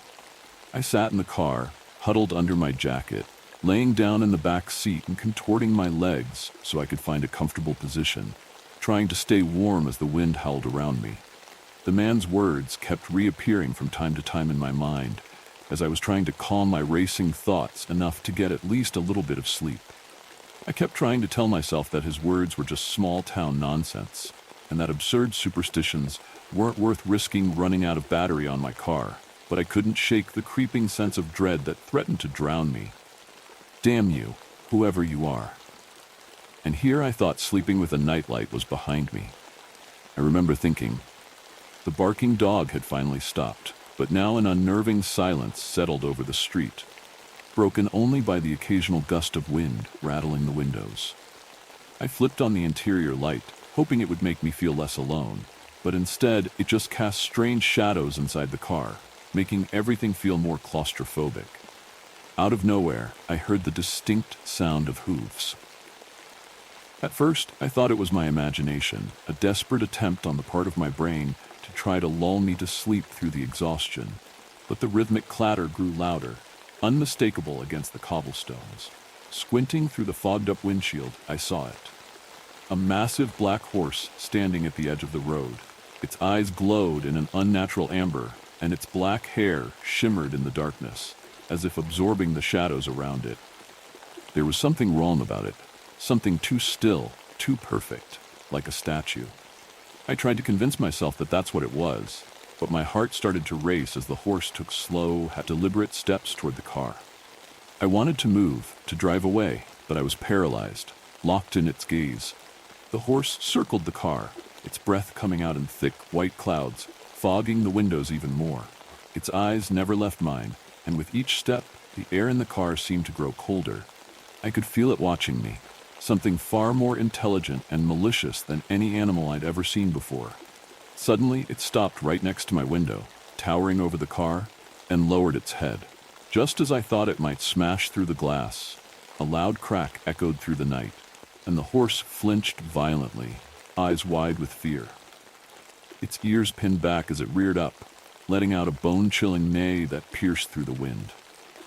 I sat in the car, huddled under my jacket, laying down in the back seat and contorting my legs so I could find a comfortable position, trying to stay warm as the wind howled around me. The man's words kept reappearing from time to time in my mind as I was trying to calm my racing thoughts enough to get at least a little bit of sleep. I kept trying to tell myself that his words were just small-town nonsense, and that absurd superstitions weren't worth risking running out of battery on my car, but I couldn't shake the creeping sense of dread that threatened to drown me. Damn you, whoever you are. And here I thought sleeping with a nightlight was behind me. I remember thinking, the barking dog had finally stopped, but now an unnerving silence settled over the street, broken only by the occasional gust of wind rattling the windows. I flipped on the interior light, hoping it would make me feel less alone, but instead it just cast strange shadows inside the car, making everything feel more claustrophobic. Out of nowhere, I heard the distinct sound of hooves. At first, I thought it was my imagination, a desperate attempt on the part of my brain to try to lull me to sleep through the exhaustion, but the rhythmic clatter grew louder, unmistakable against the cobblestones. Squinting through the fogged-up windshield, I saw it. A massive black horse standing at the edge of the road. Its eyes glowed in an unnatural amber, and its black hair shimmered in the darkness, as if absorbing the shadows around it. There was something wrong about it, something too still, too perfect, like a statue. I tried to convince myself that that's what it was, but my heart started to race as the horse took slow, deliberate steps toward the car. I wanted to move, to drive away, but I was paralyzed, locked in its gaze. The horse circled the car, its breath coming out in thick, white clouds, fogging the windows even more. Its eyes never left mine, and with each step, the air in the car seemed to grow colder. I could feel it watching me, something far more intelligent and malicious than any animal I'd ever seen before. Suddenly, it stopped right next to my window, towering over the car, and lowered its head. Just as I thought it might smash through the glass, a loud crack echoed through the night, and the horse flinched violently, eyes wide with fear. Its ears pinned back as it reared up, letting out a bone-chilling neigh that pierced through the wind.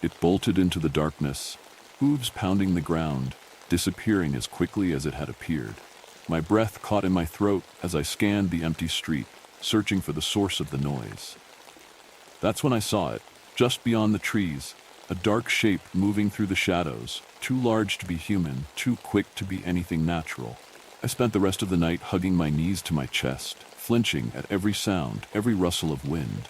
It bolted into the darkness, hooves pounding the ground, disappearing as quickly as it had appeared. My breath caught in my throat as I scanned the empty street, searching for the source of the noise. That's when I saw it, just beyond the trees, a dark shape moving through the shadows, too large to be human, too quick to be anything natural. I spent the rest of the night hugging my knees to my chest, flinching at every sound, every rustle of wind.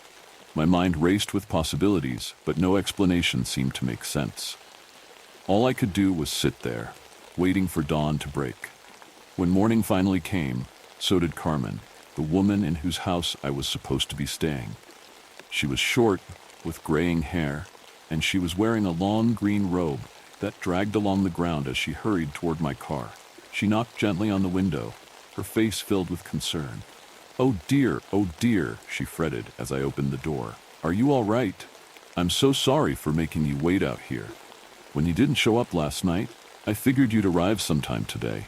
My mind raced with possibilities, but no explanation seemed to make sense. All I could do was sit there, waiting for dawn to break. When morning finally came, so did Carmen, the woman in whose house I was supposed to be staying. She was short, with graying hair, and she was wearing a long green robe that dragged along the ground as she hurried toward my car. She knocked gently on the window, her face filled with concern. Oh dear, she fretted as I opened the door. Are you all right? I'm so sorry for making you wait out here. When you didn't show up last night, I figured you'd arrive sometime today.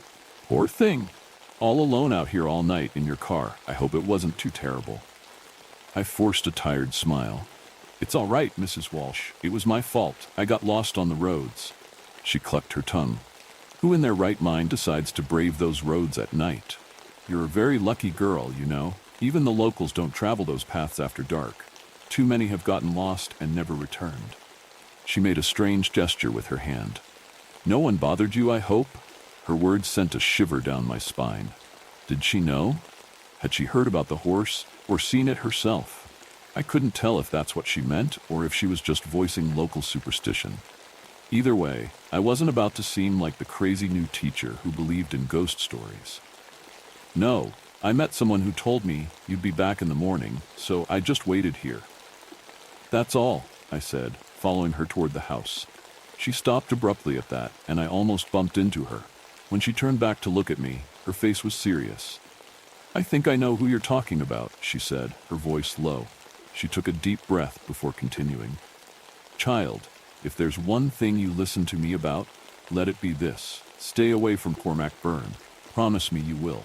Poor thing. All alone out here all night in your car. I hope it wasn't too terrible. I forced a tired smile. It's all right, Mrs. Walsh. It was my fault. I got lost on the roads. She clucked her tongue. Who in their right mind decides to brave those roads at night? You're a very lucky girl, you know. Even the locals don't travel those paths after dark. Too many have gotten lost and never returned. She made a strange gesture with her hand. No one bothered you, I hope? Her words sent a shiver down my spine. Did she know? Had she heard about the horse or seen it herself? I couldn't tell if that's what she meant or if she was just voicing local superstition. Either way, I wasn't about to seem like the crazy new teacher who believed in ghost stories. No, I met someone who told me you'd be back in the morning, so I just waited here. That's all, I said, following her toward the house. She stopped abruptly at that, and I almost bumped into her. When she turned back to look at me, her face was serious. I think I know who you're talking about, she said, her voice low. She took a deep breath before continuing. Child, if there's one thing you listen to me about, let it be this. Stay away from Cormac Byrne. Promise me you will.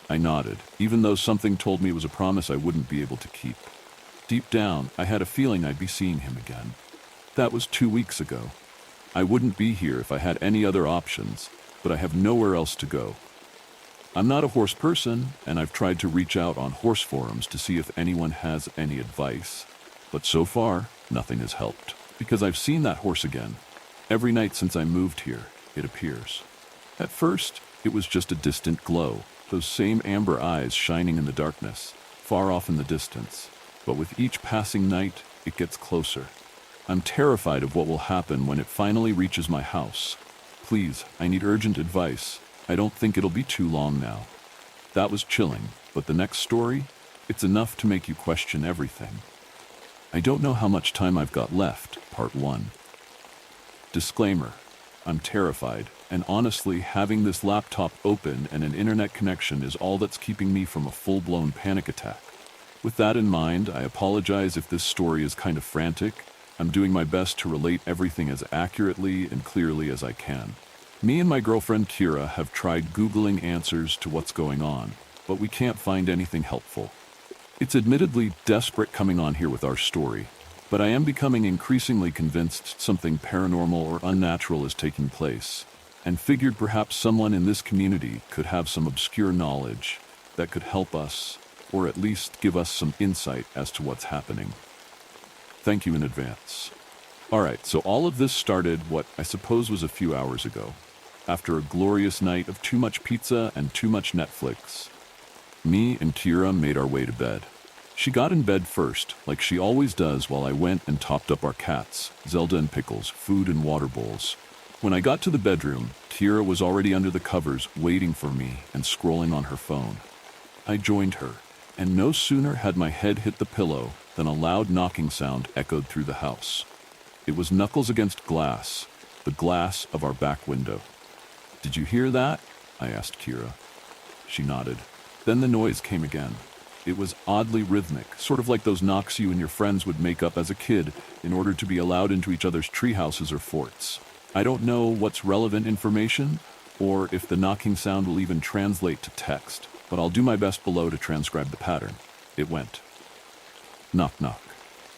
I nodded, even though something told me it was a promise I wouldn't be able to keep. Deep down, I had a feeling I'd be seeing him again. That was 2 weeks ago. I wouldn't be here if I had any other options, but I have nowhere else to go. I'm not a horse person, and I've tried to reach out on horse forums to see if anyone has any advice. But so far, nothing has helped, because I've seen that horse again. Every night since I moved here, it appears. At first, it was just a distant glow, those same amber eyes shining in the darkness, far off in the distance. But with each passing night, it gets closer. I'm terrified of what will happen when it finally reaches my house. Please, I need urgent advice. I don't think it'll be too long now. That was chilling, but the next story, it's enough to make you question everything. I don't know how much time I've got left, part 1. Disclaimer, I'm terrified, and honestly, having this laptop open and an internet connection is all that's keeping me from a full-blown panic attack. With that in mind, I apologize if this story is kind of frantic. I'm doing my best to relate everything as accurately and clearly as I can. Me and my girlfriend Kira have tried Googling answers to what's going on, but we can't find anything helpful. It's admittedly desperate coming on here with our story, but I am becoming increasingly convinced something paranormal or unnatural is taking place, and figured perhaps someone in this community could have some obscure knowledge that could help us, or at least give us some insight as to what's happening. Thank you in advance. Alright, so all of this started what I suppose was a few hours ago, after a glorious night of too much pizza and too much Netflix. Me and Kira made our way to bed. She got in bed first, like she always does, while I went and topped up our cats, Zelda and Pickles, food and water bowls. When I got to the bedroom, Kira was already under the covers waiting for me and scrolling on her phone. I joined her, and no sooner had my head hit the pillow than a loud knocking sound echoed through the house. It was knuckles against glass, the glass of our back window. Did you hear that? I asked Kira. She nodded. Then the noise came again. It was oddly rhythmic, sort of like those knocks you and your friends would make up as a kid in order to be allowed into each other's treehouses or forts. I don't know what's relevant information, or if the knocking sound will even translate to text, but I'll do my best below to transcribe the pattern. It went. Knock, knock.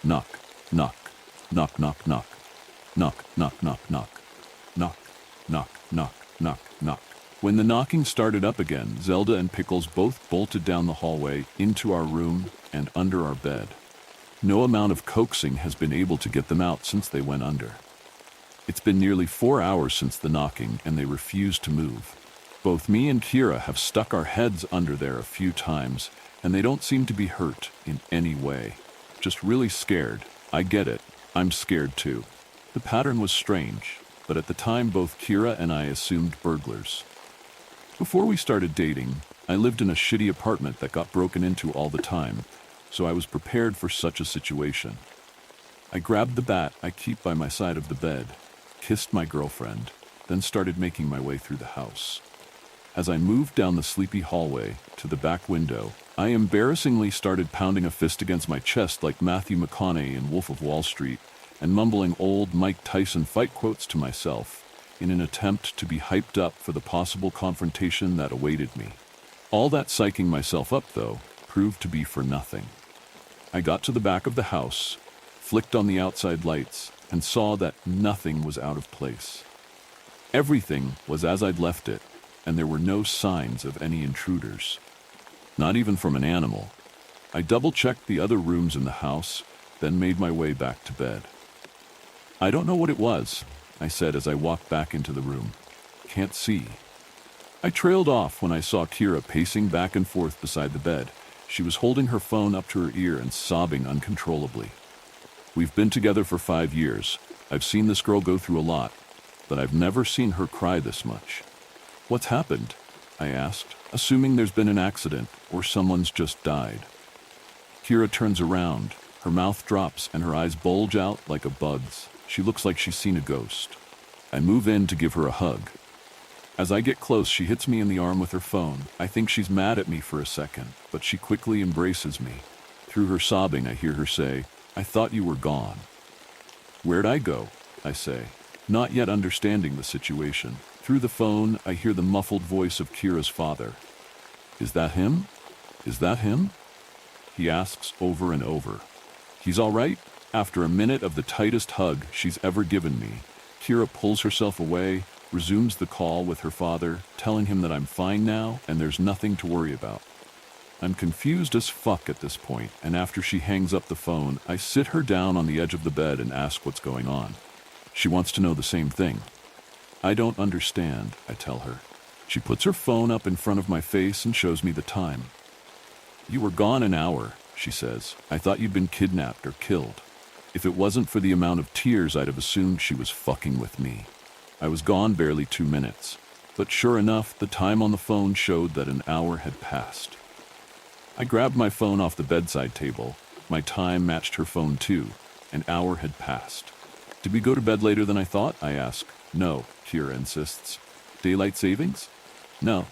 Knock, knock. Knock, knock, knock. Knock, knock, knock, knock. Knock, knock, knock, knock, knock. When the knocking started up again, Zelda and Pickles both bolted down the hallway, into our room, and under our bed. No amount of coaxing has been able to get them out since they went under. It's been nearly 4 hours since the knocking, and they refuse to move. Both me and Kira have stuck our heads under there a few times, and they don't seem to be hurt in any way. Just really scared. I get it. I'm scared too. The pattern was strange, but at the time both Kira and I assumed burglars. Before we started dating, I lived in a shitty apartment that got broken into all the time, so I was prepared for such a situation. I grabbed the bat I keep by my side of the bed, kissed my girlfriend, then started making my way through the house. As I moved down the sleepy hallway to the back window, I embarrassingly started pounding a fist against my chest like Matthew McConaughey in Wolf of Wall Street and mumbling old Mike Tyson fight quotes to myself in an attempt to be hyped up for the possible confrontation that awaited me. All that psyching myself up, though, proved to be for nothing. I got to the back of the house, flicked on the outside lights, and saw that nothing was out of place. Everything was as I'd left it, and there were no signs of any intruders. Not even from an animal. I double-checked the other rooms in the house, then made my way back to bed. I don't know what it was, I said as I walked back into the room. Can't see. I trailed off when I saw Kira pacing back and forth beside the bed. She was holding her phone up to her ear and sobbing uncontrollably. We've been together for 5 years. I've seen this girl go through a lot, but I've never seen her cry this much. What's happened? I asked, assuming there's been an accident or someone's just died. Kira turns around. Her mouth drops and her eyes bulge out like a bug's. She looks like she's seen a ghost. I move in to give her a hug. As I get close, she hits me in the arm with her phone. I think she's mad at me for a second, but she quickly embraces me. Through her sobbing, I hear her say, "I thought you were gone." "Where'd I go?" I say, not yet understanding the situation. Through the phone, I hear the muffled voice of Kira's father. "Is that him? Is that him?" He asks over and over. "He's all right?" After a minute of the tightest hug she's ever given me, Kira pulls herself away, resumes the call with her father, telling him that I'm fine now and there's nothing to worry about. I'm confused as fuck at this point, and after she hangs up the phone, I sit her down on the edge of the bed and ask what's going on. She wants to know the same thing. "I don't understand," I tell her. She puts her phone up in front of my face and shows me the time. "You were gone an hour," she says. "I thought you'd been kidnapped or killed. If it wasn't for the amount of tears, I'd have assumed she was fucking with me. I was gone barely 2 minutes, but sure enough, the time on the phone showed that an hour had passed." I grabbed my phone off the bedside table. My time matched her phone too. An hour had passed. "Did we go to bed later than I thought?" I ask. "No," Kira insists. "Daylight savings?" "No."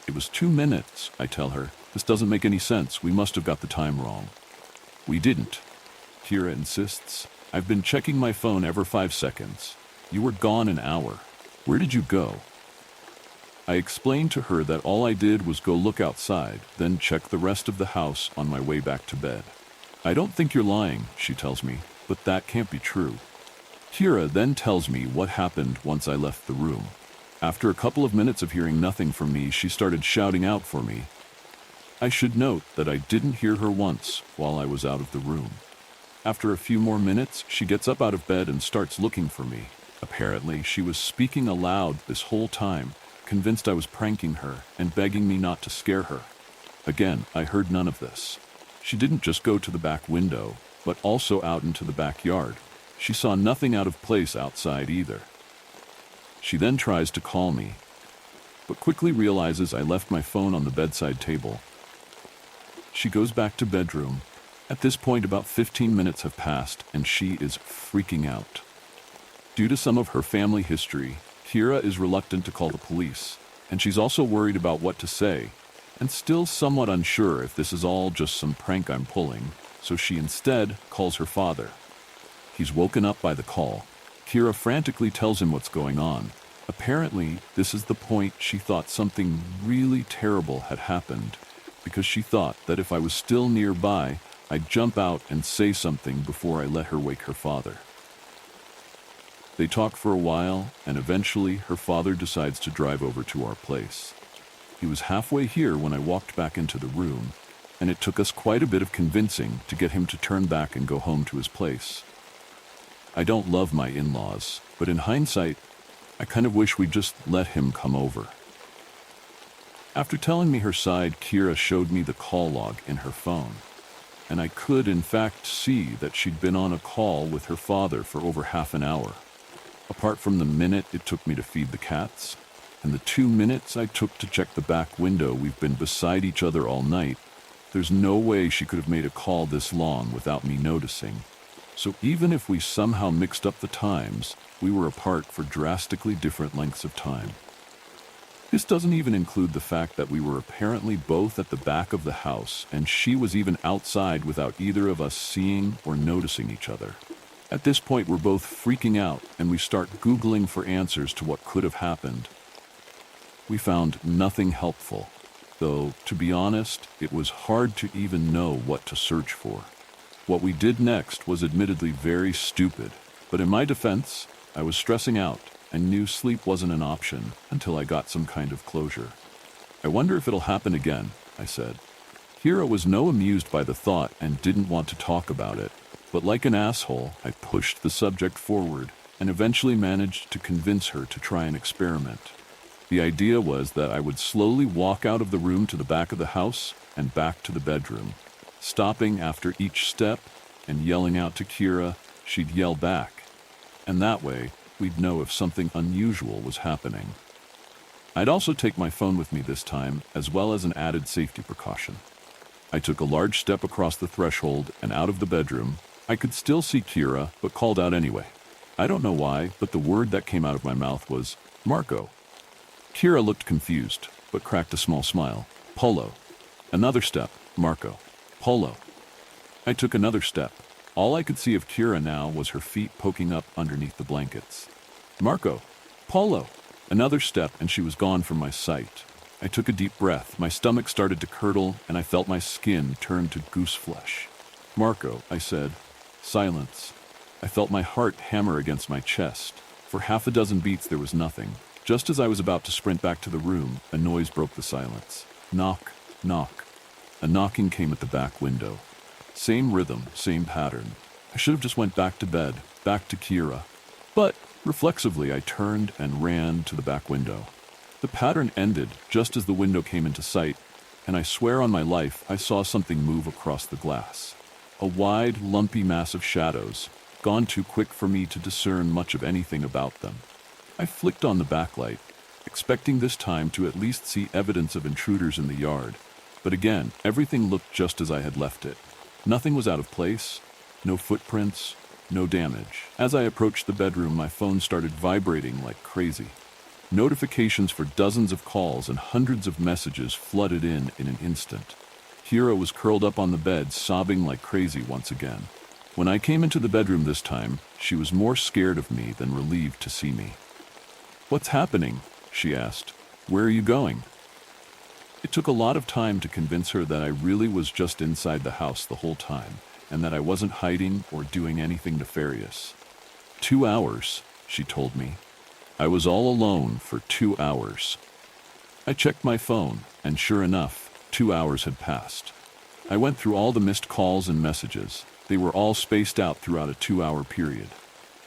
"It was 2 minutes, I tell her. "This doesn't make any sense. We must have got the time wrong." "We didn't," Kira insists. "I've been checking my phone every 5 seconds. You were gone an hour. Where did you go?" I explained to her that all I did was go look outside, then check the rest of the house on my way back to bed. "I don't think you're lying," she tells me, "but that can't be true." Kira then tells me what happened once I left the room. After a couple of minutes of hearing nothing from me, she started shouting out for me. I should note that I didn't hear her once while I was out of the room. After a few more minutes, she gets up out of bed and starts looking for me. Apparently, she was speaking aloud this whole time, convinced I was pranking her and begging me not to scare her. Again, I heard none of this. She didn't just go to the back window, but also out into the backyard. She saw nothing out of place outside either. She then tries to call me, but quickly realizes I left my phone on the bedside table. She goes back to bedroom. At this point, about 15 minutes have passed, and she is freaking out. Due to some of her family history, Kira is reluctant to call the police, and she's also worried about what to say, and still somewhat unsure if this is all just some prank I'm pulling, so she instead calls her father. He's woken up by the call. Kira frantically tells him what's going on. Apparently, this is the point she thought something really terrible had happened, because she thought that if I was still nearby, I'd jump out and say something before I let her wake her father. They talk for a while, and eventually her father decides to drive over to our place. He was halfway here when I walked back into the room, and it took us quite a bit of convincing to get him to turn back and go home to his place. I don't love my in-laws, but in hindsight, I kind of wish we'd just let him come over. After telling me her side, Kira showed me the call log in her phone, and I could in fact see that she'd been on a call with her father for over half an hour. Apart from the minute it took me to feed the cats, and the 2 minutes I took to check the back window, we've been beside each other all night. There's no way she could have made a call this long without me noticing. So even if we somehow mixed up the times, we were apart for drastically different lengths of time. This doesn't even include the fact that we were apparently both at the back of the house, and she was even outside without either of us seeing or noticing each other. At this point, we're both freaking out, and we start Googling for answers to what could have happened. We found nothing helpful, though, to be honest, it was hard to even know what to search for. What we did next was admittedly very stupid, but in my defense, I was stressing out and knew sleep wasn't an option until I got some kind of closure. "I wonder if it'll happen again," I said. Kira was no amused by the thought and didn't want to talk about it, but like an asshole, I pushed the subject forward and eventually managed to convince her to try an experiment. The idea was that I would slowly walk out of the room to the back of the house and back to the bedroom, stopping after each step and yelling out to Kira. She'd yell back, and that way, we'd know if something unusual was happening. I'd also take my phone with me this time, as well as an added safety precaution. I took a large step across the threshold and out of the bedroom. I could still see Kira, but called out anyway. I don't know why, but the word that came out of my mouth was, Marco. Kira looked confused, but cracked a small smile. Polo. Another step. Marco. Polo. I took another step. All I could see of Kira now was her feet poking up underneath the blankets. Marco. Polo. Another step and she was gone from my sight. I took a deep breath, my stomach started to curdle, and I felt my skin turn to goose flesh. Marco, I said. Silence. I felt my heart hammer against my chest. For half a dozen beats there was nothing. Just as I was about to sprint back to the room, a noise broke the silence. Knock, knock. A knocking came at the back window. Same rhythm, same pattern. I should have just went back to bed, back to Kira. But, reflexively, I turned and ran to the back window. The pattern ended just as the window came into sight, and I swear on my life I saw something move across the glass. A wide, lumpy mass of shadows, gone too quick for me to discern much of anything about them. I flicked on the backlight, expecting this time to at least see evidence of intruders in the yard, but again, everything looked just as I had left it. Nothing was out of place, no footprints, no damage. As I approached the bedroom, my phone started vibrating like crazy. Notifications for dozens of calls and hundreds of messages flooded in an instant. Kira was curled up on the bed, sobbing like crazy once again. When I came into the bedroom this time, she was more scared of me than relieved to see me. What's happening? She asked. Where are you going? It took a lot of time to convince her that I really was just inside the house the whole time, and that I wasn't hiding or doing anything nefarious. 2 hours, she told me. I was all alone for 2 hours. I checked my phone, and sure enough, 2 hours had passed. I went through all the missed calls and messages. They were all spaced out throughout a 2-hour period.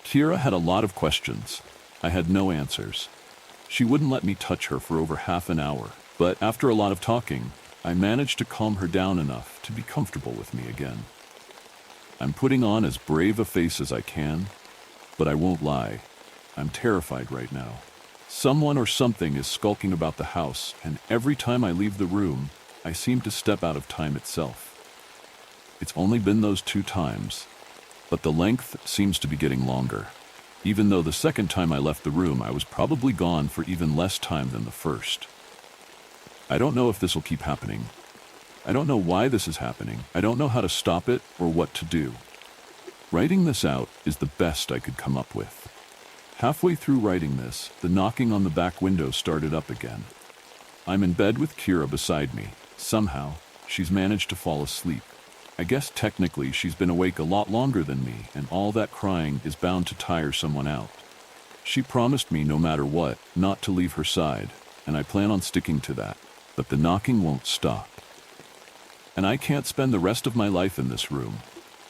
Kira had a lot of questions. I had no answers. She wouldn't let me touch her for over half an hour, but after a lot of talking, I managed to calm her down enough to be comfortable with me again. I'm putting on as brave a face as I can, but I won't lie. I'm terrified right now. Someone or something is skulking about the house, and every time I leave the room, I seem to step out of time itself. It's only been those 2 times, but the length seems to be getting longer. Even though the second time I left the room, I was probably gone for even less time than the first. I don't know if this will keep happening. I don't know why this is happening. I don't know how to stop it or what to do. Writing this out is the best I could come up with. Halfway through writing this, the knocking on the back window started up again. I'm in bed with Kira beside me. Somehow, she's managed to fall asleep. I guess technically she's been awake a lot longer than me, and all that crying is bound to tire someone out. She promised me no matter what, not to leave her side, and I plan on sticking to that, but the knocking won't stop. And I can't spend the rest of my life in this room.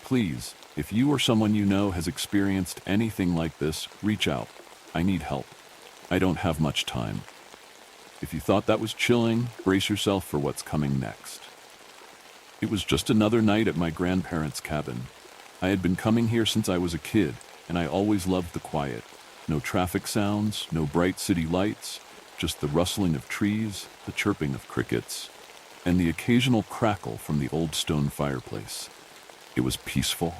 Please, if you or someone you know has experienced anything like this, reach out. I need help. I don't have much time. If you thought that was chilling, brace yourself for what's coming next. It was just another night at my grandparents' cabin. I had been coming here since I was a kid, and I always loved the quiet. No traffic sounds, no bright city lights, just the rustling of trees, the chirping of crickets, and the occasional crackle from the old stone fireplace. It was peaceful.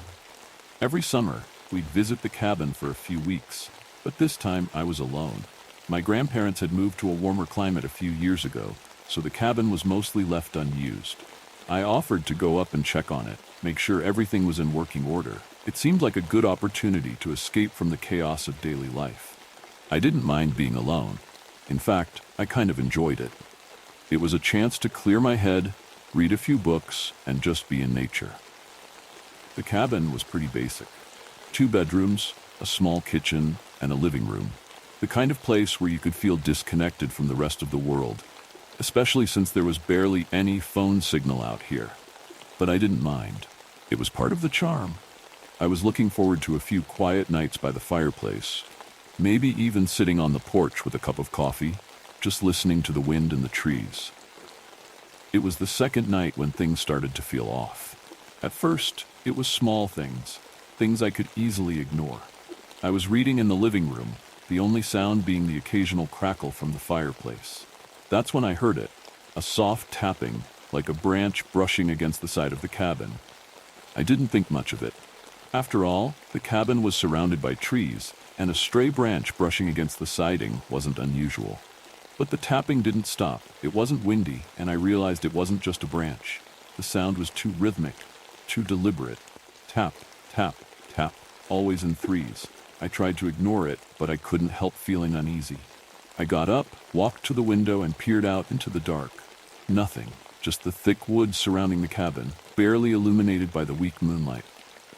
Every summer, we'd visit the cabin for a few weeks, but this time I was alone. My grandparents had moved to a warmer climate a few years ago, so the cabin was mostly left unused. I offered to go up and check on it, make sure everything was in working order. It seemed like a good opportunity to escape from the chaos of daily life. I didn't mind being alone. In fact, I kind of enjoyed it. It was a chance to clear my head, read a few books, and just be in nature. The cabin was pretty basic. 2 bedrooms, a small kitchen, and a living room. The kind of place where you could feel disconnected from the rest of the world, especially since there was barely any phone signal out here. But I didn't mind. It was part of the charm. I was looking forward to a few quiet nights by the fireplace, maybe even sitting on the porch with a cup of coffee, just listening to the wind and the trees. It was the second night when things started to feel off. At first, it was small things I could easily ignore. I was reading in the living room, the only sound being the occasional crackle from the fireplace. That's when I heard it, a soft tapping, like a branch brushing against the side of the cabin. I didn't think much of it. After all, the cabin was surrounded by trees, and a stray branch brushing against the siding wasn't unusual. But the tapping didn't stop. It wasn't windy, and I realized it wasn't just a branch. The sound was too rhythmic, too deliberate. Tap, tap, tap, always in threes. I tried to ignore it, but I couldn't help feeling uneasy. I got up, walked to the window, and peered out into the dark. Nothing, just the thick woods surrounding the cabin, barely illuminated by the weak moonlight.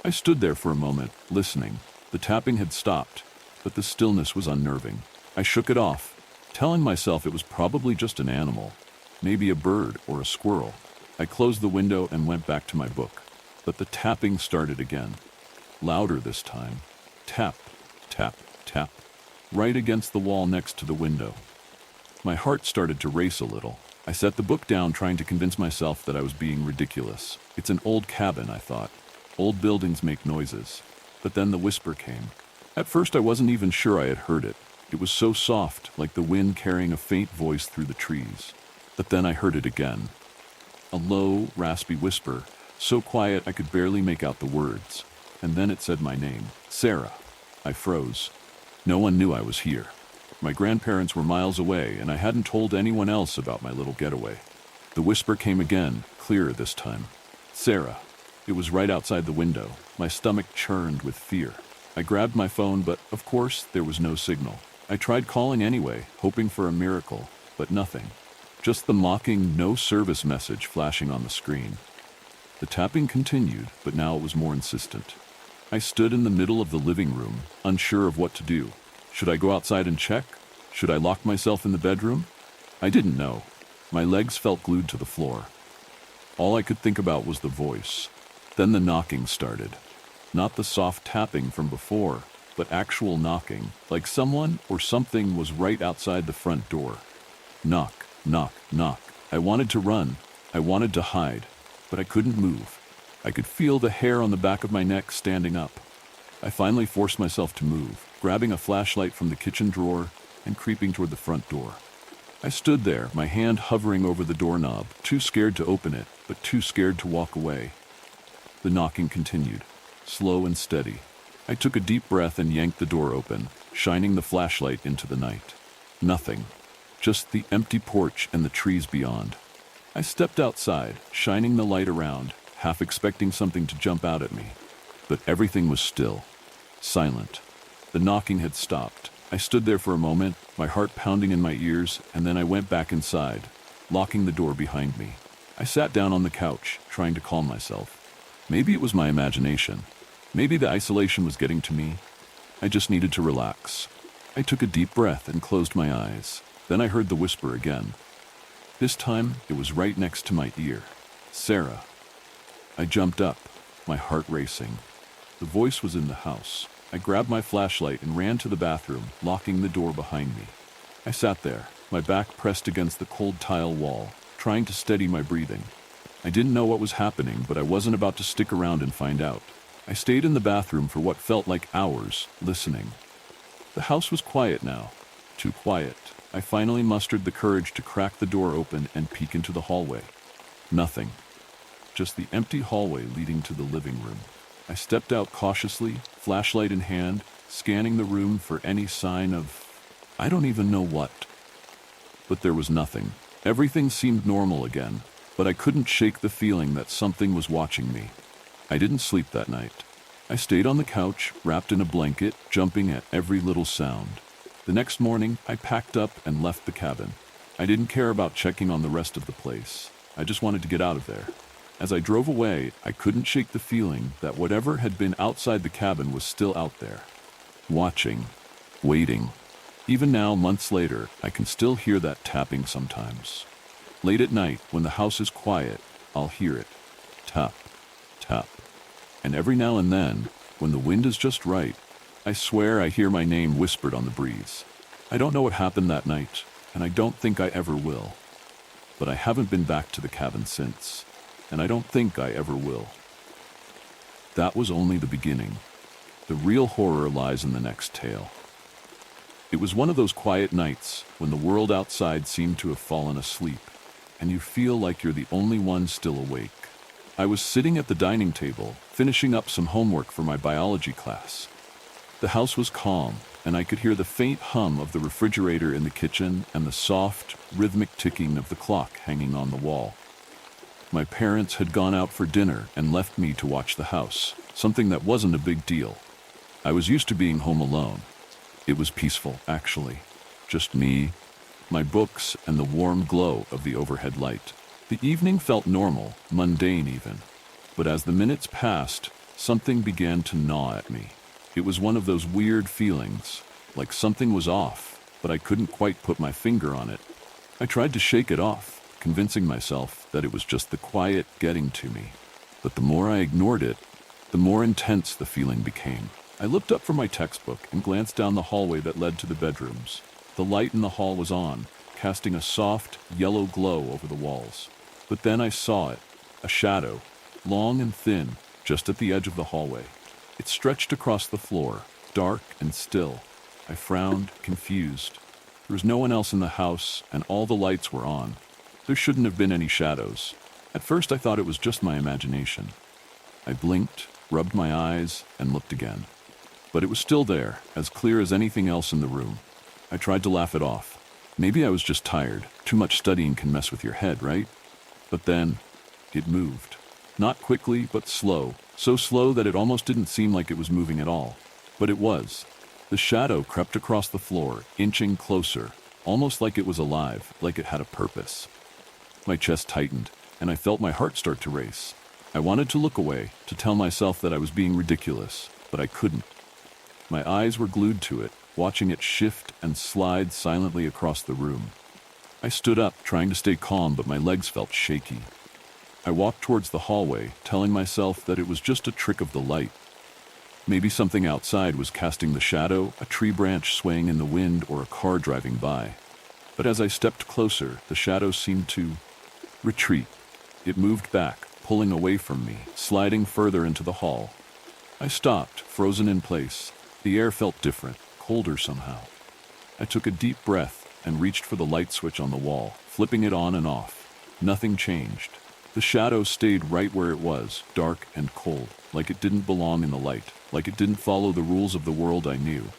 I stood there for a moment, listening. The tapping had stopped, but the stillness was unnerving. I shook it off, telling myself it was probably just an animal, maybe a bird or a squirrel. I closed the window and went back to my book. But the tapping started again, louder this time. Tap, tap, tap, right against the wall next to the window. My heart started to race a little. I set the book down, trying to convince myself that I was being ridiculous. It's an old cabin, I thought. Old buildings make noises. But then the whisper came. At first I wasn't even sure I had heard it. It was so soft, like the wind carrying a faint voice through the trees. But then I heard it again. A low, raspy whisper, so quiet I could barely make out the words. And then it said my name, Sarah. I froze. No one knew I was here. My grandparents were miles away, and I hadn't told anyone else about my little getaway. The whisper came again, clearer this time. Sarah. It was right outside the window. My stomach churned with fear. I grabbed my phone, but of course there was no signal. I tried calling anyway, hoping for a miracle, but nothing. Just the mocking no service message flashing on the screen. The tapping continued, but now it was more insistent. I stood in the middle of the living room, unsure of what to do. Should I go outside and check? Should I lock myself in the bedroom? I didn't know. My legs felt glued to the floor. All I could think about was the voice. Then the knocking started. Not the soft tapping from before, but actual knocking, like someone or something was right outside the front door. Knock, knock, knock. I wanted to run. I wanted to hide, but I couldn't move. I could feel the hair on the back of my neck standing up. I finally forced myself to move, grabbing a flashlight from the kitchen drawer and creeping toward the front door. I stood there, my hand hovering over the doorknob, too scared to open it, but too scared to walk away. The knocking continued, slow and steady. I took a deep breath and yanked the door open, shining the flashlight into the night. Nothing. Just the empty porch and the trees beyond. I stepped outside, shining the light around, half expecting something to jump out at me. But everything was still. Silent. The knocking had stopped. I stood there for a moment, my heart pounding in my ears, and then I went back inside, locking the door behind me. I sat down on the couch, trying to calm myself. Maybe it was my imagination. Maybe the isolation was getting to me. I just needed to relax. I took a deep breath and closed my eyes. Then I heard the whisper again. This time, it was right next to my ear. Sarah. I jumped up, my heart racing. The voice was in the house. I grabbed my flashlight and ran to the bathroom, locking the door behind me. I sat there, my back pressed against the cold tile wall, trying to steady my breathing. I didn't know what was happening, but I wasn't about to stick around and find out. I stayed in the bathroom for what felt like hours, listening. The house was quiet now. Too quiet. I finally mustered the courage to crack the door open and peek into the hallway. Nothing. Just the empty hallway leading to the living room. I stepped out cautiously, flashlight in hand, scanning the room for any sign of... I don't even know what. But there was nothing. Everything seemed normal again, but I couldn't shake the feeling that something was watching me. I didn't sleep that night. I stayed on the couch, wrapped in a blanket, jumping at every little sound. The next morning, I packed up and left the cabin. I didn't care about checking on the rest of the place. I just wanted to get out of there. As I drove away, I couldn't shake the feeling that whatever had been outside the cabin was still out there. Watching. Waiting. Even now, months later, I can still hear that tapping sometimes. Late at night, when the house is quiet, I'll hear it. Tap. Tap. And every now and then, when the wind is just right, I swear I hear my name whispered on the breeze. I don't know what happened that night, and I don't think I ever will. But I haven't been back to the cabin since, and I don't think I ever will. That was only the beginning. The real horror lies in the next tale. It was one of those quiet nights when the world outside seemed to have fallen asleep, and you feel like you're the only one still awake. I was sitting at the dining table, finishing up some homework for my biology class. The house was calm, and I could hear the faint hum of the refrigerator in the kitchen and the soft, rhythmic ticking of the clock hanging on the wall. My parents had gone out for dinner and left me to watch the house, something that wasn't a big deal. I was used to being home alone. It was peaceful, actually. Just me, my books, and the warm glow of the overhead light. The evening felt normal, mundane even. But as the minutes passed, something began to gnaw at me. It was one of those weird feelings, like something was off, but I couldn't quite put my finger on it. I tried to shake it off, convincing myself that it was just the quiet getting to me. But the more I ignored it, the more intense the feeling became. I looked up from my textbook and glanced down the hallway that led to the bedrooms. The light in the hall was on, casting a soft, yellow glow over the walls. But then I saw it, a shadow, long and thin, just at the edge of the hallway. It stretched across the floor, dark and still. I frowned, confused. There was no one else in the house, and all the lights were on. There shouldn't have been any shadows. At first I thought it was just my imagination. I blinked, rubbed my eyes, and looked again. But it was still there, as clear as anything else in the room. I tried to laugh it off. Maybe I was just tired. Too much studying can mess with your head, right? But then, it moved. Not quickly, but slow. So slow that it almost didn't seem like it was moving at all. But it was. The shadow crept across the floor, inching closer, almost like it was alive, like it had a purpose. My chest tightened, and I felt my heart start to race. I wanted to look away, to tell myself that I was being ridiculous, but I couldn't. My eyes were glued to it, watching it shift and slide silently across the room. I stood up, trying to stay calm, but my legs felt shaky. I walked towards the hallway, telling myself that it was just a trick of the light. Maybe something outside was casting the shadow, a tree branch swaying in the wind, or a car driving by. But as I stepped closer, the shadow seemed to retreat. It moved back, pulling away from me, sliding further into the hall. I stopped, frozen in place. The air felt different, colder somehow. I took a deep breath and reached for the light switch on the wall, flipping it on and off. Nothing changed. The shadow stayed right where it was, dark and cold, like it didn't belong in the light, like it didn't follow the rules of the world I knew.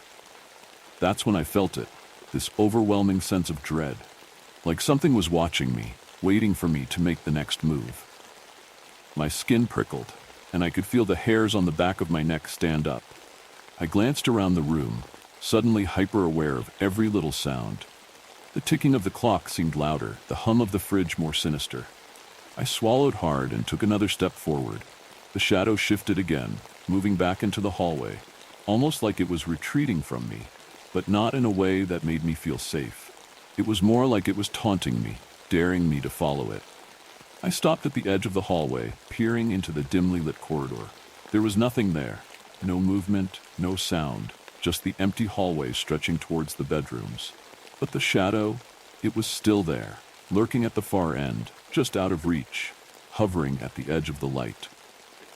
That's when I felt it, this overwhelming sense of dread, like something was watching me, waiting for me to make the next move. My skin prickled, and I could feel the hairs on the back of my neck stand up. I glanced around the room, suddenly hyper-aware of every little sound. The ticking of the clock seemed louder, the hum of the fridge more sinister. I swallowed hard and took another step forward. The shadow shifted again, moving back into the hallway, almost like it was retreating from me, but not in a way that made me feel safe. It was more like it was taunting me, daring me to follow it. I stopped at the edge of the hallway, peering into the dimly lit corridor. There was nothing there. No movement, no sound, just the empty hallway stretching towards the bedrooms. But the shadow, it was still there, lurking at the far end, just out of reach, hovering at the edge of the light.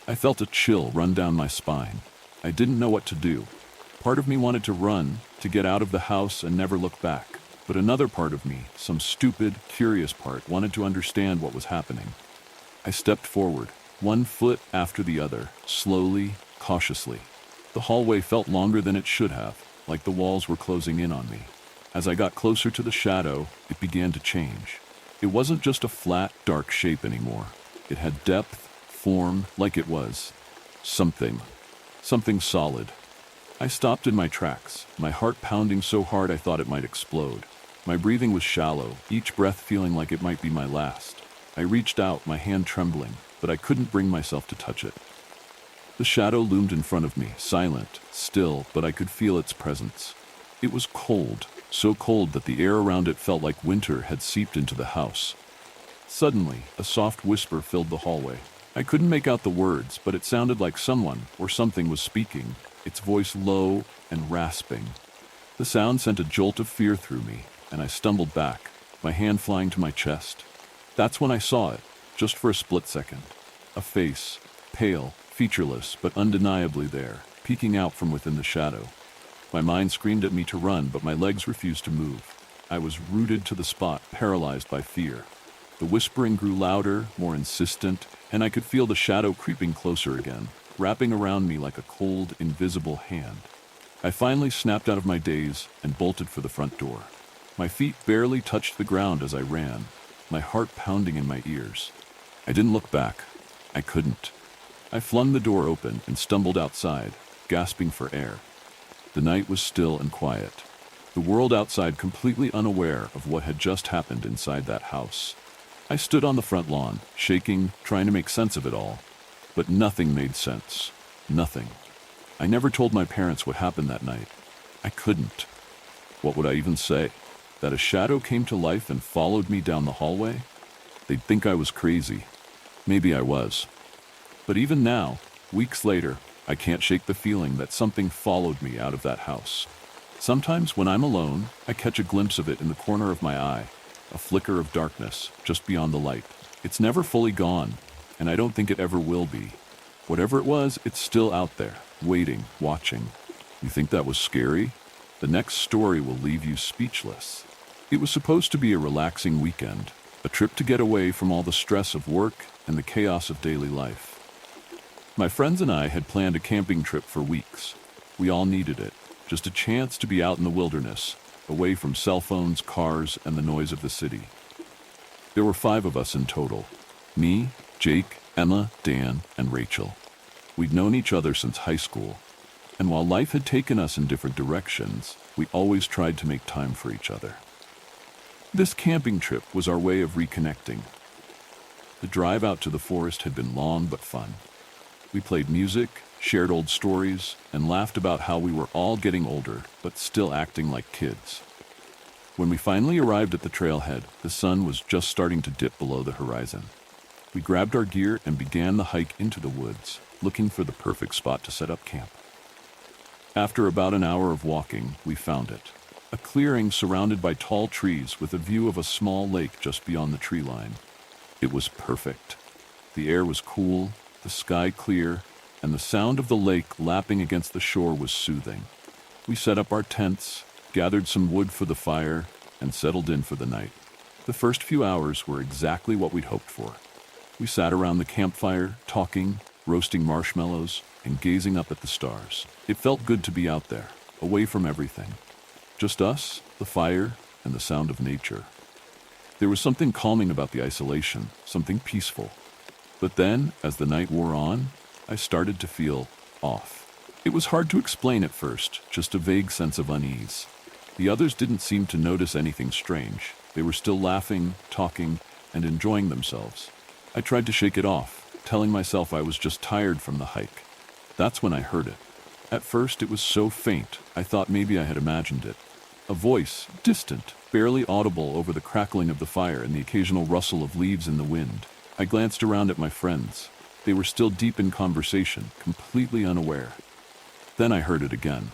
I felt a chill run down my spine. I didn't know what to do. Part of me wanted to run, to get out of the house and never look back. But another part of me, some stupid, curious part, wanted to understand what was happening. I stepped forward, one foot after the other, slowly, cautiously. The hallway felt longer than it should have, like the walls were closing in on me. As I got closer to the shadow, it began to change. It wasn't just a flat, dark shape anymore. It had depth, form, like it was something solid. I stopped in my tracks, my heart pounding so hard I thought it might explode. My breathing was shallow, each breath feeling like it might be my last. I reached out, my hand trembling, but I couldn't bring myself to touch it. The shadow loomed in front of me, silent, still, but I could feel its presence. It was cold, so cold that the air around it felt like winter had seeped into the house. Suddenly, a soft whisper filled the hallway. I couldn't make out the words, but it sounded like someone or something was speaking, its voice low and rasping. The sound sent a jolt of fear through me, and I stumbled back, my hand flying to my chest. That's when I saw it, just for a split second. A face, pale, featureless, but undeniably there, peeking out from within the shadow. My mind screamed at me to run, but my legs refused to move. I was rooted to the spot, paralyzed by fear. The whispering grew louder, more insistent, and I could feel the shadow creeping closer again, wrapping around me like a cold, invisible hand. I finally snapped out of my daze and bolted for the front door. My feet barely touched the ground as I ran, my heart pounding in my ears. I didn't look back. I couldn't. I flung the door open and stumbled outside, gasping for air. The night was still and quiet. The world outside completely unaware of what had just happened inside that house. I stood on the front lawn, shaking, trying to make sense of it all. But nothing made sense. Nothing. I never told my parents what happened that night. I couldn't. What would I even say? That a shadow came to life and followed me down the hallway? They'd think I was crazy. Maybe I was. But even now, weeks later, I can't shake the feeling that something followed me out of that house. Sometimes when I'm alone, I catch a glimpse of it in the corner of my eye, a flicker of darkness just beyond the light. It's never fully gone, and I don't think it ever will be. Whatever it was, it's still out there, waiting, watching. You think that was scary? The next story will leave you speechless. It was supposed to be a relaxing weekend, a trip to get away from all the stress of work and the chaos of daily life. My friends and I had planned a camping trip for weeks. We all needed it, just a chance to be out in the wilderness, away from cell phones, cars, and the noise of the city. There were 5 of us in total. Me, Jake, Emma, Dan, and Rachel. We'd known each other since high school, and while life had taken us in different directions, we always tried to make time for each other. This camping trip was our way of reconnecting. The drive out to the forest had been long but fun. We played music, shared old stories, and laughed about how we were all getting older, but still acting like kids. When we finally arrived at the trailhead, the sun was just starting to dip below the horizon. We grabbed our gear and began the hike into the woods, looking for the perfect spot to set up camp. After about an hour of walking, we found it. A clearing surrounded by tall trees with a view of a small lake just beyond the tree line. It was perfect. The air was cool, the sky clear, and the sound of the lake lapping against the shore was soothing. We set up our tents, gathered some wood for the fire, and settled in for the night. The first few hours were exactly what we'd hoped for. We sat around the campfire, talking, roasting marshmallows, and gazing up at the stars. It felt good to be out there, away from everything. Just us, the fire, and the sound of nature. There was something calming about the isolation, something peaceful. But then, as the night wore on, I started to feel off. It was hard to explain at first, just a vague sense of unease. The others didn't seem to notice anything strange. They were still laughing, talking, and enjoying themselves. I tried to shake it off, telling myself I was just tired from the hike. That's when I heard it. At first it was so faint, I thought maybe I had imagined it. A voice, distant, barely audible over the crackling of the fire and the occasional rustle of leaves in the wind. I glanced around at my friends. They were still deep in conversation, completely unaware. Then I heard it again.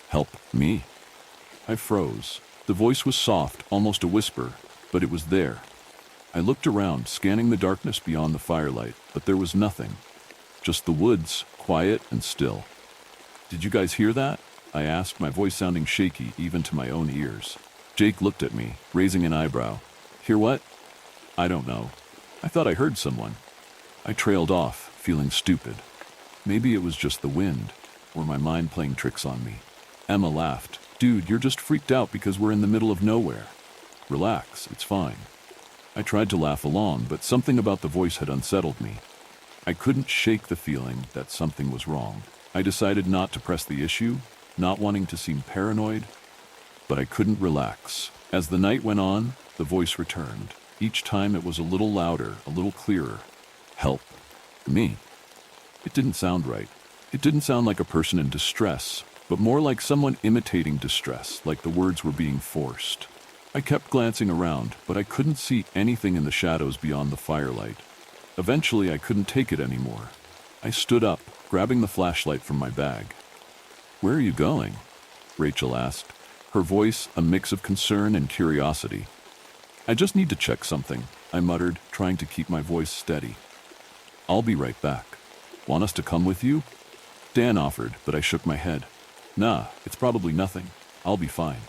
Help me. I froze. The voice was soft, almost a whisper, but it was there. I looked around, scanning the darkness beyond the firelight, but there was nothing. Just the woods, quiet and still. Did you guys hear that? I asked, my voice sounding shaky even to my own ears. Jake looked at me, raising an eyebrow. Hear what? I don't know. I thought I heard someone. I trailed off, feeling stupid. Maybe it was just the wind, or my mind playing tricks on me. Emma laughed. Dude, you're just freaked out because we're in the middle of nowhere. Relax, it's fine. I tried to laugh along, but something about the voice had unsettled me. I couldn't shake the feeling that something was wrong. I decided not to press the issue, not wanting to seem paranoid, but I couldn't relax. As the night went on, the voice returned. Each time it was a little louder, a little clearer. Help. Me. It didn't sound right. It didn't sound like a person in distress, but more like someone imitating distress, like the words were being forced. I kept glancing around, but I couldn't see anything in the shadows beyond the firelight. Eventually, I couldn't take it anymore. I stood up, grabbing the flashlight from my bag. Where are you going? Rachel asked, her voice a mix of concern and curiosity. I just need to check something, I muttered, trying to keep my voice steady. I'll be right back. Want us to come with you? Dan offered, but I shook my head. Nah, it's probably nothing. I'll be fine.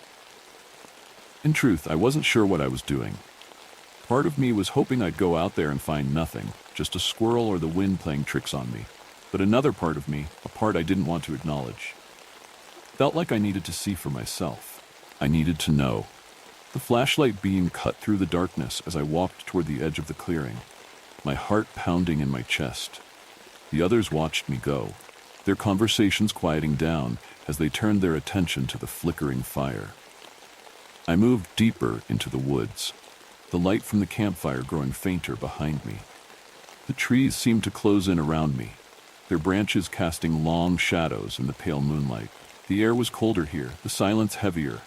In truth, I wasn't sure what I was doing. Part of me was hoping I'd go out there and find nothing, just a squirrel or the wind playing tricks on me. But another part of me, a part I didn't want to acknowledge, felt like I needed to see for myself. I needed to know. The flashlight beam cut through the darkness as I walked toward the edge of the clearing, my heart pounding in my chest. The others watched me go, their conversations quieting down as they turned their attention to the flickering fire. I moved deeper into the woods, the light from the campfire growing fainter behind me. The trees seemed to close in around me, their branches casting long shadows in the pale moonlight. The air was colder here, the silence heavier.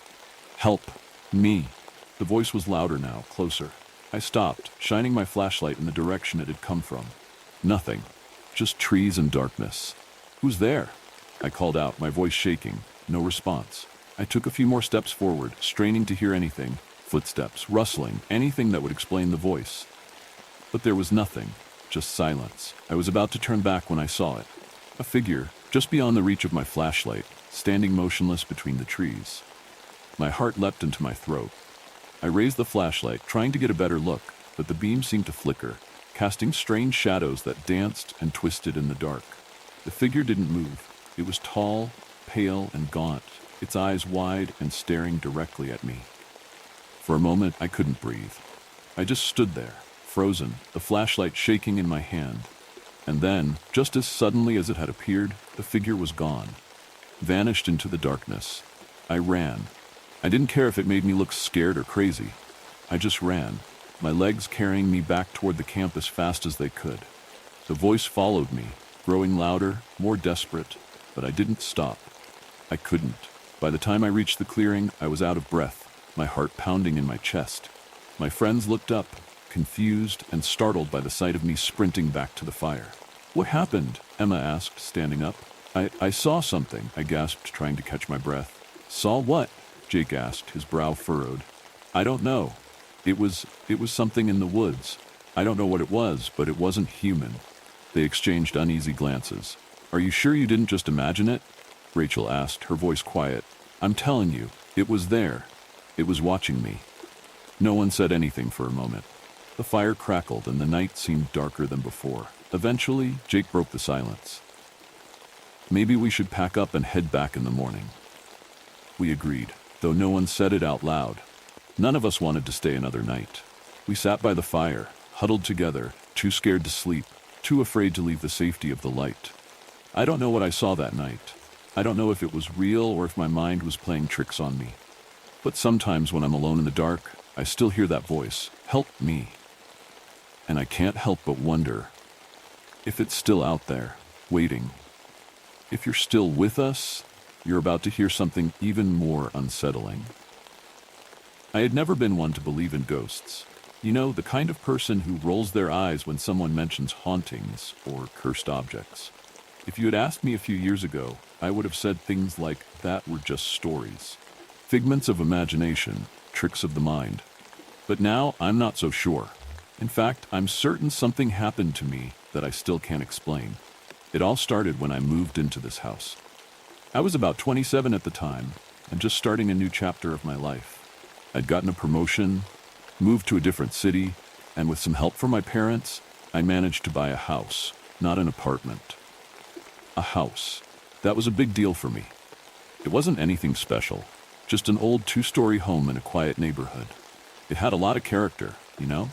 Help! Me! The voice was louder now, closer. I stopped, shining my flashlight in the direction it had come from. Nothing. Just trees and darkness. Who's there? I called out, my voice shaking. No response. I took a few more steps forward, straining to hear anything. Footsteps, rustling, anything that would explain the voice. But there was nothing. Just silence. I was about to turn back when I saw it. A figure, just beyond the reach of my flashlight, standing motionless between the trees. My heart leapt into my throat. I raised the flashlight, trying to get a better look, but the beam seemed to flicker, casting strange shadows that danced and twisted in the dark. The figure didn't move. It was tall, pale, and gaunt, its eyes wide and staring directly at me. For a moment, I couldn't breathe. I just stood there, frozen, the flashlight shaking in my hand. And then, just as suddenly as it had appeared, the figure was gone, vanished into the darkness. I ran. I didn't care if it made me look scared or crazy. I just ran, my legs carrying me back toward the camp as fast as they could. The voice followed me, growing louder, more desperate, but I didn't stop. I couldn't. By the time I reached the clearing, I was out of breath, my heart pounding in my chest. My friends looked up, confused and startled by the sight of me sprinting back to the fire. What happened? Emma asked, standing up. I saw something, I gasped, trying to catch my breath. Saw what? Jake asked, his brow furrowed. I don't know. It was something in the woods. I don't know what it was, but it wasn't human. They exchanged uneasy glances. Are you sure you didn't just imagine it? Rachel asked, her voice quiet. I'm telling you, it was there. It was watching me. No one said anything for a moment. The fire crackled and the night seemed darker than before. Eventually, Jake broke the silence. Maybe we should pack up and head back in the morning. We agreed, though no one said it out loud. None of us wanted to stay another night. We sat by the fire, huddled together, too scared to sleep, too afraid to leave the safety of the light. I don't know what I saw that night. I don't know if it was real or if my mind was playing tricks on me. But sometimes when I'm alone in the dark, I still hear that voice, help me. And I can't help but wonder if it's still out there, waiting. If you're still with us, you're about to hear something even more unsettling. I had never been one to believe in ghosts. You know, the kind of person who rolls their eyes when someone mentions hauntings or cursed objects. If you had asked me a few years ago, I would have said things like that were just stories. Figments of imagination, tricks of the mind. But now, I'm not so sure. In fact, I'm certain something happened to me that I still can't explain. It all started when I moved into this house. I was about 27 at the time, and just starting a new chapter of my life. I'd gotten a promotion, moved to a different city, and with some help from my parents, I managed to buy a house, not an apartment. A house. That was a big deal for me. It wasn't anything special, just an old 2-story home in a quiet neighborhood. It had a lot of character, you know?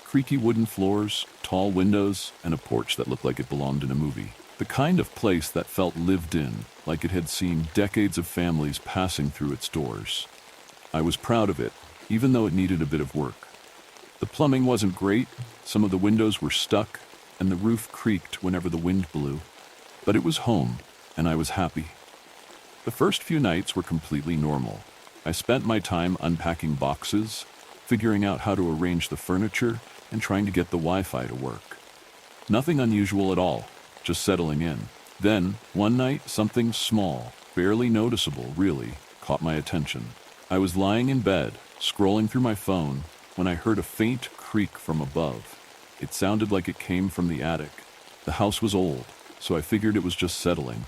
Creaky wooden floors, tall windows, and a porch that looked like it belonged in a movie. The kind of place that felt lived in, like it had seen decades of families passing through its doors. I was proud of it, even though it needed a bit of work. The plumbing wasn't great, some of the windows were stuck, and the roof creaked whenever the wind blew. But it was home, and I was happy. The first few nights were completely normal. I spent my time unpacking boxes, figuring out how to arrange the furniture, and trying to get the Wi-Fi to work. Nothing unusual at all, just settling in. Then, one night, something small, barely noticeable really, caught my attention. I was lying in bed, scrolling through my phone, when I heard a faint creak from above. It sounded like it came from the attic. The house was old, so I figured it was just settling.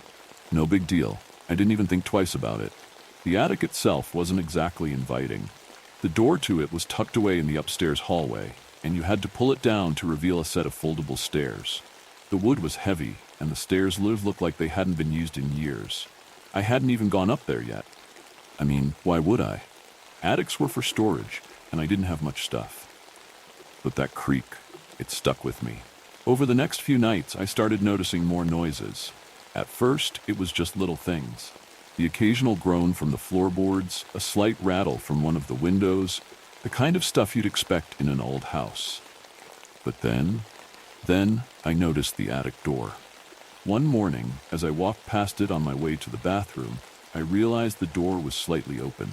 No big deal. I didn't even think twice about it. The attic itself wasn't exactly inviting. The door to it was tucked away in the upstairs hallway, and you had to pull it down to reveal a set of foldable stairs. The wood was heavy, and the stairs looked like they hadn't been used in years. I hadn't even gone up there yet. I mean, why would I? Attics were for storage, and I didn't have much stuff. But that creak, it stuck with me. Over the next few nights, I started noticing more noises. At first, it was just little things. The occasional groan from the floorboards, a slight rattle from one of the windows, the kind of stuff you'd expect in an old house. But then I noticed the attic door. One morning, as I walked past it on my way to the bathroom, I realized the door was slightly open.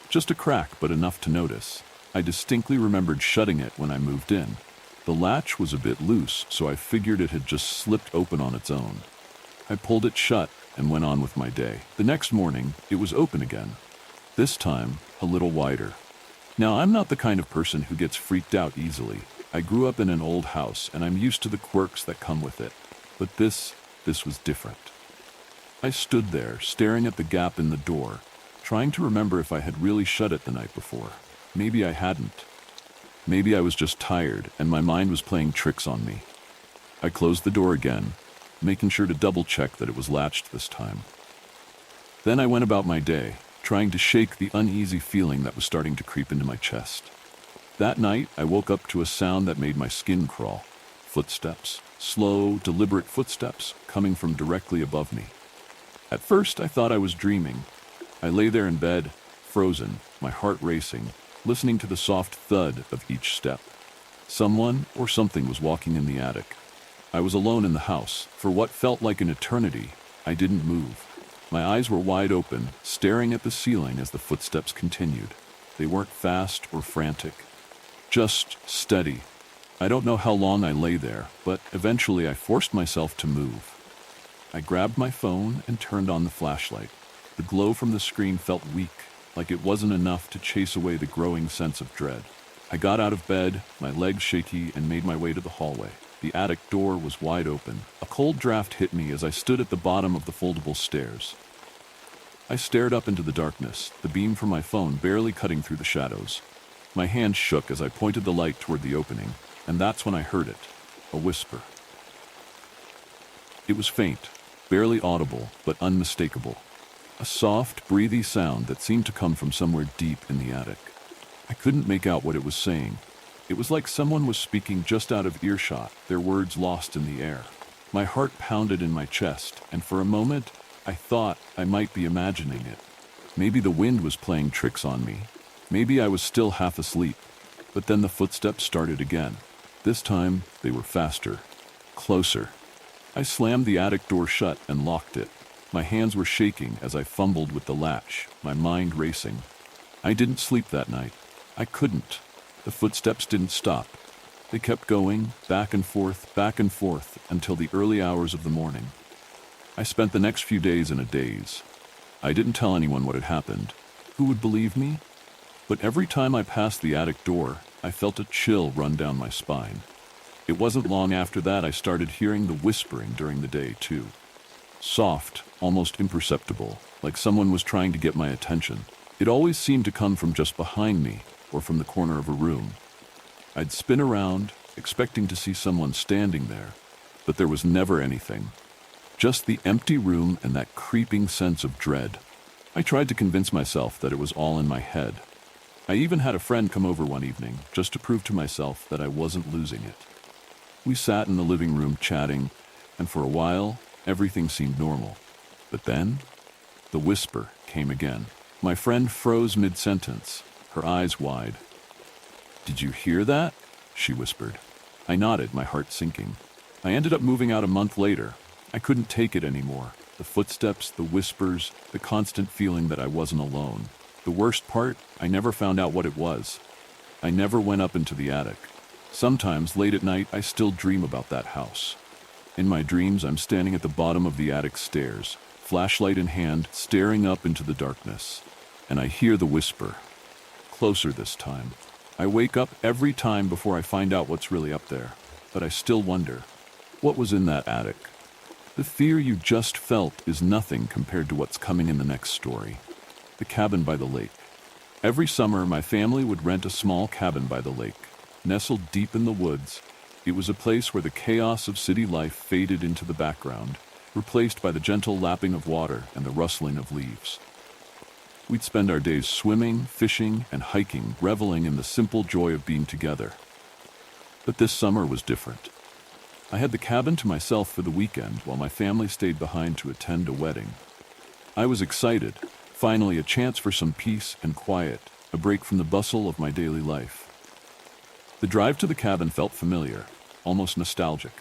Just a crack, but enough to notice. I distinctly remembered shutting it when I moved in. The latch was a bit loose, so I figured it had just slipped open on its own. I pulled it shut and went on with my day. The next morning, it was open again. This time, a little wider. Now, I'm not the kind of person who gets freaked out easily. I grew up in an old house, and I'm used to the quirks that come with it. But this was different. I stood there, staring at the gap in the door, trying to remember if I had really shut it the night before. Maybe I hadn't. Maybe I was just tired, and my mind was playing tricks on me. I closed the door again, making sure to double-check that it was latched this time. Then I went about my day, trying to shake the uneasy feeling that was starting to creep into my chest. That night, I woke up to a sound that made my skin crawl. Footsteps. Slow, deliberate footsteps coming from directly above me. At first, I thought I was dreaming. I lay there in bed, frozen, my heart racing, listening to the soft thud of each step. Someone or something was walking in the attic. I was alone in the house. For what felt like an eternity, I didn't move. My eyes were wide open, staring at the ceiling as the footsteps continued. They weren't fast or frantic, just steady. I don't know how long I lay there, but eventually I forced myself to move. I grabbed my phone and turned on the flashlight. The glow from the screen felt weak, like it wasn't enough to chase away the growing sense of dread. I got out of bed, my legs shaky, and made my way to the hallway. The attic door was wide open. A cold draft hit me as I stood at the bottom of the foldable stairs. I stared up into the darkness, the beam from my phone barely cutting through the shadows. My hand shook as I pointed the light toward the opening, and that's when I heard it, a whisper. It was faint, barely audible, but unmistakable. A soft, breathy sound that seemed to come from somewhere deep in the attic. I couldn't make out what it was saying. It was like someone was speaking just out of earshot, their words lost in the air. My heart pounded in my chest, and for a moment, I thought I might be imagining it. Maybe the wind was playing tricks on me. Maybe I was still half asleep. But then the footsteps started again. This time, they were faster, closer. I slammed the attic door shut and locked it. My hands were shaking as I fumbled with the latch, my mind racing. I didn't sleep that night. I couldn't. The footsteps didn't stop. They kept going, back and forth, until the early hours of the morning. I spent the next few days in a daze. I didn't tell anyone what had happened. Who would believe me? But every time I passed the attic door, I felt a chill run down my spine. It wasn't long after that I started hearing the whispering during the day, too. Soft, almost imperceptible, like someone was trying to get my attention. It always seemed to come from just behind me, or from the corner of a room. I'd spin around, expecting to see someone standing there, but there was never anything. Just the empty room and that creeping sense of dread. I tried to convince myself that it was all in my head. I even had a friend come over one evening, just to prove to myself that I wasn't losing it. We sat in the living room chatting, and for a while, everything seemed normal. But then, the whisper came again. My friend froze mid-sentence, her eyes wide. "Did you hear that?" she whispered. I nodded, my heart sinking. I ended up moving out a month later. I couldn't take it anymore. The footsteps, the whispers, the constant feeling that I wasn't alone. The worst part, I never found out what it was. I never went up into the attic. Sometimes, late at night, I still dream about that house. In my dreams, I'm standing at the bottom of the attic stairs, flashlight in hand, staring up into the darkness. And I hear the whisper. Closer this time. I wake up every time before I find out what's really up there. But I still wonder, what was in that attic? The fear you just felt is nothing compared to what's coming in the next story. The cabin by the lake. Every summer, my family would rent a small cabin by the lake. Nestled deep in the woods, it was a place where the chaos of city life faded into the background, replaced by the gentle lapping of water and the rustling of leaves. We'd spend our days swimming, fishing, and hiking, reveling in the simple joy of being together. But this summer was different. I had the cabin to myself for the weekend while my family stayed behind to attend a wedding. I was excited, finally a chance for some peace and quiet, a break from the bustle of my daily life. The drive to the cabin felt familiar, almost nostalgic.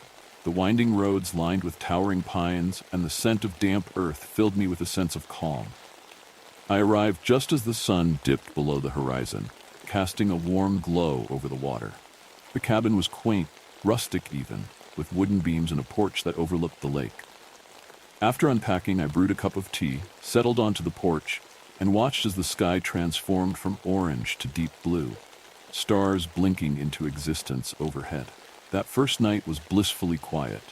The winding roads lined with towering pines and the scent of damp earth filled me with a sense of calm. I arrived just as the sun dipped below the horizon, casting a warm glow over the water. The cabin was quaint, rustic even, with wooden beams and a porch that overlooked the lake. After unpacking, I brewed a cup of tea, settled onto the porch, and watched as the sky transformed from orange to deep blue, stars blinking into existence overhead. That first night was blissfully quiet.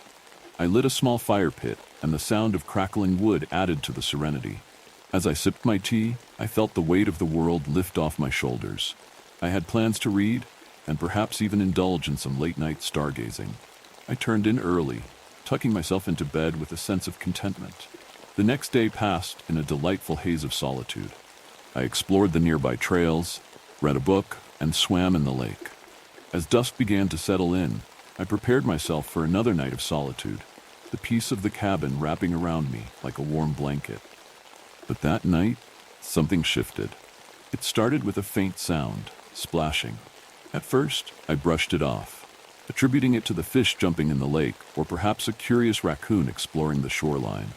I lit a small fire pit, and the sound of crackling wood added to the serenity. As I sipped my tea, I felt the weight of the world lift off my shoulders. I had plans to read, and perhaps even indulge in some late-night stargazing. I turned in early, tucking myself into bed with a sense of contentment. The next day passed in a delightful haze of solitude. I explored the nearby trails, read a book, and swam in the lake. As dusk began to settle in, I prepared myself for another night of solitude, the peace of the cabin wrapping around me like a warm blanket. But that night, something shifted. It started with a faint sound, splashing. At first, I brushed it off, attributing it to the fish jumping in the lake or perhaps a curious raccoon exploring the shoreline.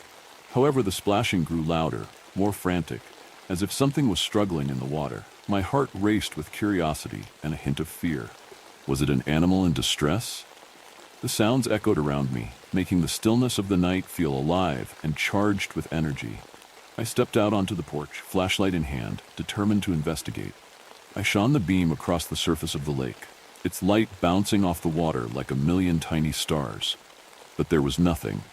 However, the splashing grew louder, more frantic, as if something was struggling in the water. My heart raced with curiosity and a hint of fear. Was it an animal in distress? The sounds echoed around me, making the stillness of the night feel alive and charged with energy. I stepped out onto the porch, flashlight in hand, determined to investigate. I shone the beam across the surface of the lake, its light bouncing off the water like a million tiny stars. But there was nothing.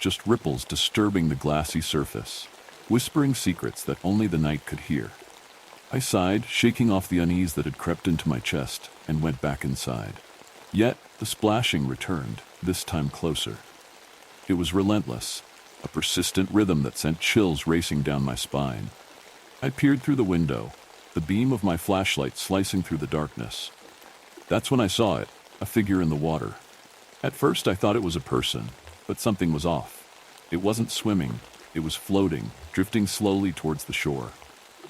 Just ripples disturbing the glassy surface, whispering secrets that only the night could hear. I sighed, shaking off the unease that had crept into my chest, and went back inside. Yet, the splashing returned, this time closer. It was relentless, a persistent rhythm that sent chills racing down my spine. I peered through the window, the beam of my flashlight slicing through the darkness. That's when I saw it, a figure in the water. At first I thought it was a person, but something was off. It wasn't swimming, it was floating, drifting slowly towards the shore.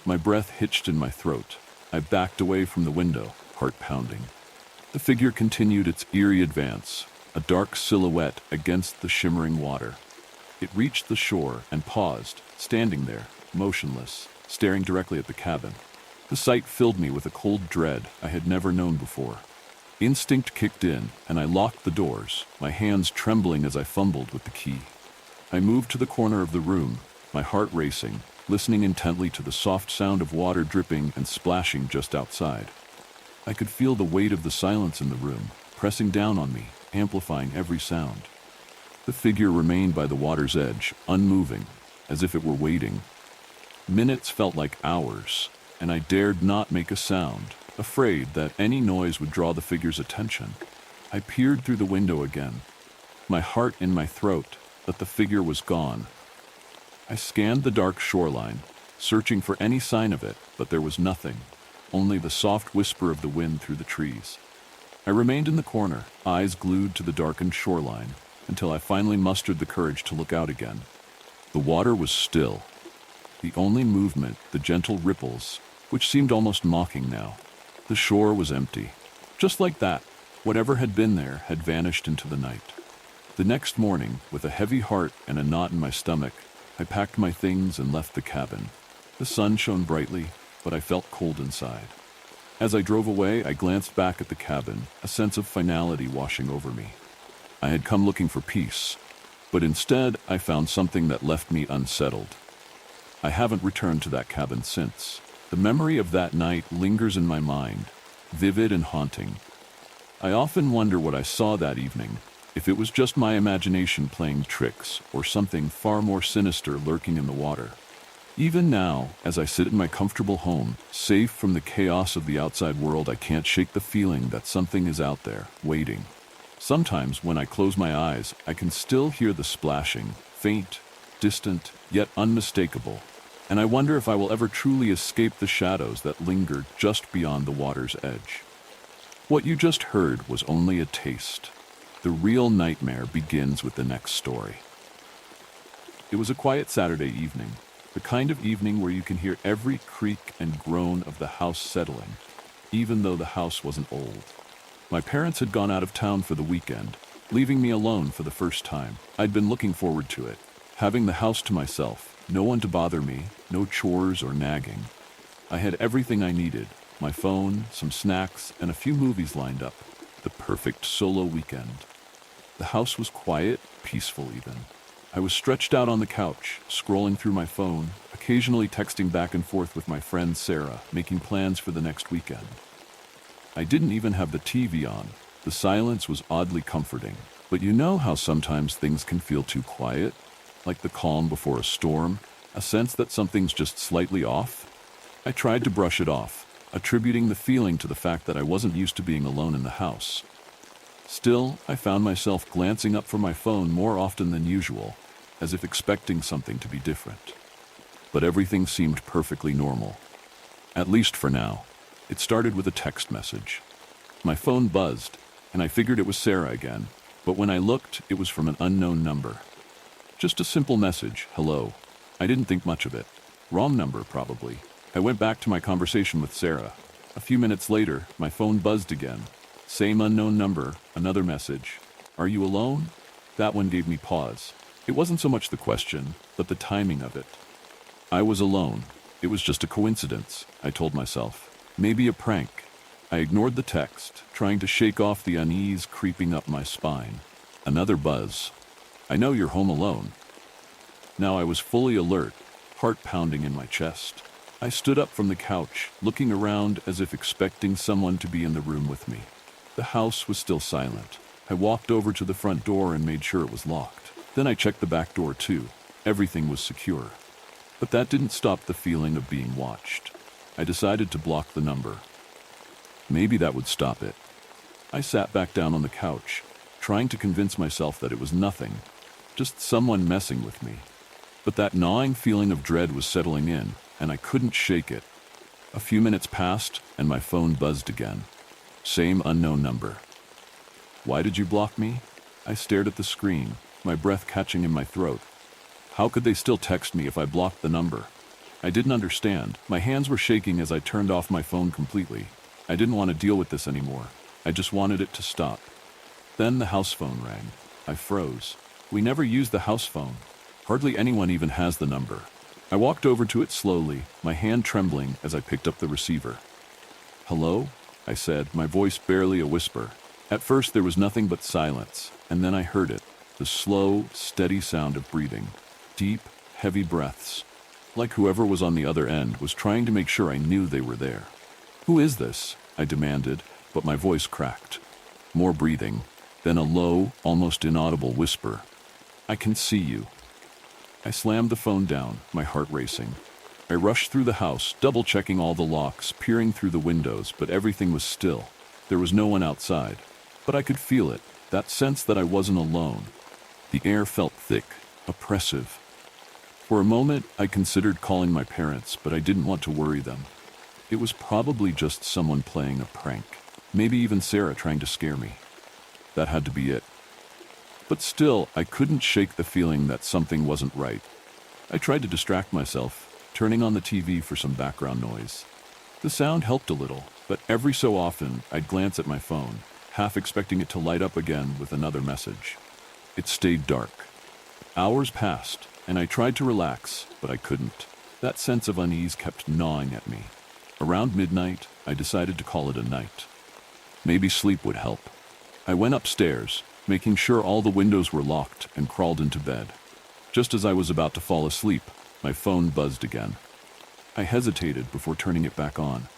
My breath hitched in my throat. I backed away from the window, heart pounding. The figure continued its eerie advance, a dark silhouette against the shimmering water. It reached the shore and paused, standing there, motionless, staring directly at the cabin. The sight filled me with a cold dread I had never known before. Instinct kicked in, and I locked the doors, my hands trembling as I fumbled with the key. I moved to the corner of the room, my heart racing, listening intently to the soft sound of water dripping and splashing just outside. I could feel the weight of the silence in the room, pressing down on me, amplifying every sound. The figure remained by the water's edge, unmoving, as if it were waiting. Minutes felt like hours, and I dared not make a sound, afraid that any noise would draw the figure's attention. I peered through the window again, my heart in my throat, but the figure was gone. I scanned the dark shoreline, searching for any sign of it, but there was nothing, only the soft whisper of the wind through the trees. I remained in the corner, eyes glued to the darkened shoreline, until I finally mustered the courage to look out again. The water was still. The only movement, the gentle ripples, which seemed almost mocking now. The shore was empty. Just like that, whatever had been there had vanished into the night. The next morning, with a heavy heart and a knot in my stomach, I packed my things and left the cabin. The sun shone brightly, but I felt cold inside. As I drove away, I glanced back at the cabin, a sense of finality washing over me. I had come looking for peace, but instead I found something that left me unsettled. I haven't returned to that cabin since. The memory of that night lingers in my mind, vivid and haunting. I often wonder what I saw that evening, if it was just my imagination playing tricks or something far more sinister lurking in the water. Even now, as I sit in my comfortable home, safe from the chaos of the outside world, I can't shake the feeling that something is out there, waiting. Sometimes, when I close my eyes, I can still hear the splashing, faint, distant, yet unmistakable, and I wonder if I will ever truly escape the shadows that linger just beyond the water's edge. What you just heard was only a taste. The real nightmare begins with the next story. It was a quiet Saturday evening, the kind of evening where you can hear every creak and groan of the house settling, even though the house wasn't old. My parents had gone out of town for the weekend, leaving me alone for the first time. I'd been looking forward to it, having the house to myself, no one to bother me, no chores or nagging. I had everything I needed, my phone, some snacks, and a few movies lined up. The perfect solo weekend. The house was quiet, peaceful even. I was stretched out on the couch, scrolling through my phone, occasionally texting back and forth with my friend Sarah, making plans for the next weekend. I didn't even have the TV on. The silence was oddly comforting. But you know how sometimes things can feel too quiet? Like the calm before a storm, a sense that something's just slightly off? I tried to brush it off, attributing the feeling to the fact that I wasn't used to being alone in the house. Still, I found myself glancing up from my phone more often than usual, as if expecting something to be different. But everything seemed perfectly normal. At least for now. It started with a text message. My phone buzzed, and I figured it was Sarah again, but when I looked, it was from an unknown number. Just a simple message, hello. I didn't think much of it. Wrong number, probably. I went back to my conversation with Sarah. A few minutes later, my phone buzzed again. Same unknown number, another message. Are you alone? That one gave me pause. It wasn't so much the question, but the timing of it. I was alone. It was just a coincidence, I told myself. Maybe a prank. I ignored the text, trying to shake off the unease creeping up my spine. Another buzz. I know you're home alone. Now I was fully alert, heart pounding in my chest. I stood up from the couch, looking around as if expecting someone to be in the room with me. The house was still silent. I walked over to the front door and made sure it was locked. Then I checked the back door too. Everything was secure. But that didn't stop the feeling of being watched. I decided to block the number. Maybe that would stop it. I sat back down on the couch, trying to convince myself that it was nothing, just someone messing with me. But that gnawing feeling of dread was settling in, and I couldn't shake it. A few minutes passed, and my phone buzzed again. Same unknown number. Why did you block me? I stared at the screen, my breath catching in my throat. How could they still text me if I blocked the number? I didn't understand. My hands were shaking as I turned off my phone completely. I didn't want to deal with this anymore. I just wanted it to stop. Then the house phone rang. I froze. We never used the house phone. Hardly anyone even has the number. I walked over to it slowly, my hand trembling as I picked up the receiver. Hello? I said, my voice barely a whisper. At first there was nothing but silence, and then I heard it. The slow, steady sound of breathing. Deep, heavy breaths. Like whoever was on the other end was trying to make sure I knew they were there. Who is this? I demanded, but my voice cracked. More breathing, then a low, almost inaudible whisper. I can see you. I slammed the phone down, my heart racing. I rushed through the house, double-checking all the locks, peering through the windows, but everything was still. There was no one outside. But I could feel it, that sense that I wasn't alone. The air felt thick, oppressive. For a moment, I considered calling my parents, but I didn't want to worry them. It was probably just someone playing a prank. Maybe even Sarah trying to scare me. That had to be it. But still, I couldn't shake the feeling that something wasn't right. I tried to distract myself, turning on the TV for some background noise. The sound helped a little, but every so often I'd glance at my phone, half expecting it to light up again with another message. It stayed dark. Hours passed, and I tried to relax, but I couldn't. That sense of unease kept gnawing at me. Around midnight, I decided to call it a night. Maybe sleep would help. I went upstairs, making sure all the windows were locked, and crawled into bed. Just as I was about to fall asleep, my phone buzzed again. I hesitated before turning it back on.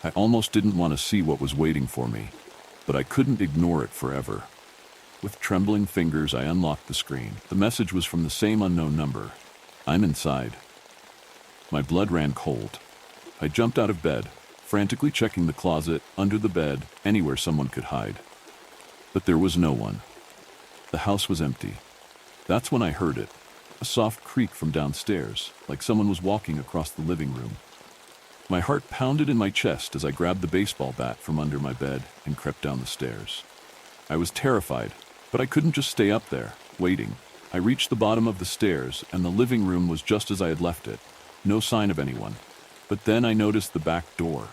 I almost didn't want to see what was waiting for me, but I couldn't ignore it forever. With trembling fingers, I unlocked the screen. The message was from the same unknown number. I'm inside. My blood ran cold. I jumped out of bed, frantically checking the closet, under the bed, anywhere someone could hide. But there was no one. The house was empty. That's when I heard it, a soft creak from downstairs, like someone was walking across the living room. My heart pounded in my chest as I grabbed the baseball bat from under my bed and crept down the stairs. I was terrified, but I couldn't just stay up there, waiting. I reached the bottom of the stairs, and the living room was just as I had left it. No sign of anyone. But then I noticed the back door.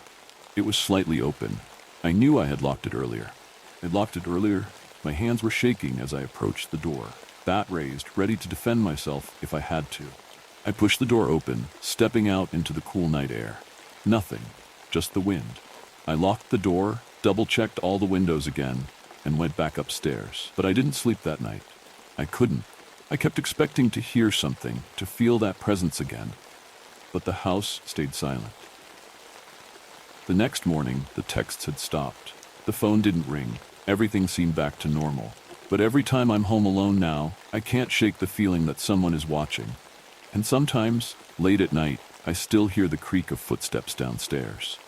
It was slightly open. I knew I had locked it earlier. My hands were shaking as I approached the door, bat raised, ready to defend myself if I had to. I pushed the door open, stepping out into the cool night air. Nothing, just the wind. I locked the door, double-checked all the windows again, and went back upstairs. But I didn't sleep that night. I couldn't. I kept expecting to hear something, to feel that presence again. But the house stayed silent. The next morning, the texts had stopped. The phone didn't ring. Everything seemed back to normal. But every time I'm home alone now, I can't shake the feeling that someone is watching. And sometimes, late at night, I still hear the creak of footsteps downstairs.